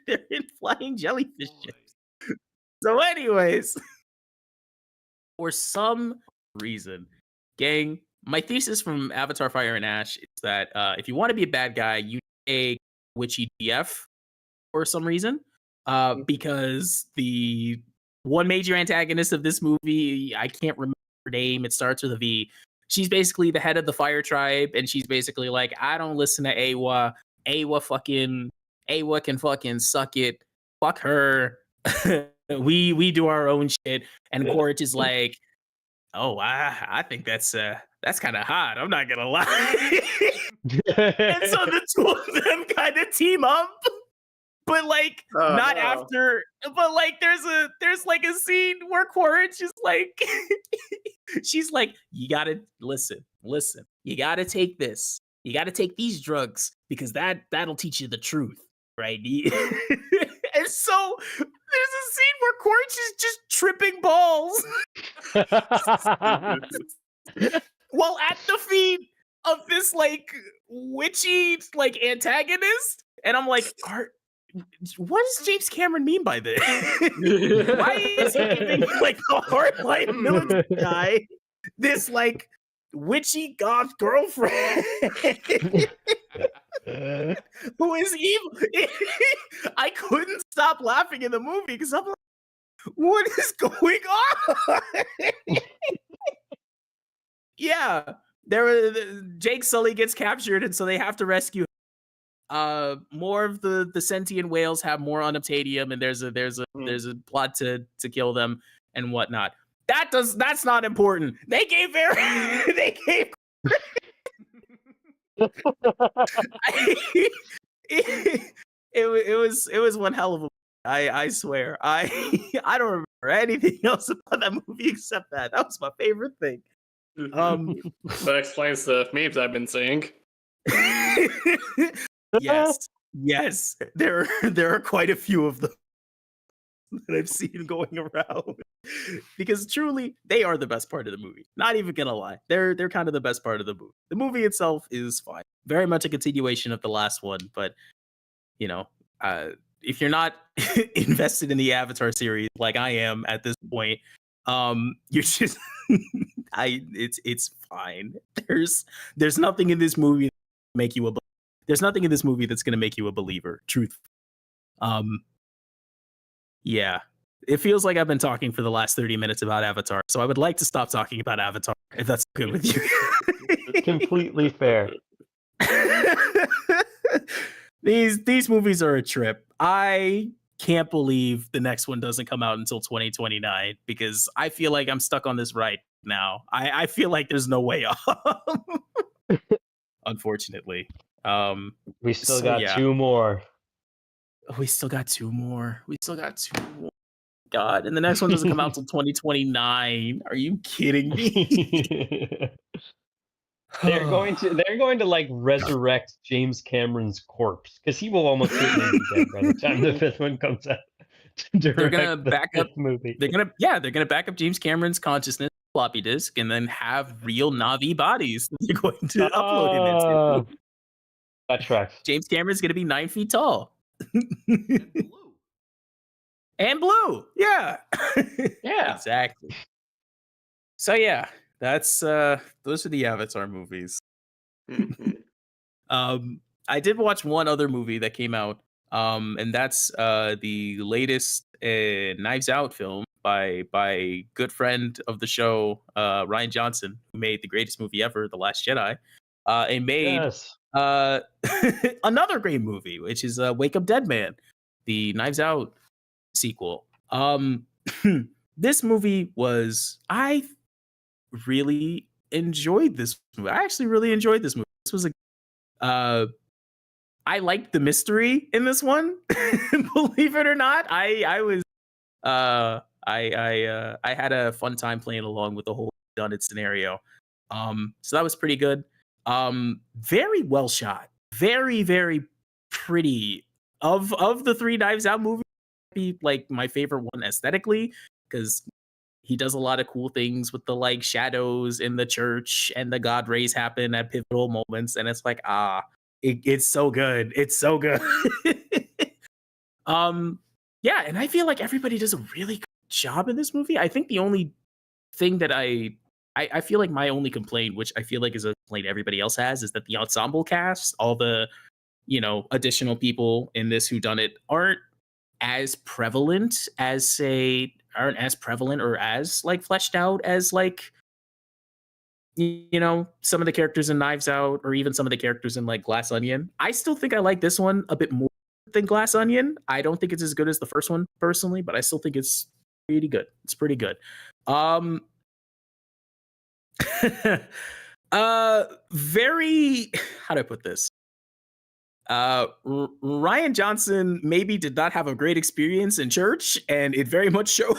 They're in flying jellyfish ships. So, anyways, for some reason, gang, my thesis from Avatar Fire and Ash is that if you want to be a bad guy, you need a witchy DF for some reason. Because the one major antagonist of this movie, I can't remember her name, it starts with a V. She's basically the head of the Fire Tribe, and she's basically like, I don't listen to Eywa. Eywa can fucking suck it. Fuck her. we do our own shit. And Quaritch is like, oh, I think that's kind of hot. I'm not gonna lie. And so the two of them kind of team up. But like not after, but like there's like a scene where Quaritch is like, she's like, you gotta listen, you gotta take this, you gotta take these drugs because that'll teach you the truth, right? And so there's a scene where Quaritch is just tripping balls while at the feet of this like witchy like antagonist, and I'm like, what does James Cameron mean by this? Why is he giving like a hardline military guy this like witchy goth girlfriend who is evil? I couldn't stop laughing in the movie because I'm like, what is going on? Yeah, Jake Sully gets captured, and so they have to rescue him. More of the sentient whales have more unobtainium, and there's a plot to kill them and whatnot. That's not important. They gave it was one hell of a. I swear. I don't remember anything else about that movie except that. That was my favorite thing. That explains the memes I've been seeing. Yes. There are quite a few of them that I've seen going around. Because truly, they are the best part of the movie. Not even gonna lie. They're kind of the best part of the movie. The movie itself is fine. Very much a continuation of the last one, but you know, if you're not invested in the Avatar series like I am at this point, you're just it's fine. There's nothing in this movie that make you there's nothing in this movie that's gonna make you a believer, truth. Yeah. It feels like I've been talking for the last 30 minutes about Avatar, so I would like to stop talking about Avatar, if that's good with you. completely fair. These movies are a trip. I can't believe the next one doesn't come out until 2029 because I feel like I'm stuck on this right now. I feel like there's no way off. Unfortunately. We still got two more. We still got two more. God, and the next one doesn't come out until 2029. Are you kidding me? They're going to like resurrect James Cameron's corpse because he will almost certainly be dead by the time the fifth one comes out. They're gonna back up movie. They're gonna back up James Cameron's consciousness floppy disk and then have real Na'vi bodies that they're going to upload him into. That tracks. James Cameron's gonna be 9 feet tall. And blue. And blue, yeah. Yeah. Exactly. So yeah, That's those are the Avatar movies. Mhm. I did watch one other movie that came out, and that's the latest Knives Out film by good friend of the show, Ryan Johnson, who made the greatest movie ever, The Last Jedi, and made Yes. another great movie, which is Wake Up Dead Man, the Knives Out sequel. This movie was I really enjoyed this movie. I actually really enjoyed this movie. This was a I liked the mystery in this one. Believe it or not, I was I had a fun time playing along with the whole done it scenario. So that was pretty good. Very well shot. Very pretty. Of the three Knives Out movies, be like my favorite one aesthetically because he does a lot of cool things with the like shadows in the church and the god rays happen at pivotal moments, and it's like it's so good. It's so good. Yeah, and I feel like everybody does a really good job in this movie. I think the only thing that I feel like my only complaint, which I feel like is a complaint everybody else has, is that the ensemble cast, all the additional people in this who done it aren't as prevalent or as like fleshed out as like some of the characters in Knives Out or even some of the characters in like Glass Onion. I still think I like this one a bit more than Glass Onion. I don't think it's as good as the first one personally, but I still think it's pretty good. It's pretty good. Very how do I put this? Ryan Johnson maybe did not have a great experience in church, and it very much showed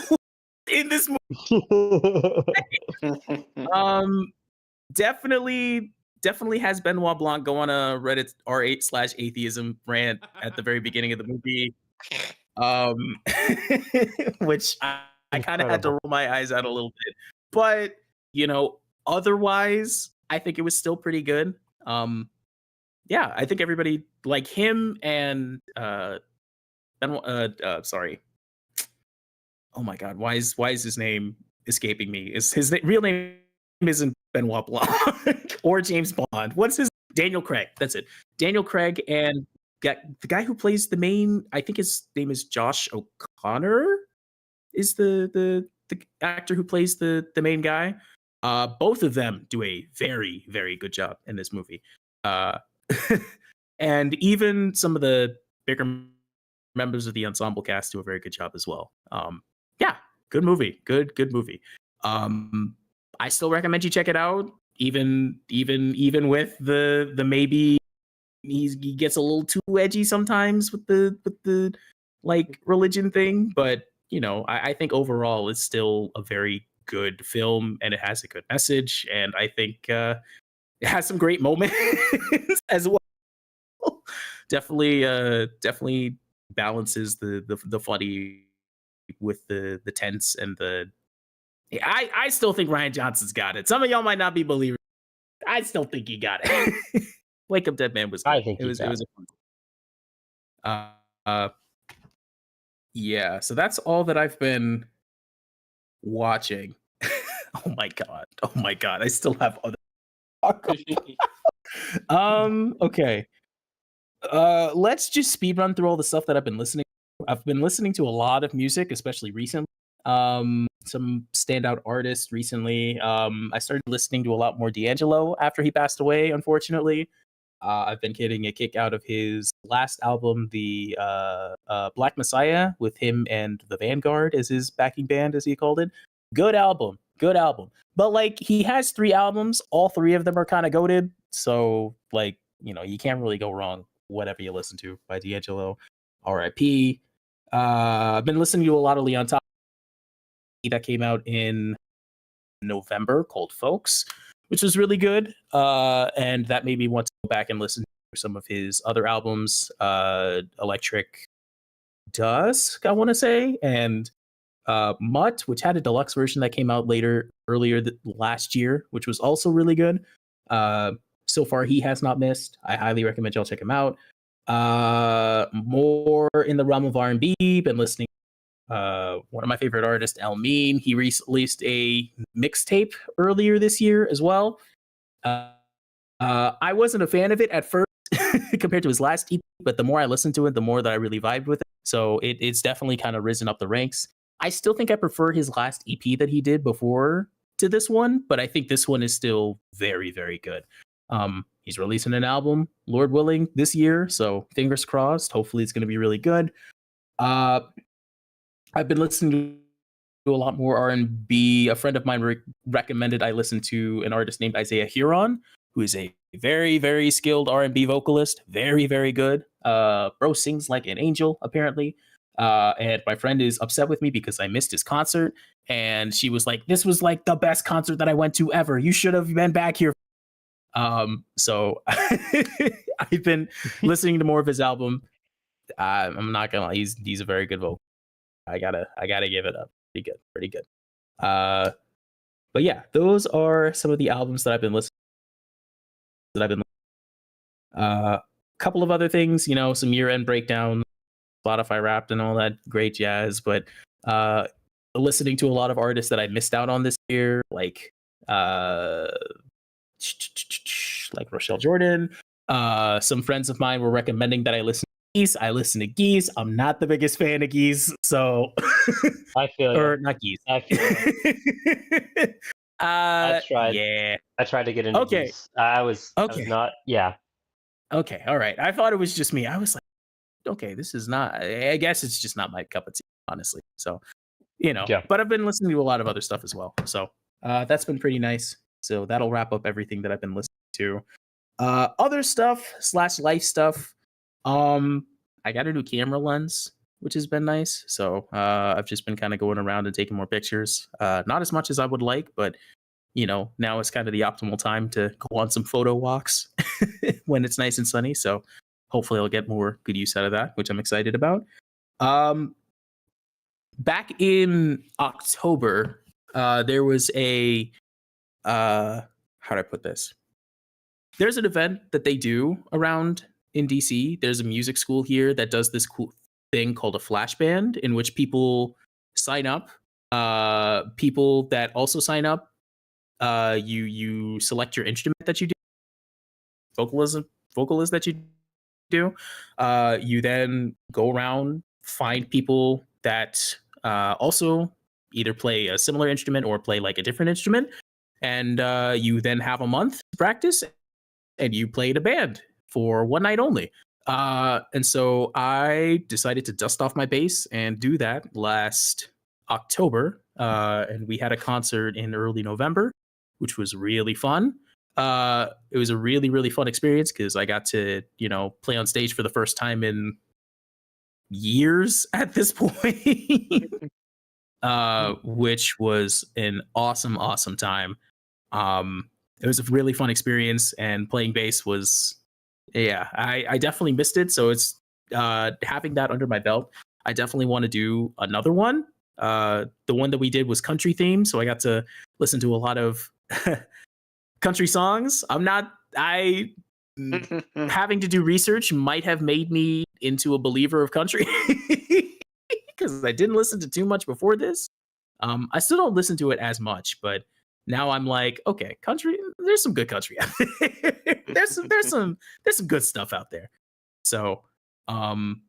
in this movie. Definitely has Benoit Blanc go on a Reddit r8/atheism rant at the very beginning of the movie, which I kind of had to roll my eyes out a little bit, but otherwise I think it was still pretty good. Yeah, I think everybody like him and sorry. Oh my god, why is his name escaping me? Is his real name isn't Benoit Blanc or James Bond? What's his Daniel Craig? That's it. Daniel Craig and the guy who plays the main, I think his name is Josh O'Connor, is the actor who plays the main guy. Both of them do a very good job in this movie. And even some of the bigger members of the ensemble cast do a very good job as well. Yeah, good movie. Good movie. I still recommend you check it out. Even with the maybe he gets a little too edgy sometimes with the like religion thing, but I think overall it's still a very good film and it has a good message, and I think it has some great moments as well. Definitely balances the funny with the tense and the. I still think Ryan Johnson's got it. Some of y'all might not be believers. I still think he got it. Wake Up Dead Man was good. I think it was a fun. Yeah, so that's all that I've been watching. Oh my god, I still have other. Okay. Let's just speed run through all the stuff that I've been listening to. I've been listening to a lot of music, especially recently. Some standout artists recently. I started listening to a lot more D'Angelo after he passed away, unfortunately. I've been getting a kick out of his last album, the Black Messiah, with him and the Vanguard as his backing band, as he called it. Good album. But like he has 3 albums, all 3 of them are kind of goated. So like, you can't really go wrong whatever you listen to by D'Angelo. R.I.P. I've been listening to a lot of Leon Top that came out in November called Folks, which was really good. And that made me want to go back and listen to some of his other albums, Electric Dusk, I want to say, and Mutt, which had a deluxe version that came out earlier last year, which was also really good. So far, he has not missed. I highly recommend y'all check him out. More in the realm of R&B, been listening one of my favorite artists, Elmine. He released a mixtape earlier this year as well. I wasn't a fan of it at first compared to his last EP, but the more I listened to it, the more that I really vibed with it. So it's definitely kind of risen up the ranks. I still think I prefer his last EP that he did before to this one, but I think this one is still very, very good. He's releasing an album, Lord willing, this year, so fingers crossed. Hopefully it's going to be really good. I've been listening to a lot more R&B. A friend of mine recommended I listen to an artist named Isaiah Huron, who is a very, very skilled R&B vocalist. Very, very good. Bro sings like an angel, apparently. And my friend is upset with me because I missed his concert. And she was like, this was like the best concert that I went to ever. You should have been back here. So I've been listening to more of his album. I'm not gonna lie, he's a very good vocal. I gotta give it up. Pretty good. But yeah, those are some of the albums that I've been listening. A couple of other things, some year-end breakdown, Spotify Wrapped, and all that great jazz. But listening to a lot of artists that I missed out on this year, like Rochelle Jordan. Some friends of mine were recommending that I listen to Geese. I listen to Geese. I'm not the biggest fan of Geese, so I feel you. or not Geese. I feel you. I tried. Yeah. I tried to get into Geese. I was not. Yeah. Okay. All right. I thought it was just me. I was like, okay, this is not. I guess it's just not my cup of tea, honestly. So, Yeah. But I've been listening to a lot of other stuff as well. So that's been pretty nice. So that'll wrap up everything that I've been listening to. Other stuff / life stuff. I got a new camera lens, which has been nice. So I've just been kind of going around and taking more pictures. Not as much as I would like, but now is kind of the optimal time to go on some photo walks when it's nice and sunny. So hopefully I'll get more good use out of that, which I'm excited about. Back in October, there was a how do I put this? There's an event that they do around in DC. There's a music school here that does this cool thing called a flash band, in which people sign up. People that also sign up, you select your instrument that you do, vocalist that you do. You then go around, find people that also either play a similar instrument or play like a different instrument, and you then have a month to practice, and you play in a band for one night only. And so I decided to dust off my bass and do that last October. And we had a concert in early November, which was really fun. It was a really, really fun experience because I got to, play on stage for the first time in years at this point, which was an awesome, awesome time. It was a really fun experience, and playing bass was, I definitely missed it. So it's having that under my belt. I definitely want to do another one. The one that we did was country themed, so I got to listen to a lot of country songs. Having to do research might have made me into a believer of country because I didn't listen to too much before this. I still don't listen to it as much, but now I'm like, okay, country. There's some good country out there. there's some good stuff out there. So, I'm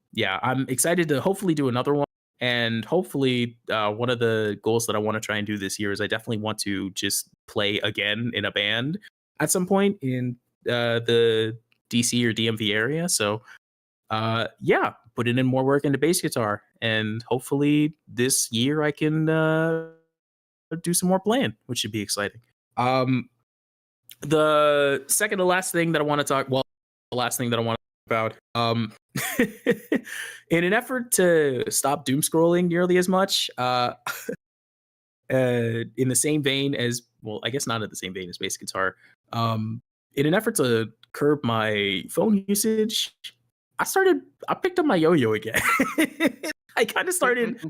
excited to hopefully do another one. And hopefully, one of the goals that I want to try and do this year is I definitely want to just play again in a band at some point in the DC or DMV area. So, putting in more work into bass guitar, and hopefully this year I can do some more playing, which should be exciting. The second to last thing that I want to talk, the last thing that I want to talk about, in an effort to stop doom scrolling nearly as much, in the same vein as, I guess not in the same vein as bass guitar, in an effort to curb my phone usage, I picked up my yo-yo again. I kind of started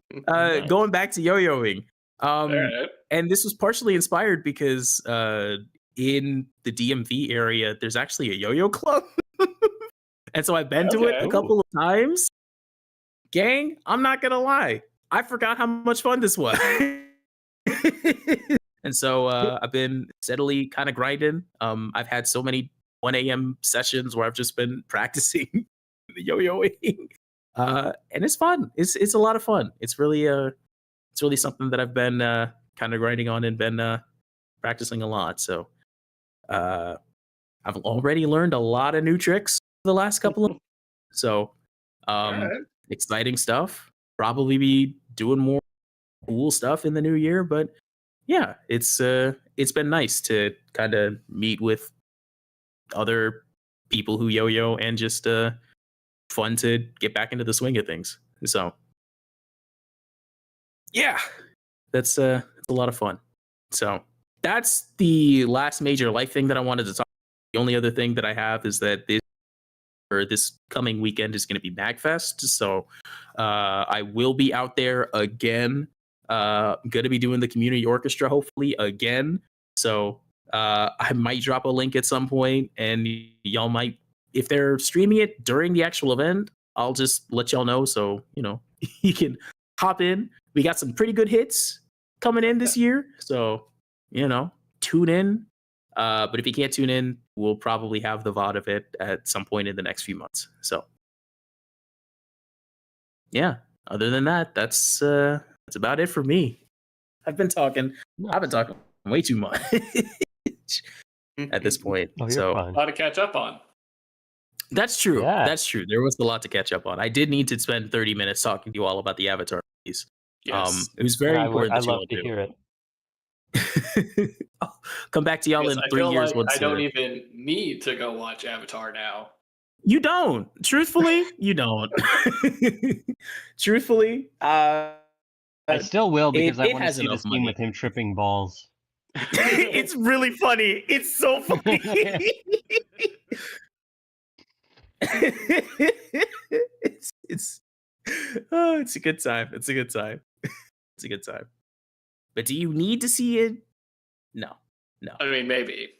going back to yo-yoing. And this was partially inspired because in the DMV area, there's actually a yo-yo club. And so I've been to it a couple of times. Gang, I'm not going to lie. I forgot how much fun this was. And so I've been steadily kind of grinding. I've had so many 1 a.m. sessions where I've just been practicing the yo-yoing. And it's fun. It's a lot of fun. It's really something that I've been kind of grinding on and been practicing a lot. So I've already learned a lot of new tricks the last couple of. So Alright. exciting stuff. Probably be doing more cool stuff in the new year, but yeah, it's been nice to kind of meet with other people who yo-yo and just fun to get back into the swing of things. So yeah, that's a lot of fun. So that's the last major life thing that I wanted to talk. The only other thing that I have is that this coming weekend is going to be MagFest. So I will be out there again. Going to be doing the community orchestra hopefully again. So I might drop a link at some point, and y'all might, if they're streaming it during the actual event, I'll just let y'all know. So you can hop in. We got some pretty good hits coming in this year. So tune in. But if you can't tune in, we'll probably have the VOD of it at some point in the next few months. So yeah, other than that, that's about it for me. I've been talking way too much at this point. Oh, you're So fine. A lot to catch up on. that's true. Yeah. That's true. There was a lot to catch up on. I did need to spend 30 minutes talking to you all about the Avatar movies. Yes. It was very important I that you love all to do. hear it. I'll come back to y'all Yes, in I 3 feel years like once I don't a- even need to go watch Avatar now. You don't. Truthfully, you don't. Truthfully, I still will because I it want to has see the enough scene money. with him tripping balls. It's really funny. It's so funny. It's a good time. It's a good time. It's a good time. But do you need to see it? No. I mean, maybe.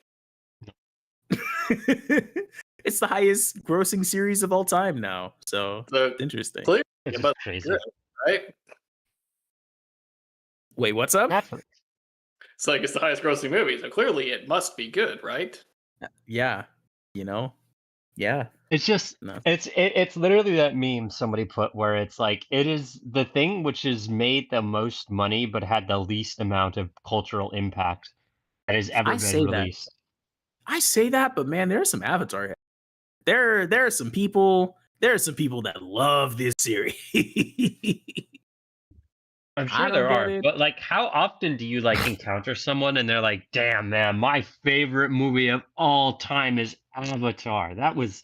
It's the highest grossing series of all time now. So So it's interesting. clearly, It's but crazy. good, right? Wait, what's up? Netflix. It's like it's the highest grossing movie, so clearly it must be good, right? Yeah. Yeah. It's just No. it's literally that meme somebody put where it's like it is the thing which has made the most money but had the least amount of cultural impact that has ever I been say that. released. I say that, but man, there's some Avatar. There are some people. There are some people that love this series. I'm I sure don't there get are, it. but like, how often do you like encounter someone and they're like, "Damn, man, my favorite movie of all time is Avatar. That was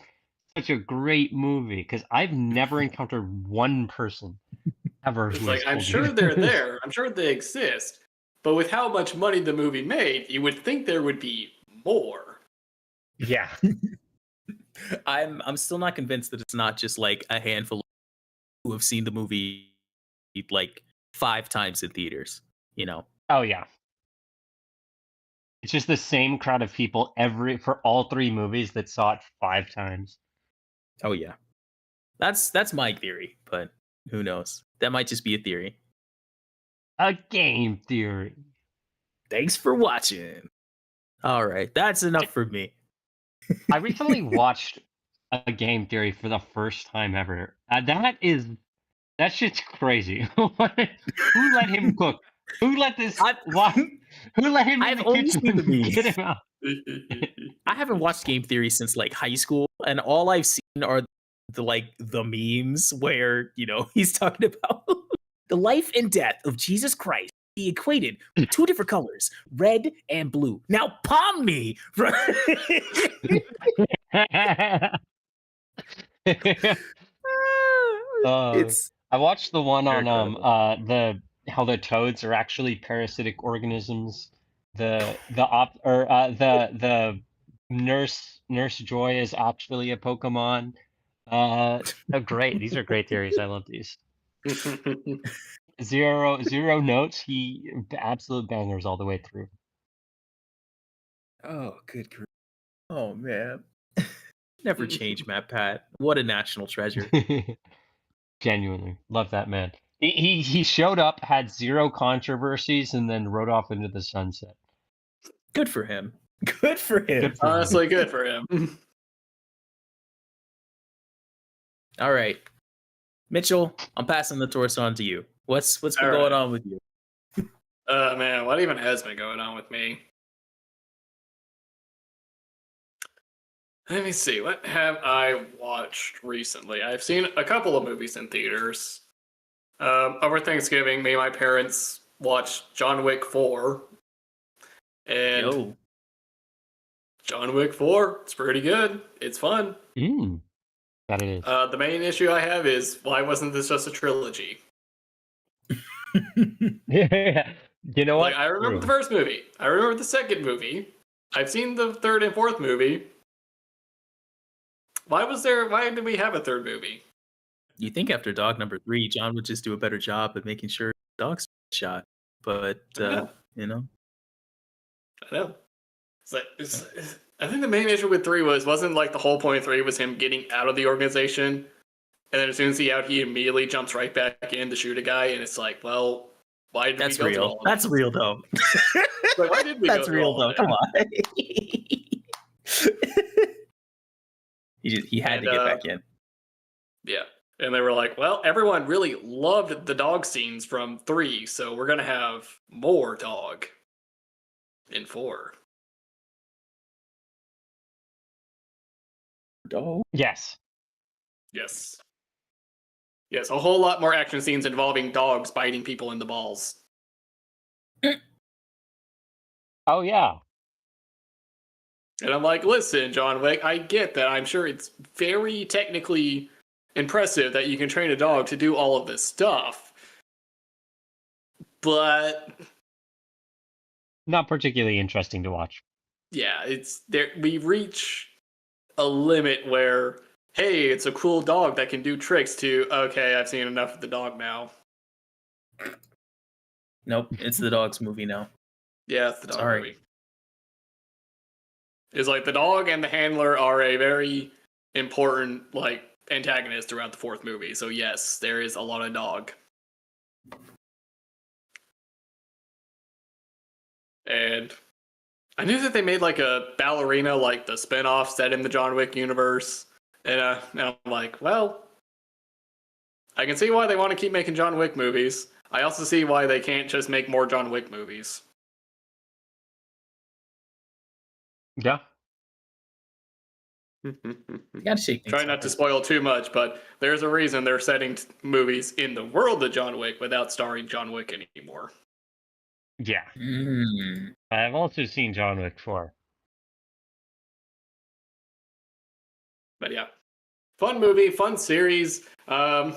such a great movie." Because I've never encountered one person ever It's who like has I'm told sure me they're this. there. I'm sure they exist. But with how much money the movie made, you would think there would be more. Yeah, I'm still not convinced that it's not just like a handful who have seen the movie like 5 times in theaters. oh yeah. It's just the same crowd of people for all 3 movies that saw it 5 times. Oh yeah. That's my theory, but who knows? That might just be a theory. A game theory. Thanks for watching. All right, that's enough for me. I recently watched a game theory for the first time ever. That shit's crazy. Who let him cook? Who let this? Who let him in I've the only seen kitchen? the memes. Get him out. I haven't watched game theory since like high school, and all I've seen are the memes where he's talking about the life and death of Jesus Christ. He equated with 2 different colors, red and blue. Now palm me. It's I watched the one They're on incredible. how the toads are actually parasitic organisms. The nurse Joy is actually a Pokemon. They're great. These are great theories. I love these. Zero notes. He absolute bangers all the way through. Oh, good grief. Oh man. Never change, Matt Pat. What a national treasure. Genuinely love that man. He showed up, had zero controversies, and then rode off into the sunset. Good for him. Good for him. Good for him. Honestly, good for him. All right, Mitchell, I'm passing the torch on to you. What's been All going right. on with you? Man, what even has been going on with me? Let me see. What have I watched recently? I've seen a couple of movies in theaters. Over Thanksgiving, me and my parents watched John Wick 4. And Yo, John Wick 4, it's pretty good. It's fun. That it is. The main issue I have is, why wasn't this just a trilogy? You know what? Like, I remember the first movie. I remember the second movie. I've seen the third and fourth movie. Why did we have a third movie? you think after dog number 3, John would just do a better job at making sure dogs shot, but Yeah. you know, I know. I think the main issue with 3 wasn't like the whole point of 3 was him getting out of the organization, and then as soon as he's out, he immediately jumps right back in to shoot a guy, and it's like, well, why did that's we go through real. all of That's this? real though. Like, why did we That's go through real all though. of Come that? on. he had And, to get back in. Yeah. And they were like, well, everyone really loved the dog scenes from 3, so we're going to have more dog in 4. Oh, Yes. Yes. Yes, a whole lot more action scenes involving dogs biting people in the balls. Oh yeah. And I'm like, listen, John Wick, I get that. I'm sure it's very technically impressive that you can train a dog to do all of this stuff. But Not particularly interesting to watch. yeah, it's there. We reach a limit where, hey, it's a cool dog that can do tricks, to, okay, I've seen enough of the dog now. nope, it's the dog's movie now. Yeah, it's the dog Sorry. movie. It's like the dog and the handler are a very important, like, antagonist throughout the fourth movie. So yes, there is a lot of dog. And I knew that they made like a ballerina, like the spinoff set in the John Wick universe. And I'm like, well, I can see why they want to keep making John Wick movies. I also see why they can't just make more John Wick movies. Yeah. You gotta shake things Try up. not to spoil too much, but there's a reason they're setting movies in the world of John Wick without starring John Wick anymore. Yeah. Mm. I've also seen John Wick 4. But yeah, fun movie, fun series. Yeah,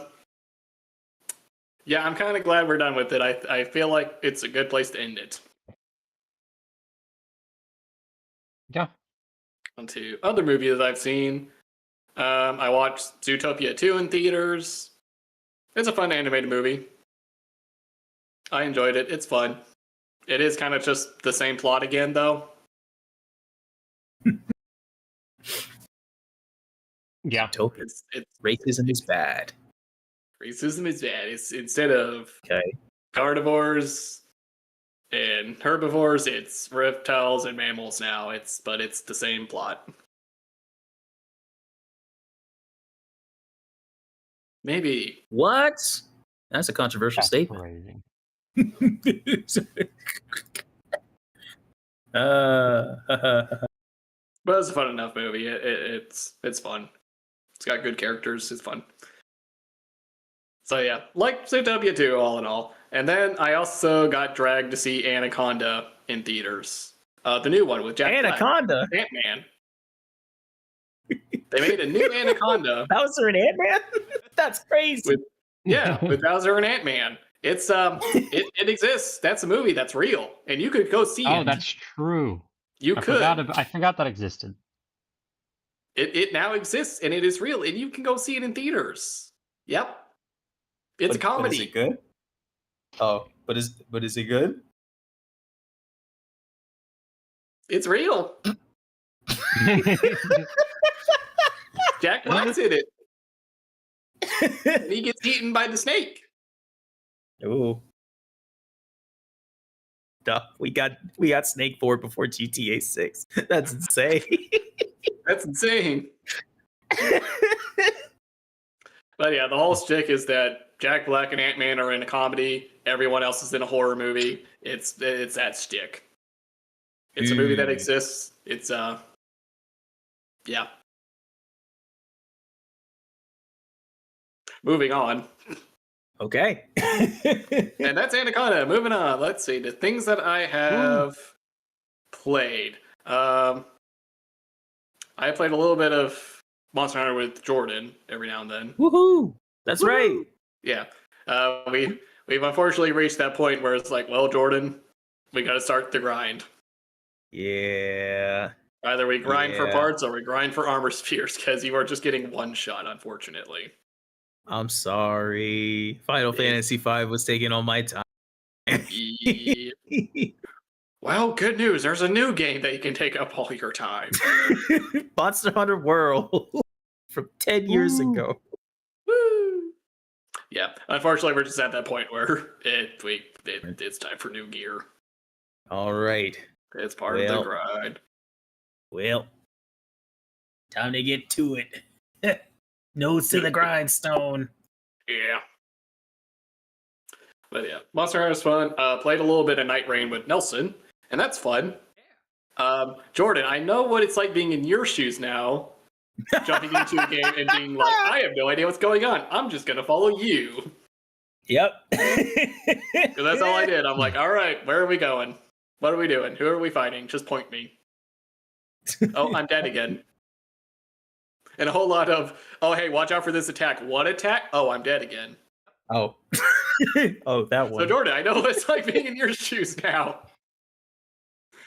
I'm kind of glad we're done with it. I feel like it's a good place to end it. Yeah. On to other movies that I've seen. I watched Zootopia 2 in theaters. It's a fun animated movie. I enjoyed it. It's fun. It is kind of just the same plot again, though. Yeah. Utopia. It's Racism is bad. racism is bad. It's instead of Okay. carnivores and herbivores, it's reptiles and mammals now. But it's the same plot. Maybe. What? That's a controversial That's statement. crazy. But it's a fun enough movie. It's fun. It's got good characters. It's fun. So yeah, like Zootopia 2, all in all. And then I also got dragged to see Anaconda in theaters. The new one with Jack Black. Anaconda. Ant-Man. They made a new Anaconda. Bowser and Ant-Man? That's crazy. With Bowser and Ant-Man. It's it exists. That's a movie that's real, and you could go see Oh, it. that's true. You I could. I forgot that existed. It now exists, and it is real, and you can go see it in theaters. Yep. It's a comedy. But is it good? Oh, but is it good? It's real. Jack Black's in it. And he gets eaten by the snake. Ooh. Duh, we got Snake 4 before GTA 6. That's insane. That's insane. But yeah, the whole shtick is that Jack Black and Ant-Man are in a comedy. Everyone else is in a horror movie. It's that shtick. It's a movie that exists. It's yeah. Moving on. Okay. And that's Anaconda. Moving on. Let's see. The things that I have played. I played a little bit of Monster Hunter with Jordan every now and then. Woohoo! That's Woo! right. Yeah. We've unfortunately reached that point where it's like, well, Jordan, we got to start the grind. Yeah. Either we grind for Yeah. parts or we grind for armor spheres, because you are just getting one shot, unfortunately. I'm sorry. Final Fantasy V was taking all my time. Yeah. Well, good news. There's a new game that you can take up all your time. Monster Hunter World from 10 years ago. Woo! Yeah, unfortunately, we're just at that point where it's time for new gear. All right. It's part of the grind. Well, time to get to it. Nose to the grindstone. Yeah. But yeah, Monster Hunter is fun. Played a little bit of Night Rain with Nelson, and that's fun. Jordan, I know what it's like being in your shoes now, jumping into a game and being like, I have no idea what's going on. I'm just going to follow you. Yep. 'Cause that's all I did. I'm like, all right, where are we going? What are we doing? Who are we fighting? Just point me. Oh, I'm dead again. And a whole lot of, oh, hey, watch out for this attack. What attack? Oh, I'm dead again. Oh. Oh, that one. So, Jordan, I know what it's like being in your shoes now.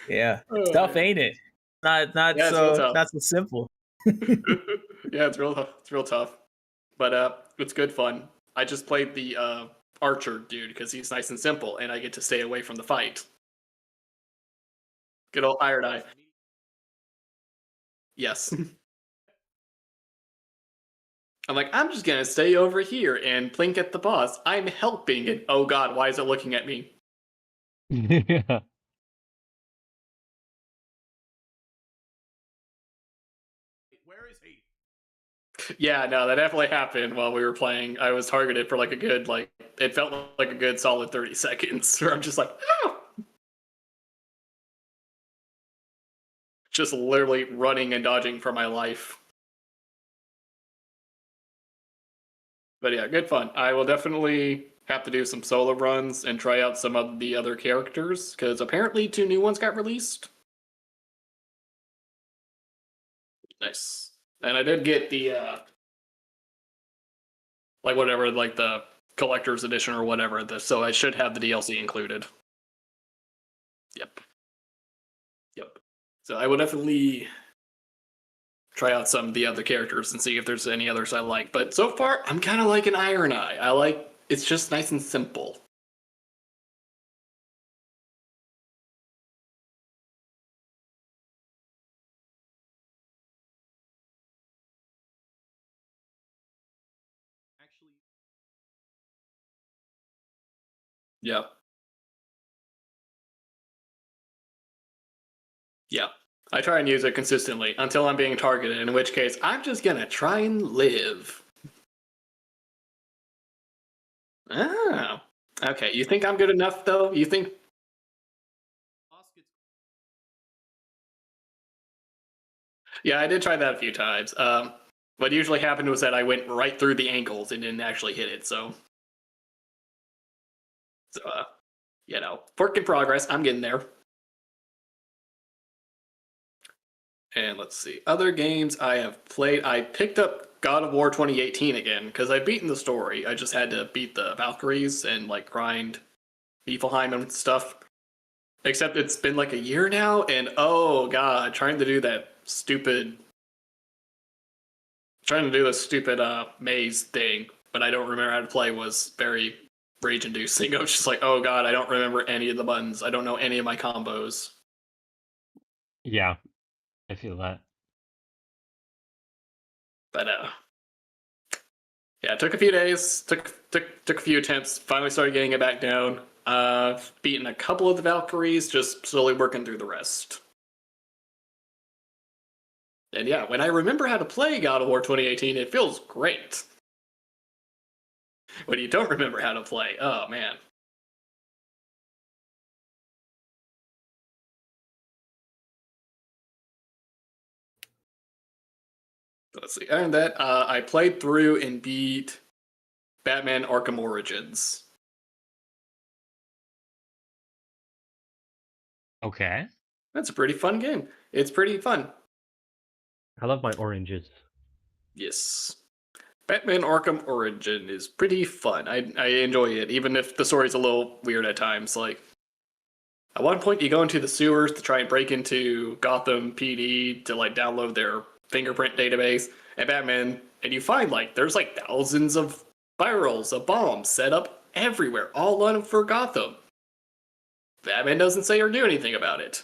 Yeah. It's tough, ain't it? Not Yeah, it's real tough. not so simple. Yeah, it's real tough. But it's good fun. I just played the archer dude because he's nice and simple, and I get to stay away from the fight. Good old Iron Eye. Yes. I'm like, I'm just gonna stay over here and blink at the boss. I'm helping it. Oh god, why is it looking at me? Yeah. Where is he? Yeah, no, that definitely happened while we were playing. I was targeted for like a good, it felt like a good solid 30 seconds where I'm just like, oh! Just literally running and dodging for my life. But yeah, good fun. I will definitely have to do some solo runs and try out some of the other characters, because apparently 2 new ones got released. Nice. And I did get the, the collector's edition or whatever, so I should have the DLC included. Yep. So I will definitely try out some of the other characters and see if there's any others I like. But so far, I'm kind of like an Iron Eye. It's just nice and simple. Actually, Yeah. Yeah. I try and use it consistently until I'm being targeted, in which case I'm just gonna try and live. Oh. Okay, you think I'm good enough, though? You think... boss gets Yeah, I did try that a few times. What usually happened was that I went right through the ankles and didn't actually hit it, so... work in progress. I'm getting there. And let's see. Other games I have played. I picked up God of War 2018 again, because I've beaten the story. I just had to beat the Valkyries and, grind Niflheim and stuff. Except it's been like a year now, and oh god, trying to do the stupid maze thing, but I don't remember how to play, was very rage-inducing. I was just like, oh god, I don't remember any of the buttons. I don't know any of my combos. Yeah. I feel that. But Yeah, it took a few days, took a few attempts, finally started getting it back down. Beaten a couple of the Valkyries, just slowly working through the rest. And yeah, when I remember how to play God of War 2018, it feels great. When you don't remember how to play, oh man. Let's see. Other than that, I played through and beat Batman Arkham Origins. Okay. That's a pretty fun game. It's pretty fun. I love my oranges. Yes. Batman Arkham Origin is pretty fun. I enjoy it, even if the story's a little weird at times. Like, at one point, you go into the sewers to try and break into Gotham PD to, like, download their fingerprint database, and you find, like, there's, like, thousands of barrels of bombs set up everywhere, all on for Gotham. Batman doesn't say or do anything about it.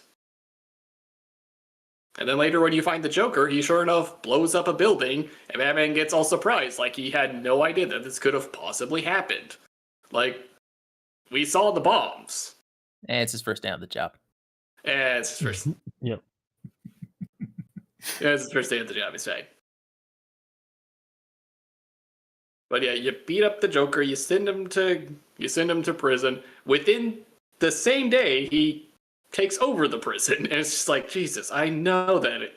And then later when you find the Joker, he sure enough blows up a building, and Batman gets all surprised, like he had no idea that this could have possibly happened. Like, we saw the bombs. And it's his first day on the job. And it's his first... Yep. Yeah, it's his first day at the job, he's right. But yeah, you beat up the Joker, you send him to prison. Within the same day, he takes over the prison, and it's just like, Jesus, I know that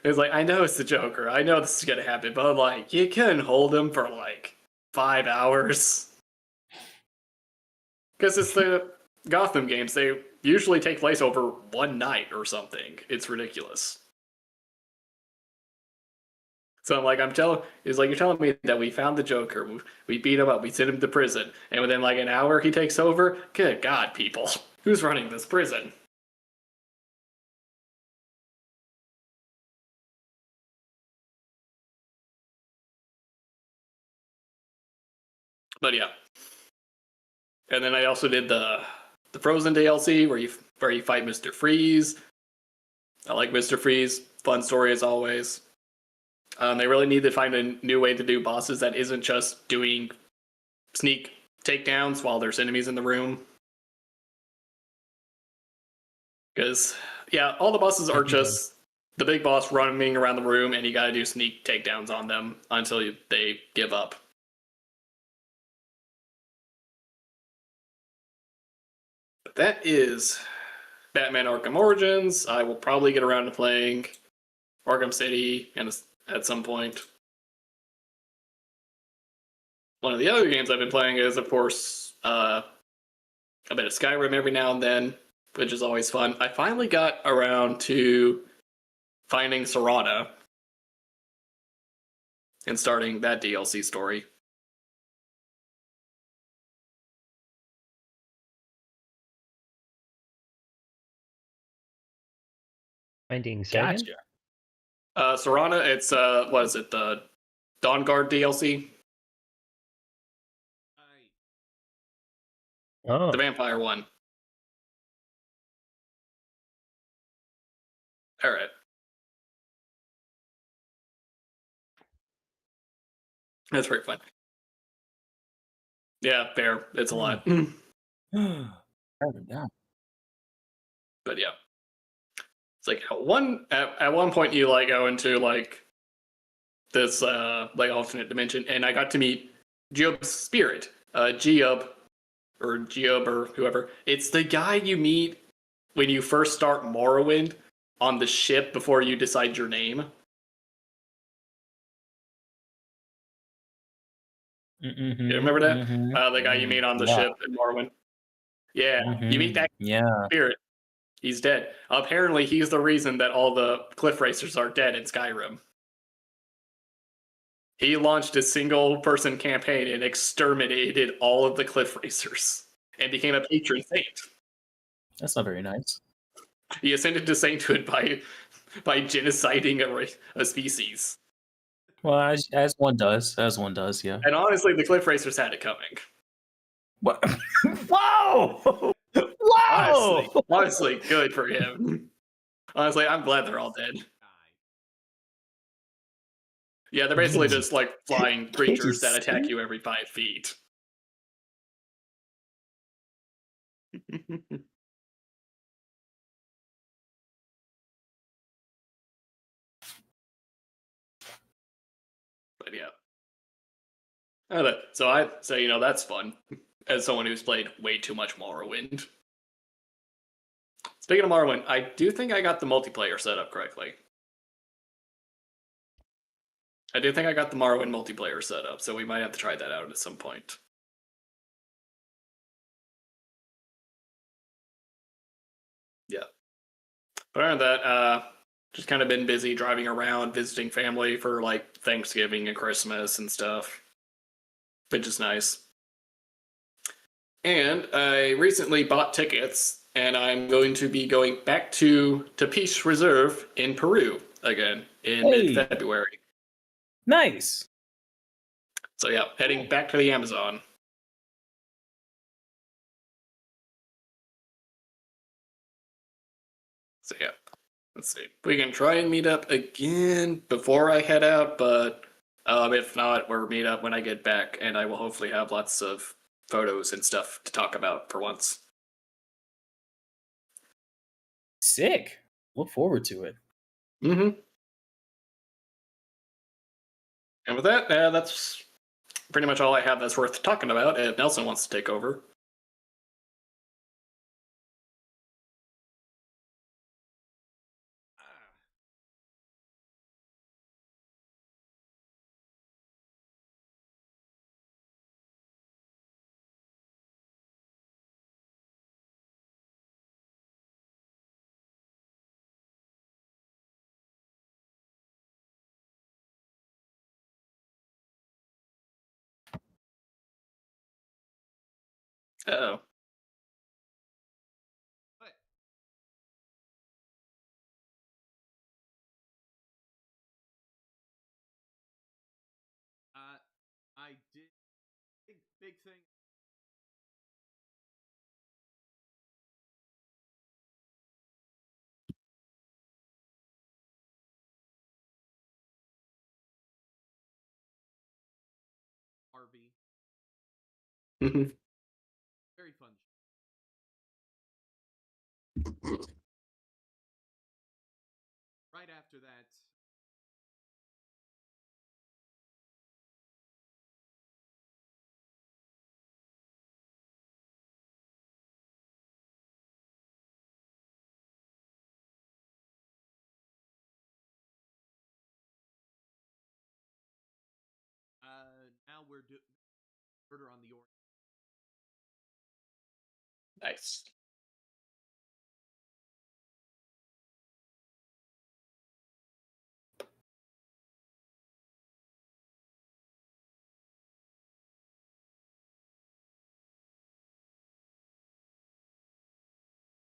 it's like, I know it's the Joker, I know this is gonna happen, but like, you couldn't hold him for like 5 hours. Because it's the Gotham games, they usually take place over one night or something. It's ridiculous. So I'm like, you're telling me that we found the Joker, we beat him up, we sent him to prison, and within like an hour he takes over? Good God, people. Who's running this prison? But yeah. And then I also did the Frozen DLC where you fight Mr. Freeze. I like Mr. Freeze. Fun story as always. They really need to find a new way to do bosses that isn't just doing sneak takedowns while there's enemies in the room. Because, yeah, all the bosses are just the big boss running around the room, and you gotta do sneak takedowns on them until they give up. But that is Batman Arkham Origins. I will probably get around to playing Arkham City at some point. One of the other games I've been playing is, of course, a bit of Skyrim every now and then, which is always fun. I finally got around to finding Serana and starting that DLC story. Finding Sagan? Gotcha. Serana, it's what is it, the Dawnguard DLC? Oh. The vampire one. Alright. That's pretty fun. Yeah, fair. It's a lot. Yeah. But yeah. It's like at one point you like go into like this like alternate dimension, and I got to meet Giob's spirit. Giob or whoever. It's the guy you meet when you first start Morrowind on the ship before you decide your name. Mm-hmm, You remember that? mm-hmm, The guy you meet on the ship in Morrowind. Yeah, you meet that spirit. He's dead. Apparently, he's the reason that all the cliff racers are dead in Skyrim. He launched a single-person campaign and exterminated all of the cliff racers and became a patron saint. That's not very nice. He ascended to sainthood by genociding a species. Well, as one does, yeah. And honestly, the cliff racers had it coming. What? Whoa! Whoa! Honestly, good for him. Honestly, I'm glad they're all dead. Yeah, they're basically just like flying creatures that just attack you every 5 feet. But yeah. So I say, you know, that's fun. As someone who's played way too much Morrowind. Speaking of Morrowind, I do think I got the multiplayer set up correctly. I do think I got the Morrowind multiplayer set up, so we might have to try that out at some point. Yeah. But other than that, just kind of been busy driving around, visiting family for like Thanksgiving and Christmas and stuff, which is nice. And I recently bought tickets, and I'm going to be going back to Tapiche Reserve in Peru again in mid-February. Nice. So yeah, heading back to the Amazon. So yeah, let's see. We can try and meet up again before I head out, but if not, we'll meet up when I get back, and I will hopefully have lots of photos and stuff to talk about for once. Sick. Look forward to it. Mm-hmm. And with that, that's pretty much all I have that's worth talking about. If Nelson wants to take over. Uh-oh. But I did big thing. Harvey. Mm-hmm. Very fun. Right after that, now we're Murder on the Orient. Nice.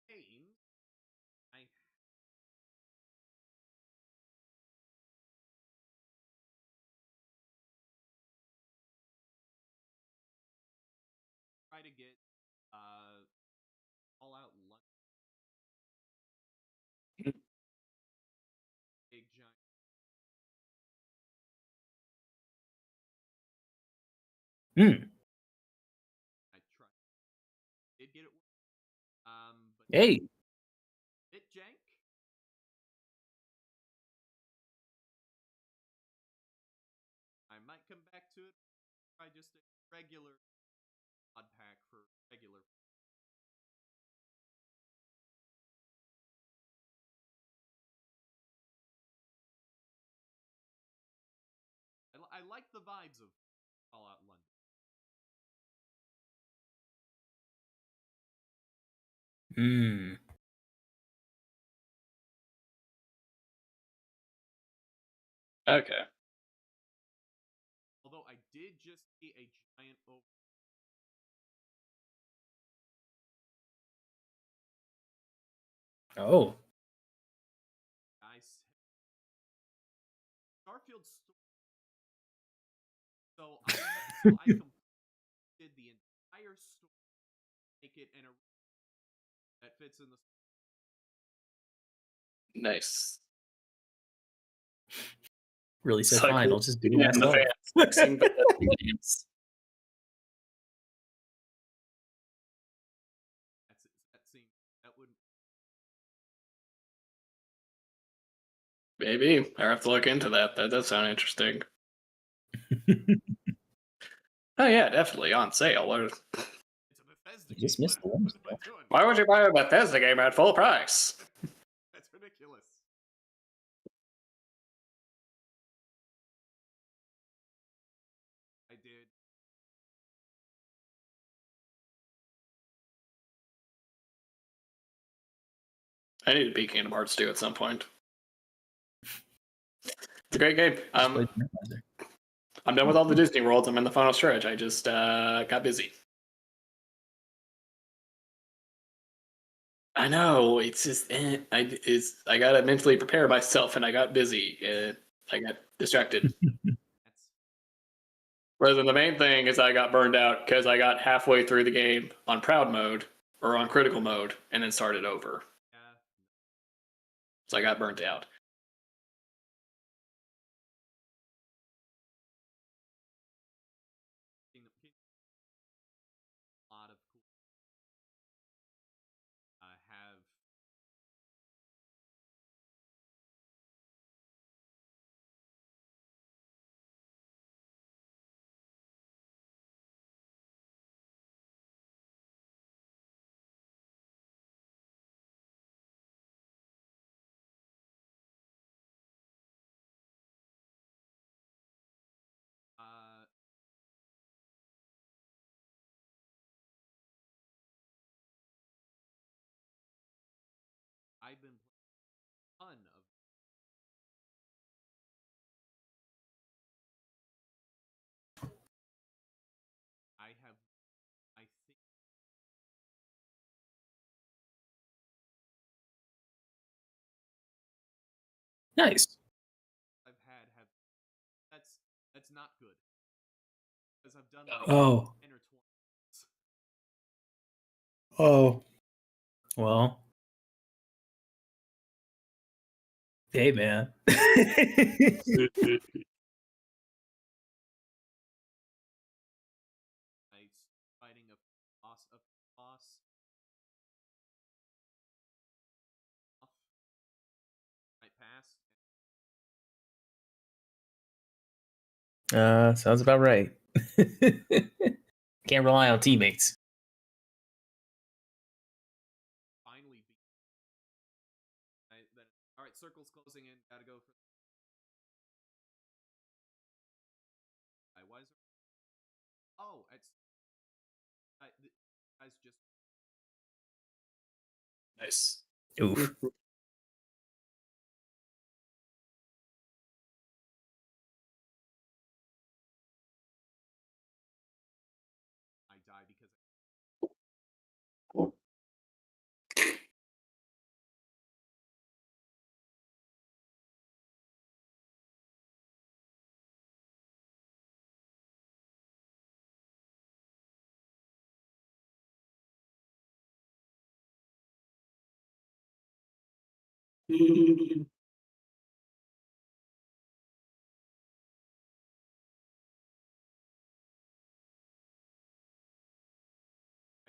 Games. I try to get all out lunch. Big giant. Hmm. I tried. Did get it. But Hey. bit jank. I might come back to it. Try just a regular mod pack for regular. I like the vibes of All Out London. Hmm. Okay. Although I did just see a giant oak. Oh. Guys. Starfield story. So I completed the entire story, make it in a that fits in the. Nice. really said, It's like, fine, I'll just do it yeah, the myself. fans fixing Bethesda games. That would. Maybe I have to look into that. That does sound interesting. Oh yeah, definitely on sale. It's a Bethesda You just game. missed the one. What am I doing? Why would you buy a Bethesda game at full price? That's ridiculous. I did. I need to beat Kingdom Hearts 2 at some point. It's a great game. I'm done with all the Disney worlds. I'm in the final stretch. I just got busy. I know. It's just I gotta mentally prepare myself, and I got busy. I got distracted. That's Rather than the main thing is I got burned out because I got halfway through the game on proud mode or on critical mode and then started over. yeah. So I got burnt out. A lot of cool. Have. I've been playing a ton of. I have. I think. Nice. I've had have. That's not good. Because I've done like Oh. 10 or 20. Oh. Well. Hey, man. Fighting a boss. Might pass. Sounds about right. Can't rely on teammates. Finally beat. All right, circle's closing in. Gotta go for. Why is there? Oh, it's. Guys just. Nice. Oof. I die because.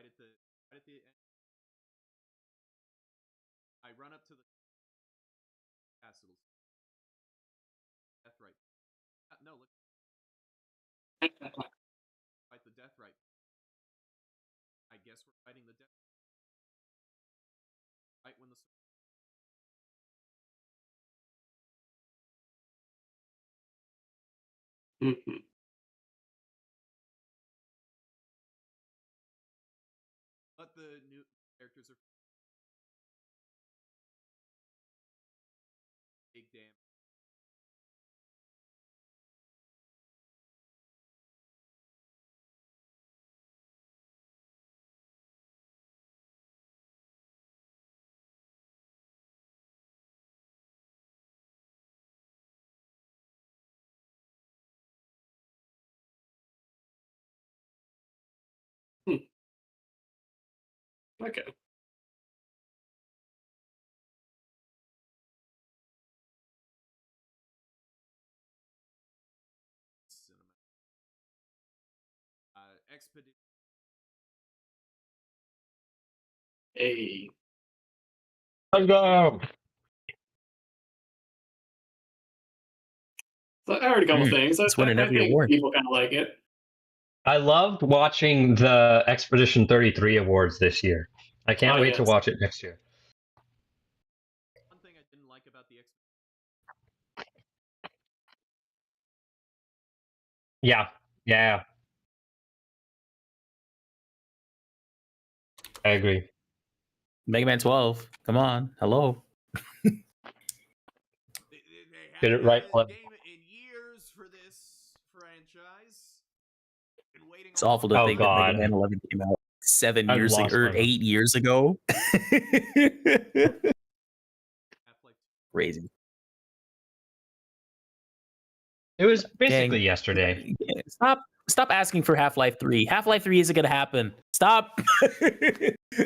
Right at the end. I run up to the castle. Death right. No, look. Fight the death right. I guess we're fighting the death. Right when the. But the new characters are big damn. Okay. Expedition. Hey. Let's go. So I heard a couple things. It's winning I every think award. people kind of like it. I loved watching the Expedition 33 awards this year. I can't Oh, wait to yes. watch it next year. One thing I didn't like about the Yeah, yeah, I agree. Mega Man 12. Come on. Hello. they Get it haven't right, had Flip. a game in years for this franchise. Been waiting It's a awful to long Oh, think that Mega God. Man 11 came out 7 I've years ago, lost or my mind. 8 years ago. Half-Life Crazy. It was basically Gang. yesterday. Stop asking for Half-Life 3. Half-Life 3 isn't going to happen. Stop.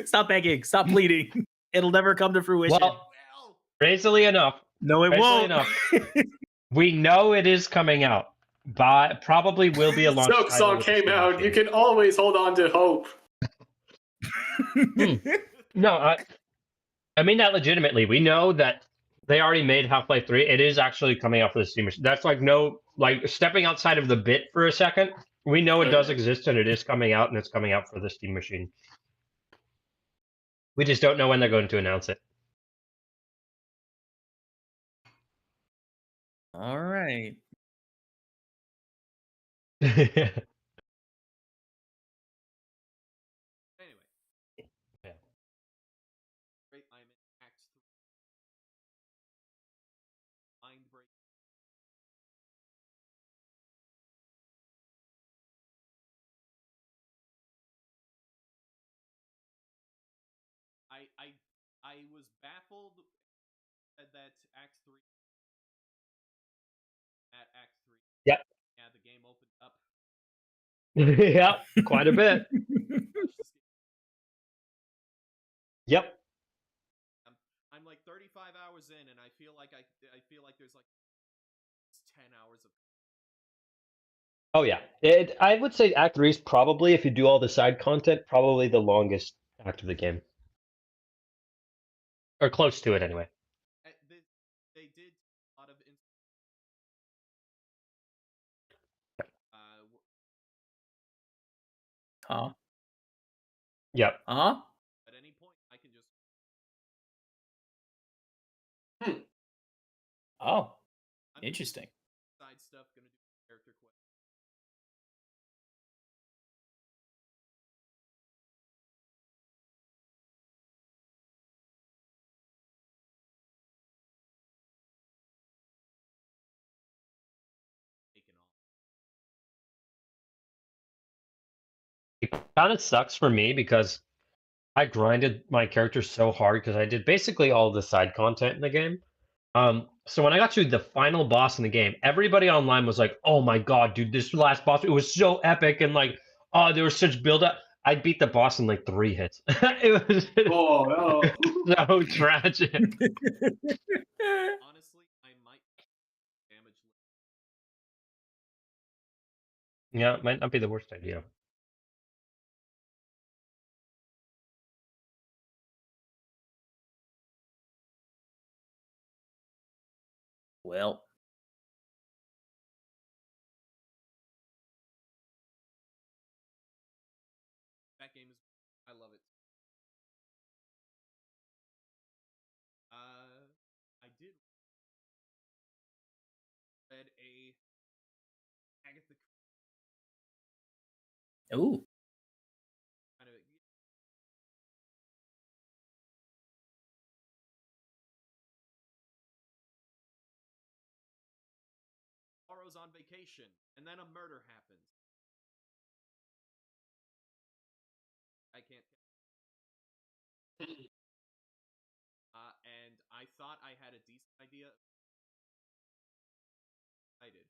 Stop begging. Stop pleading. It'll never come to fruition. Well, Well, crazily enough, no, it won't. we know it is coming out. But probably will be a launch Silk title Song with the came Steam out. You machine. can always hold on to hope. No, I mean that legitimately. We know that they already made Half-Life 3. It is actually coming out for the Steam machine. That's like stepping outside of the bit for a second. We know it does exist and it is coming out, and it's coming out for the Steam machine. We just don't know when they're going to announce it. All right. anyway. Yeah. Great, I'm in Act 3. Mind break. I was baffled at that Act 3. At Act 3. Yep. Yeah, the game opened up. Yeah, quite a bit. Yep. I'm like 35 hours in, and I feel like there's like 10 hours of. Oh yeah. I would say Act 3 is probably, if you do all the side content, probably the longest act of the game. Or close to it anyway. They did a lot of. Huh? Yep. Huh? At any point, I can just. Oh. Interesting. Side stuff, gonna do character quest. Taken off. It kind of sucks for me because I grinded my character so hard because I did basically all the side content in the game. So when I got to the final boss in the game, everybody online was like, "Oh my god, dude, this last boss, it was so epic," and like, "Oh, there was such build up." I beat the boss in like 3 hits. It was Oh, no. so tragic. Honestly, I might damage. Yeah, it might not be the worst idea. Well. That game is. I love it. I did read a Agatha Ooh. kind of. Poirot's on vacation, and then a murder happens. I can't. And I thought I had a decent idea. I did.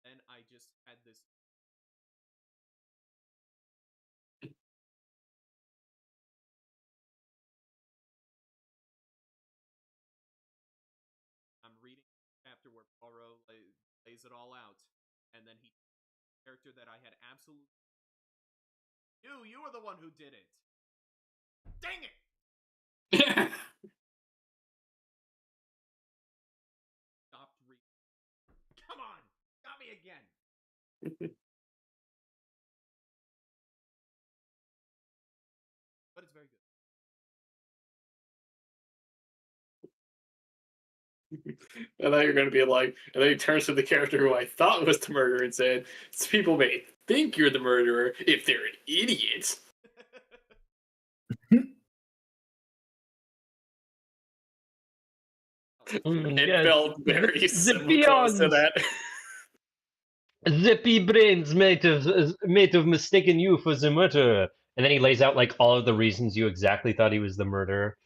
Then I just had this. I'm reading a chapter where Poirot lays it all out, and then he character that I had absolutely You were the one who did it. Dang it! Stopped reading. Come on! Got me again! But it's very good. I thought you were going to be like, and then he turns to the character who I thought was the murderer and said, people may think you're the murderer if they're an idiot. It Yes. felt very The similar close to peons. that. The pea brains might have mistaken you for the murderer. And then he lays out like all of the reasons you exactly thought he was the murderer.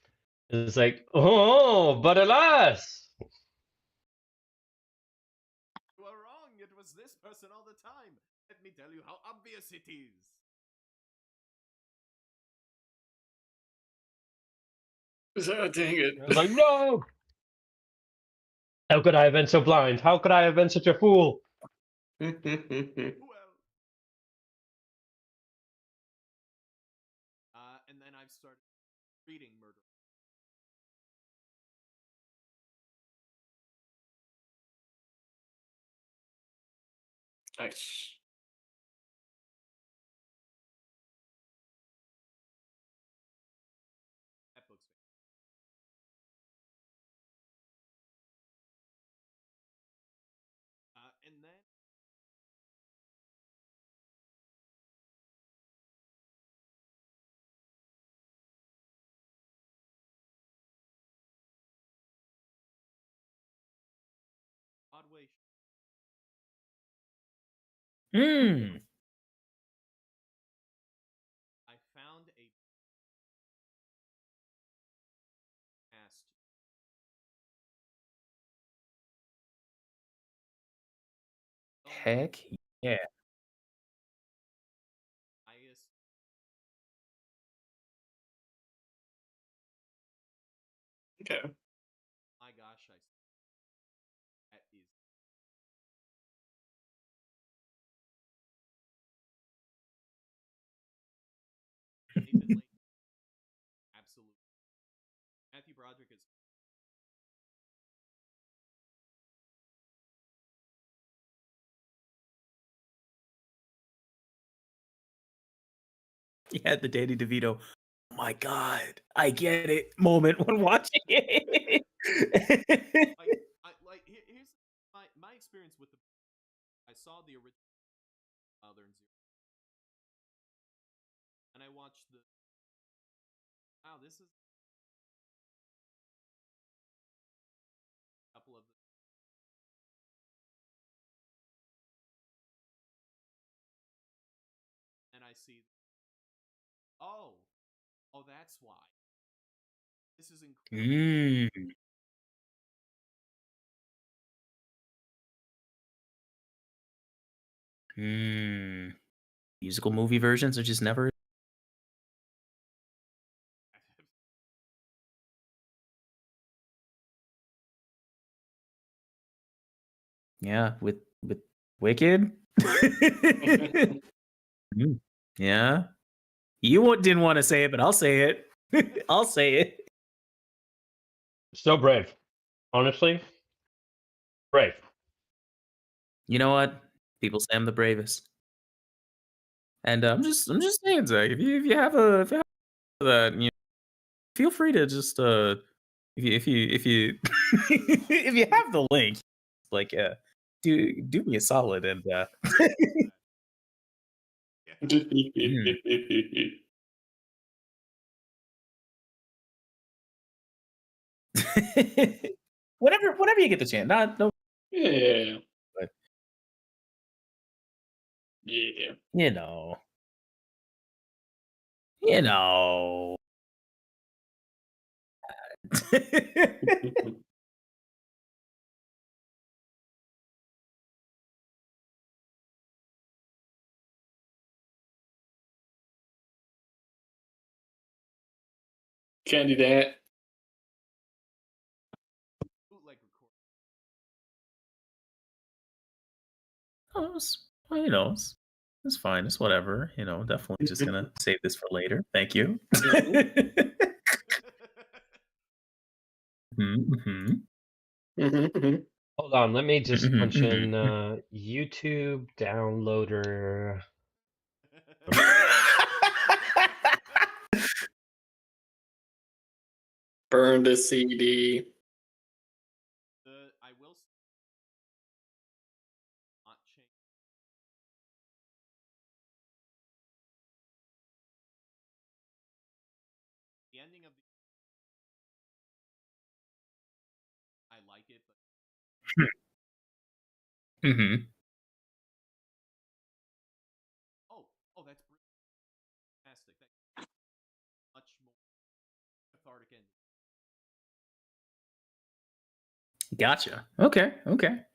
And it's like, oh, but alas! You are wrong. It was this person all the time. Let me tell you how obvious it is. So, dang it. I was like, no! How could I have been so blind? How could I have been such a fool? Well. And then I've started reading Murder. Nice. That book's and then Broadway. I found a past. Heck yeah. Highest. Okay. My gosh, that is. Nathan Lake. Absolutely. Matthew Broderick is. He had the Danny DeVito. Oh my God, I get it moment when watching it. Here's my experience with the. I saw the original Father and Zero, and I watched the. Wow, this is a couple of the. And I see. Oh, that's why. This is incredible. Musical movie versions are just never. Yeah, with Wicked. Yeah, you didn't want to say it, but I'll say it. I'll say it. So brave. Honestly, brave. You know what? People say I'm the bravest, and I'm just saying, Zach. If you have that, you know, feel free to just if you if you have the link, like do me a solid and whenever you get the chance. No. Yeah. But Yeah. you know. Can't do that. Bootleg record. Well, you know, It's fine. It's whatever. Definitely just gonna save this for later. Thank you. Mhm, Hold on, let me just mhm, punch in mhm. YouTube downloader. Burn the CD. I will not change. The ending of I like it, but Mhm. oh, that's fantastic. That much more cathartic ending. Gotcha. Okay. Okay.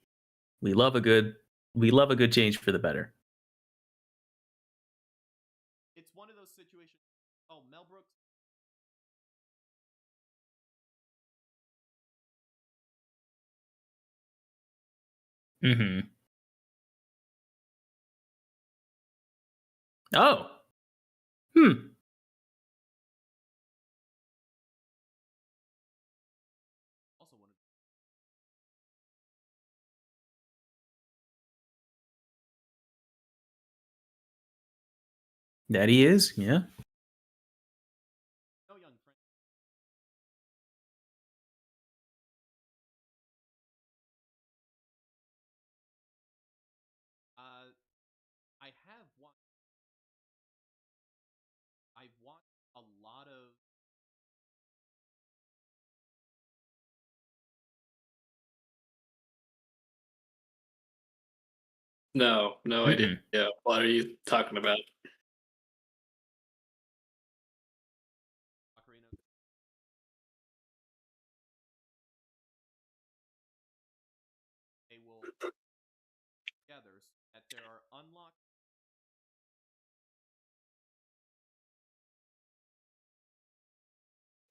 We love a good change for the better. It's one of those situations. Oh, Mel Brooks. Mhm. Oh. Hmm. Also one of That he is. Yeah. No Young Friend. I have watched. I've watched a lot of. No idea. Mm-mm. Yeah, what are you talking about? Ocarina. They will together so that there are unlocked.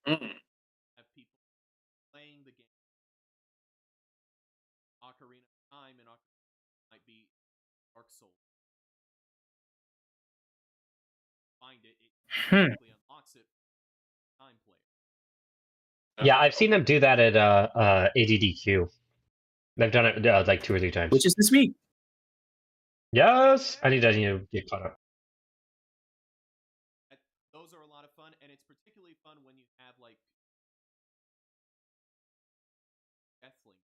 Mm. Have people playing the game. Ocarina of Time and Ocarina might be Dark Souls. Find it. It Hmm. automatically unlocks it. Time player. Yeah, I've seen them do that at ADDQ. They've done it like 2 or 3 times. Which is this week. Yes, I need to get caught up. Those are a lot of fun, and it's particularly fun when you have like Deathling.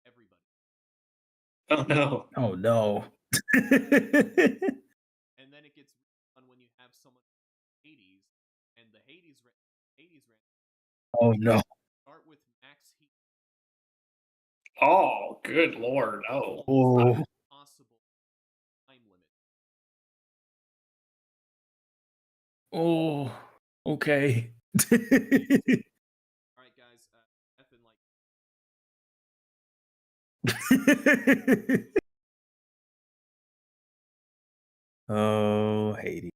Everybody. Oh no. Oh no. And then it gets fun when you have someone Hades, and the Hades Oh no. start with max heat. Oh, good lord. Oh. Oh. Possible time limit. Oh. Okay. All right, guys. Ethan, like Oh, Hades.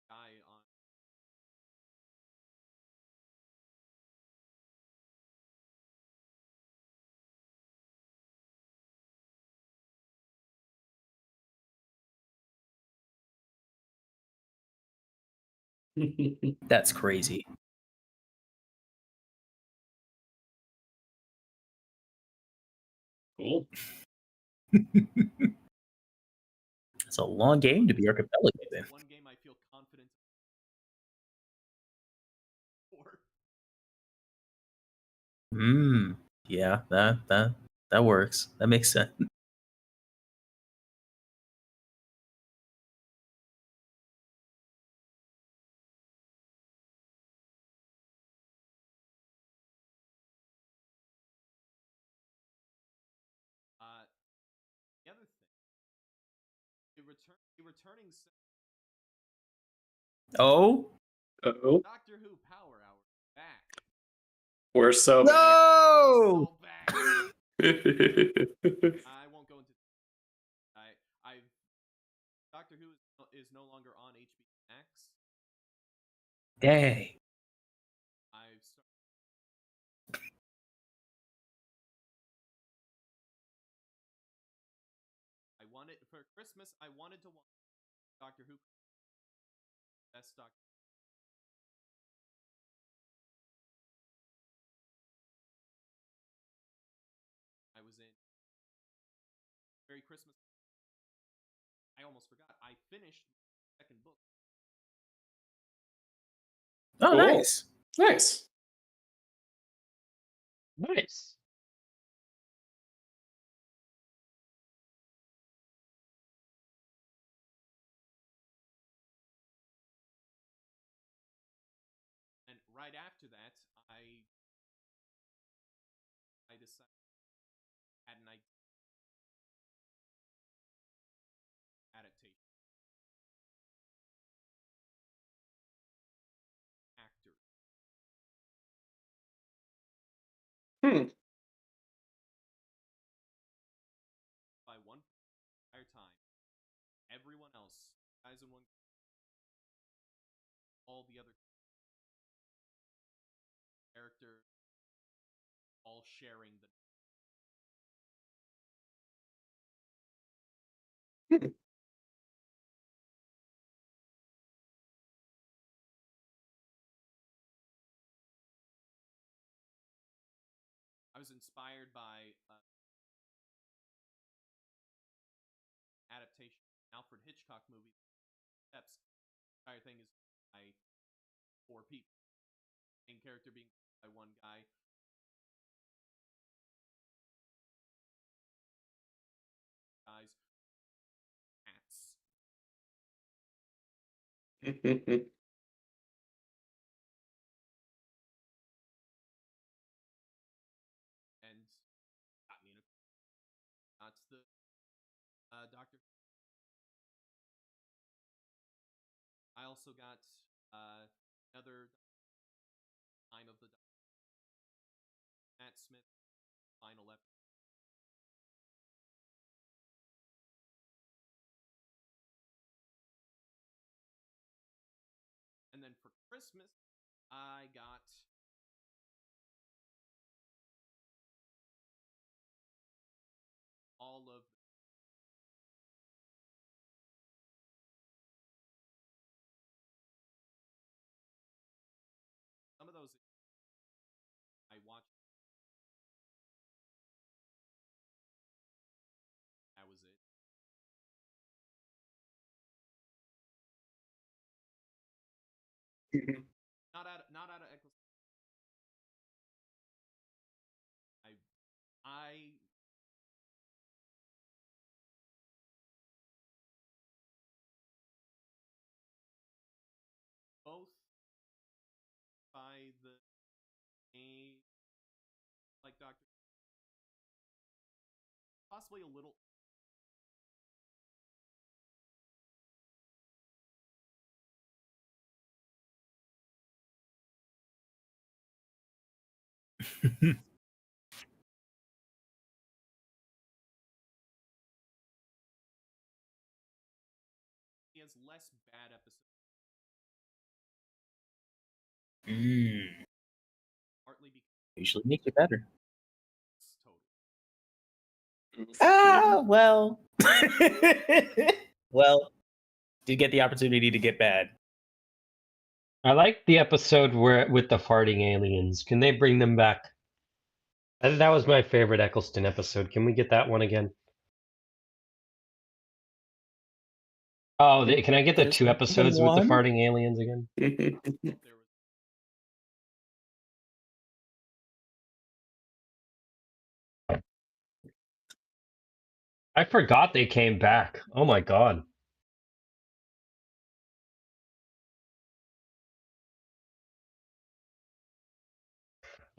guy on. That's crazy. Cool. It's a long game to be archipelago in. One game I feel confident for. Yeah, that works. That makes sense. The other thing, the returning Oh? Oh. Doctor Who Power Hour back. We're so No! So back. back. I won't go into. I've Doctor Who is no longer on HBO Max. Dang. I've wanted for Christmas. I wanted to watch Doctor Who. Best Doctor. I was in Merry Christmas. I almost forgot. I finished the second book. Oh, Cool. nice. Nice. Nice. And right after that, I decided had an adaptation actor. By one entire time, everyone else, guys in one, all the other characters, all sharing the. I was inspired by adaptation Alfred Hitchcock movie Steps. The entire thing is by 4 people. Main character being by one guy. Guys, cats. And got me in a. That's the Doctor. I also got another time of the Matt Smith final episode. And then for Christmas, I got all of some of those I watched. That was it. Not out of Eccleston. I both by the a like Doctor, possibly a little. He has less bad episodes. Partly because Usually makes it better. it's total. Ah, well. Well, did get the opportunity to get bad. I like the episode where with the farting aliens. Can they bring them back? That was my favorite Eccleston episode. Can we get that one again? Oh, can I get the There's 2 more than episodes with the one? farting aliens again? There was I forgot they came back. Oh my god.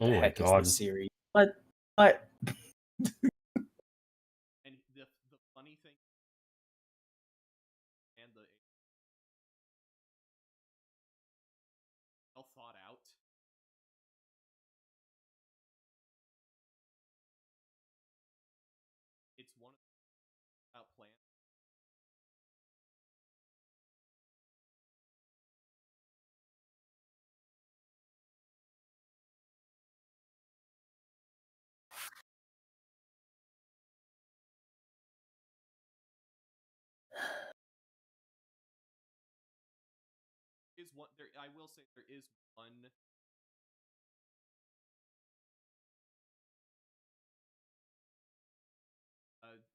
The Oh my heck is god. this series? and But the funny thing and the well thought out. It's one about plan. is one there. I will say there is one.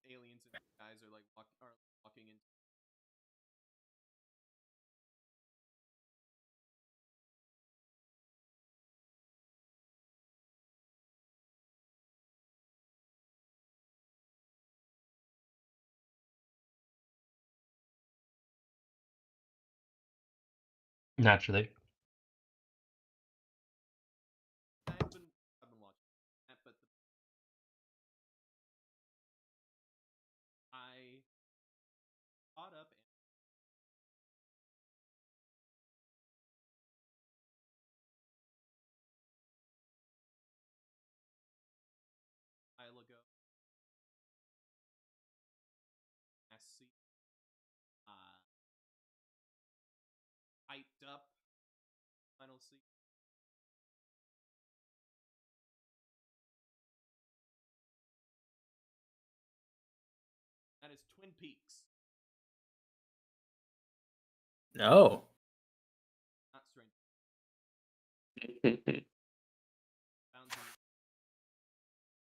Aliens and guys are walking into. Naturally. I've been watching that, but I caught up and a while ago. Last season, hyped up final season. That is Twin Peaks. No. Not Strange. Found some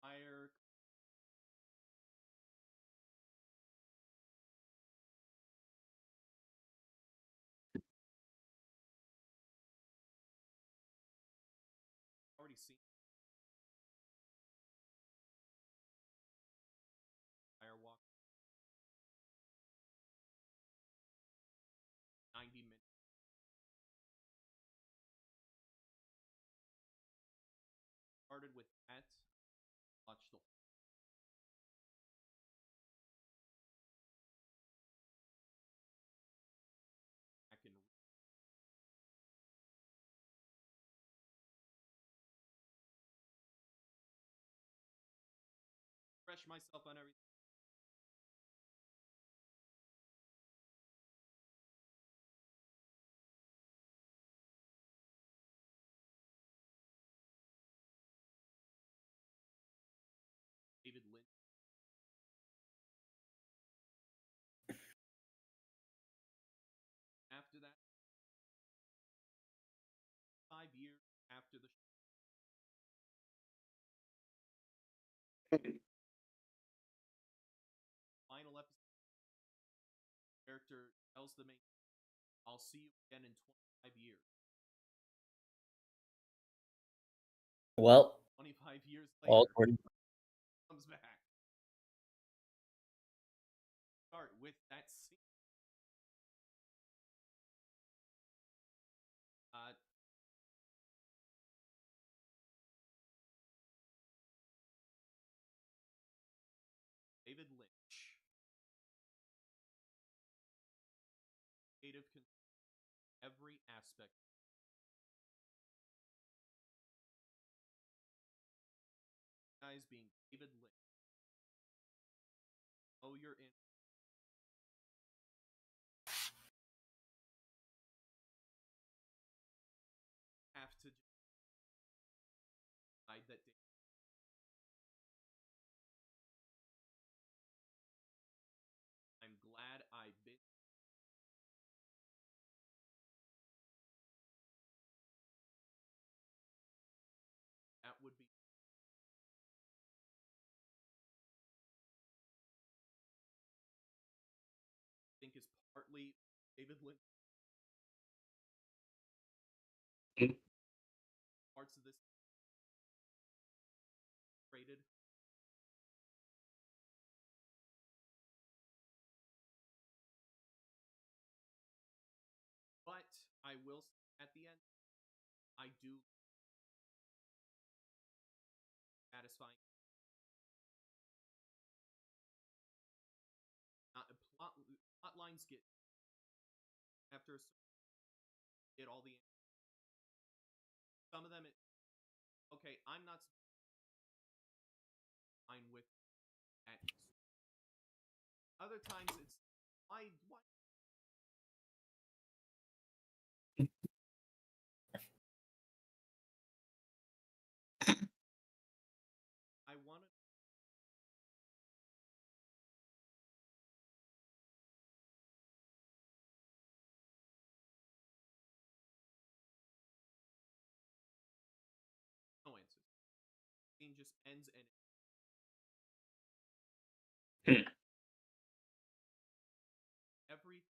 fire. Already seen Firewalk. 90 minutes. Started with that. Watched the. I can refresh myself on everything. David Lynch. After that, 5 years after the final episode, character tells the main, "I'll see you again in 25 years." Well, 25 years all later, according. comes back. Start with that scene. David Lynch. Creative every aspect. Guys being David Lynch. Oh, you're in. Have to decide that day. I'm glad I bit. That would be. I think is partly David Lynch. Parts of this traded. But I will at the end, I do satisfying. Plot lines get after get all the. Some of them, okay, I'm not fine with that. Other times it's why I want to. just ends and Hmm. every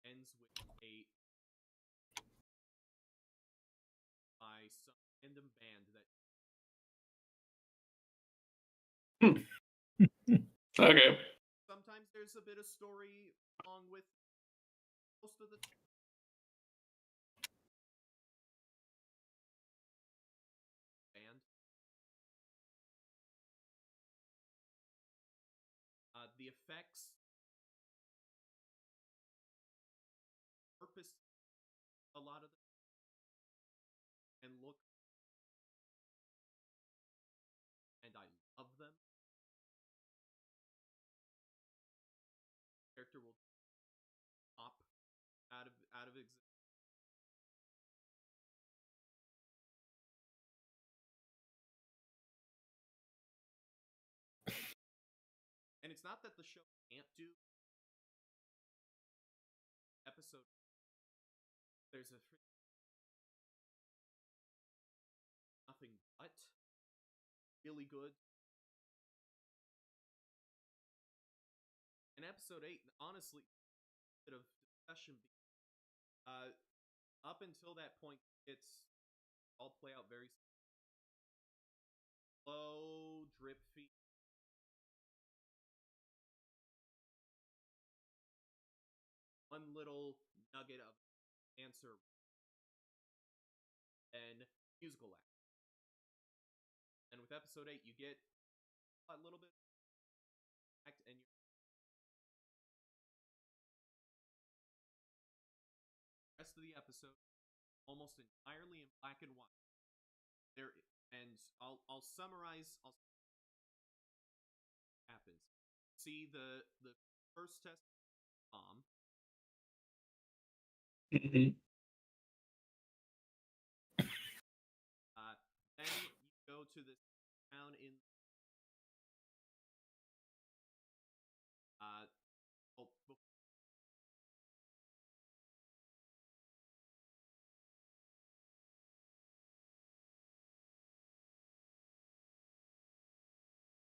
ends with a by some random band that Okay. sometimes there's a bit of story along with most of the band. The effects purpose a lot of them and look, and I love them. Character will pop out of existence. And it's not that the show can't do episode. There's a nothing but really good. And episode 8, honestly, bit of discussion. Up until that point, it's all play out very slow, drip feed. One little nugget of answer, and musical act. And with episode 8, you get a little bit of act, and you rest of the episode almost entirely in black and white. There, and I'll summarize. Happens. See the first test bomb. Mhm. Then you go to this town in oh,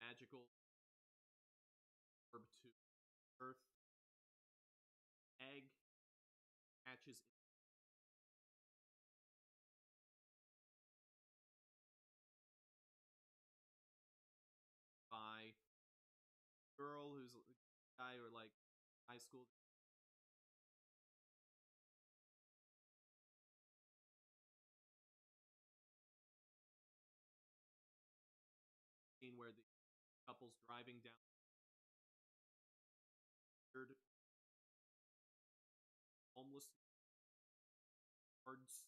magical orb to Earth. Egg hatches by girl who's a guy or like high school. Scene where the couple's driving down homeless birds.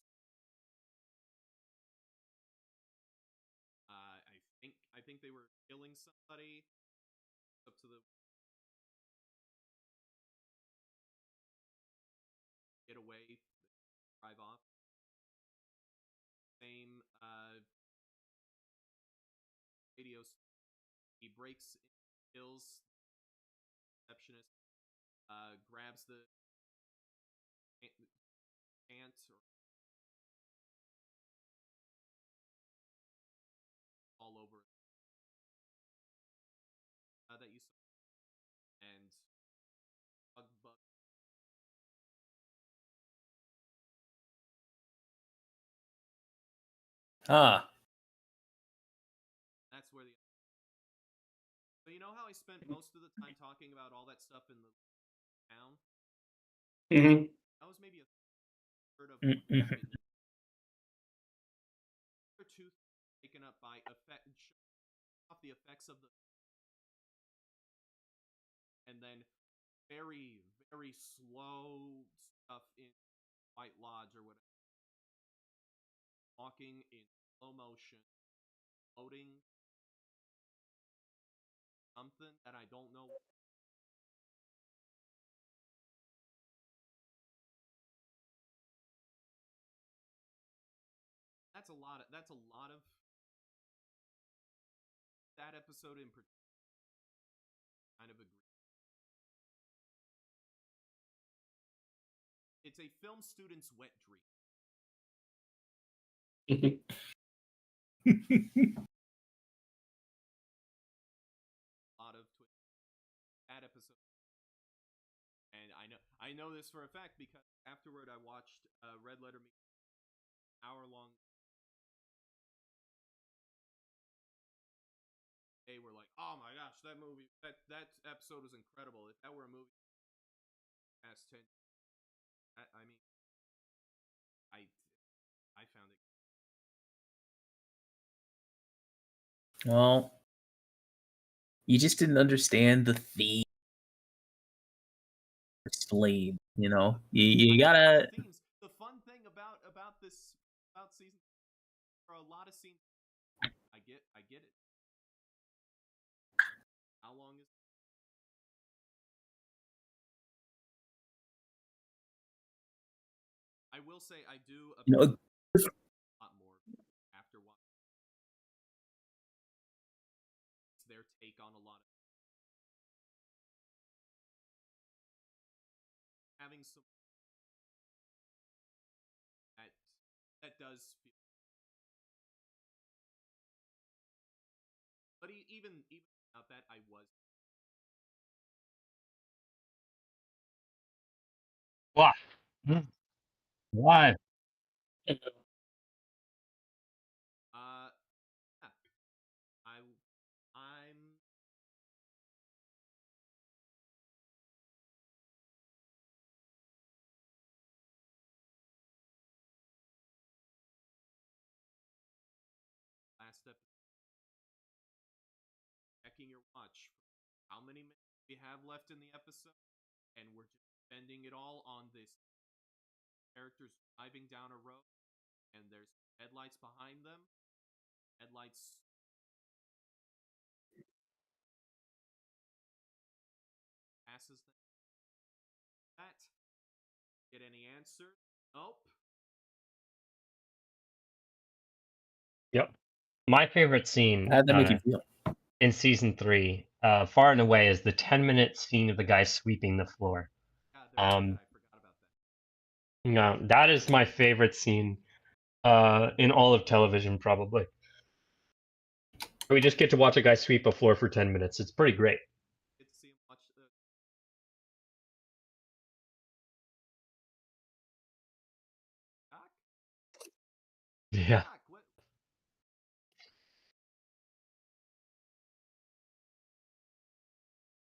I think they were killing somebody. Up to the get away, drive off. Same radio. He breaks, kills receptionist. Grabs the pants or all over that you saw, and bug. Ah. That's where the. So you know how I spent most of the time talking about all that stuff in the town? Mhm. That was maybe a third of what happened. Or two taken up by off the effects of the, and then very slow stuff in White Lodge or whatever. Walking in slow motion, floating something that I don't know. That's a lot of that episode in particular. Kind of agree. It's a film student's wet dream. lot of bad episodes, and I know this for a fact because afterward I watched Red Letter Media, hour long. They were like, "Oh my gosh, that movie, that episode was incredible. If that were a movie past 10, I mean, I I found it." Well, you just didn't understand the theme. Explain, you know. You gotta. The fun thing about this about season, there are a lot of scenes. I get it. How long is? I will say I do You know, a lot more after watching. It's their take on a lot of having some that that does feel. But even without that, I was. Why? Why? Yeah, I'm last episode. Checking your watch. How many minutes we have left in the episode? And we're just spending it all on this characters driving down a road, and there's headlights behind them. Headlights. Passes them. That. Get any answer? Nope. Yep. My favorite scene how'd that make you feel? in season 3, far and away, is the 10-minute scene of the guy sweeping the floor. God, I forgot about that. No, that is my favorite scene in all of television, probably. We just get to watch a guy sweep a floor for 10 minutes. It's pretty great. Get to see him watch the. Doc? Yeah. Doc, what?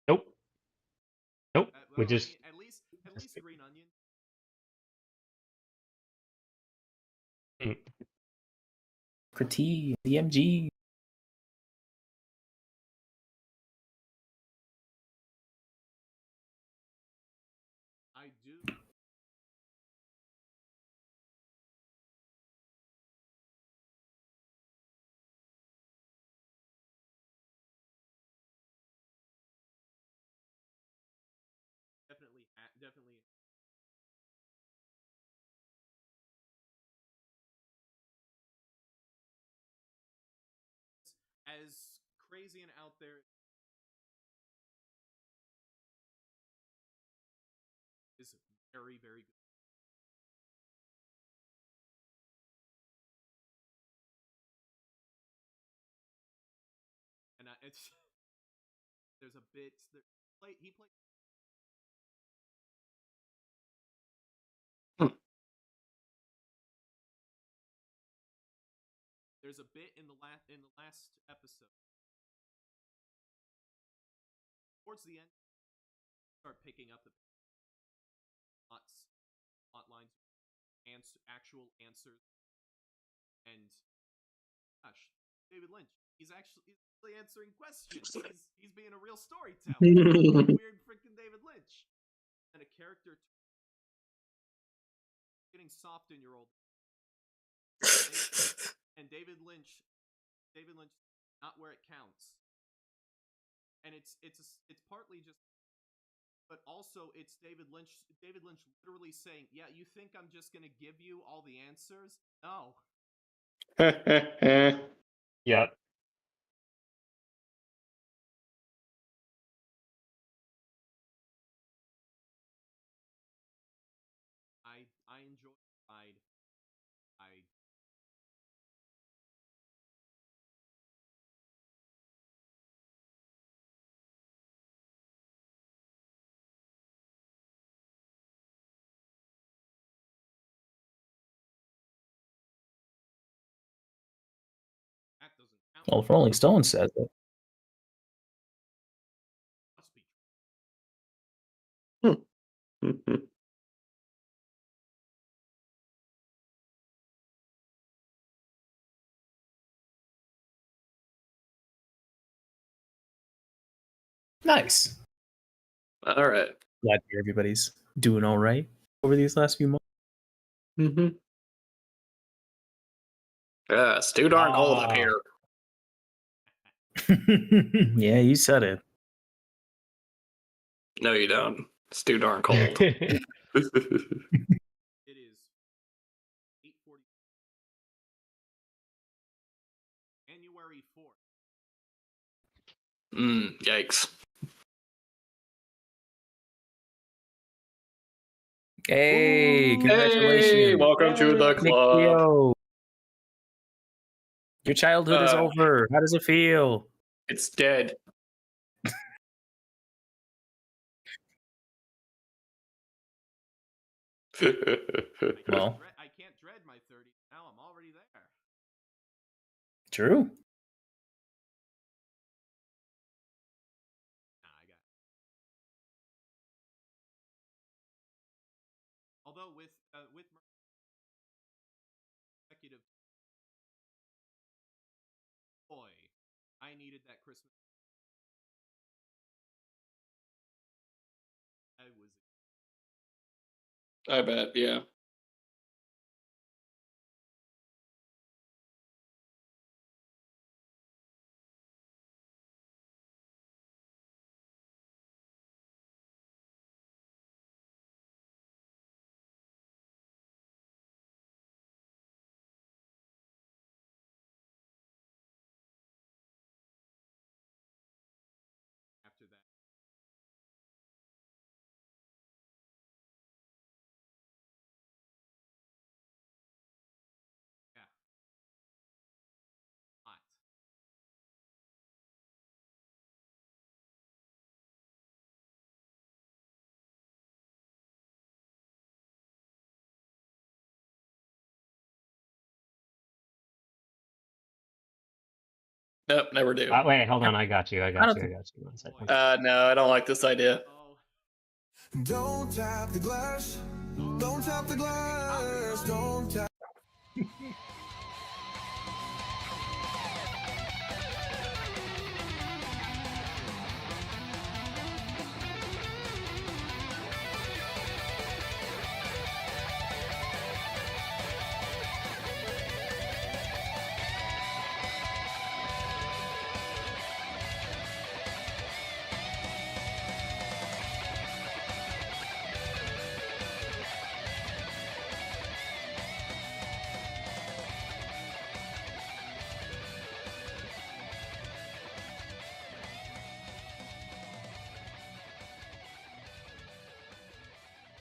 Nope. Nope. Well, We just. I mean, at least Green Onion. Critique, DMG. I do. Definitely. As crazy and out there is very, very good. And it's there's a bit he played. There's a bit in the last episode. Towards the end, start picking up the plot lines, actual answers, and gosh, David Lynch. He's actually answering questions. He's being a real storyteller. Weird freaking David Lynch, and a character getting soft in your old. And David Lynch, not where it counts. And it's partly just, but also it's David Lynch. David Lynch literally saying, "Yeah, you think I'm just gonna give you all the answers? No." Yep. I enjoy the ride. I Well, if Rolling Stone says it. Must be. Nice. All right. Glad to hear everybody's doing all right over these last few months. Mm-hmm. Yeah, it's too darn cold up Ah. here. Yeah, you said it. No, you don't. It's too darn cold. It is 8:40. January 4th. Yikes. Hey, congratulations. Hey, welcome to the Nick club. Theo. Your childhood is Uh, over. How does it feel? It's dead. Well, I can't dread my 30s now. I'm already there. true. Nah, I got it. Although with executive, boy, I needed that Christmas. I was. I bet, yeah. After that. Yeah. Hot. Nope, never do. Wait, hold on. I got you. I 1 don't second. No, I don't like this idea. Oh. Don't tap the glass. Don't tap the glass. Don't tap.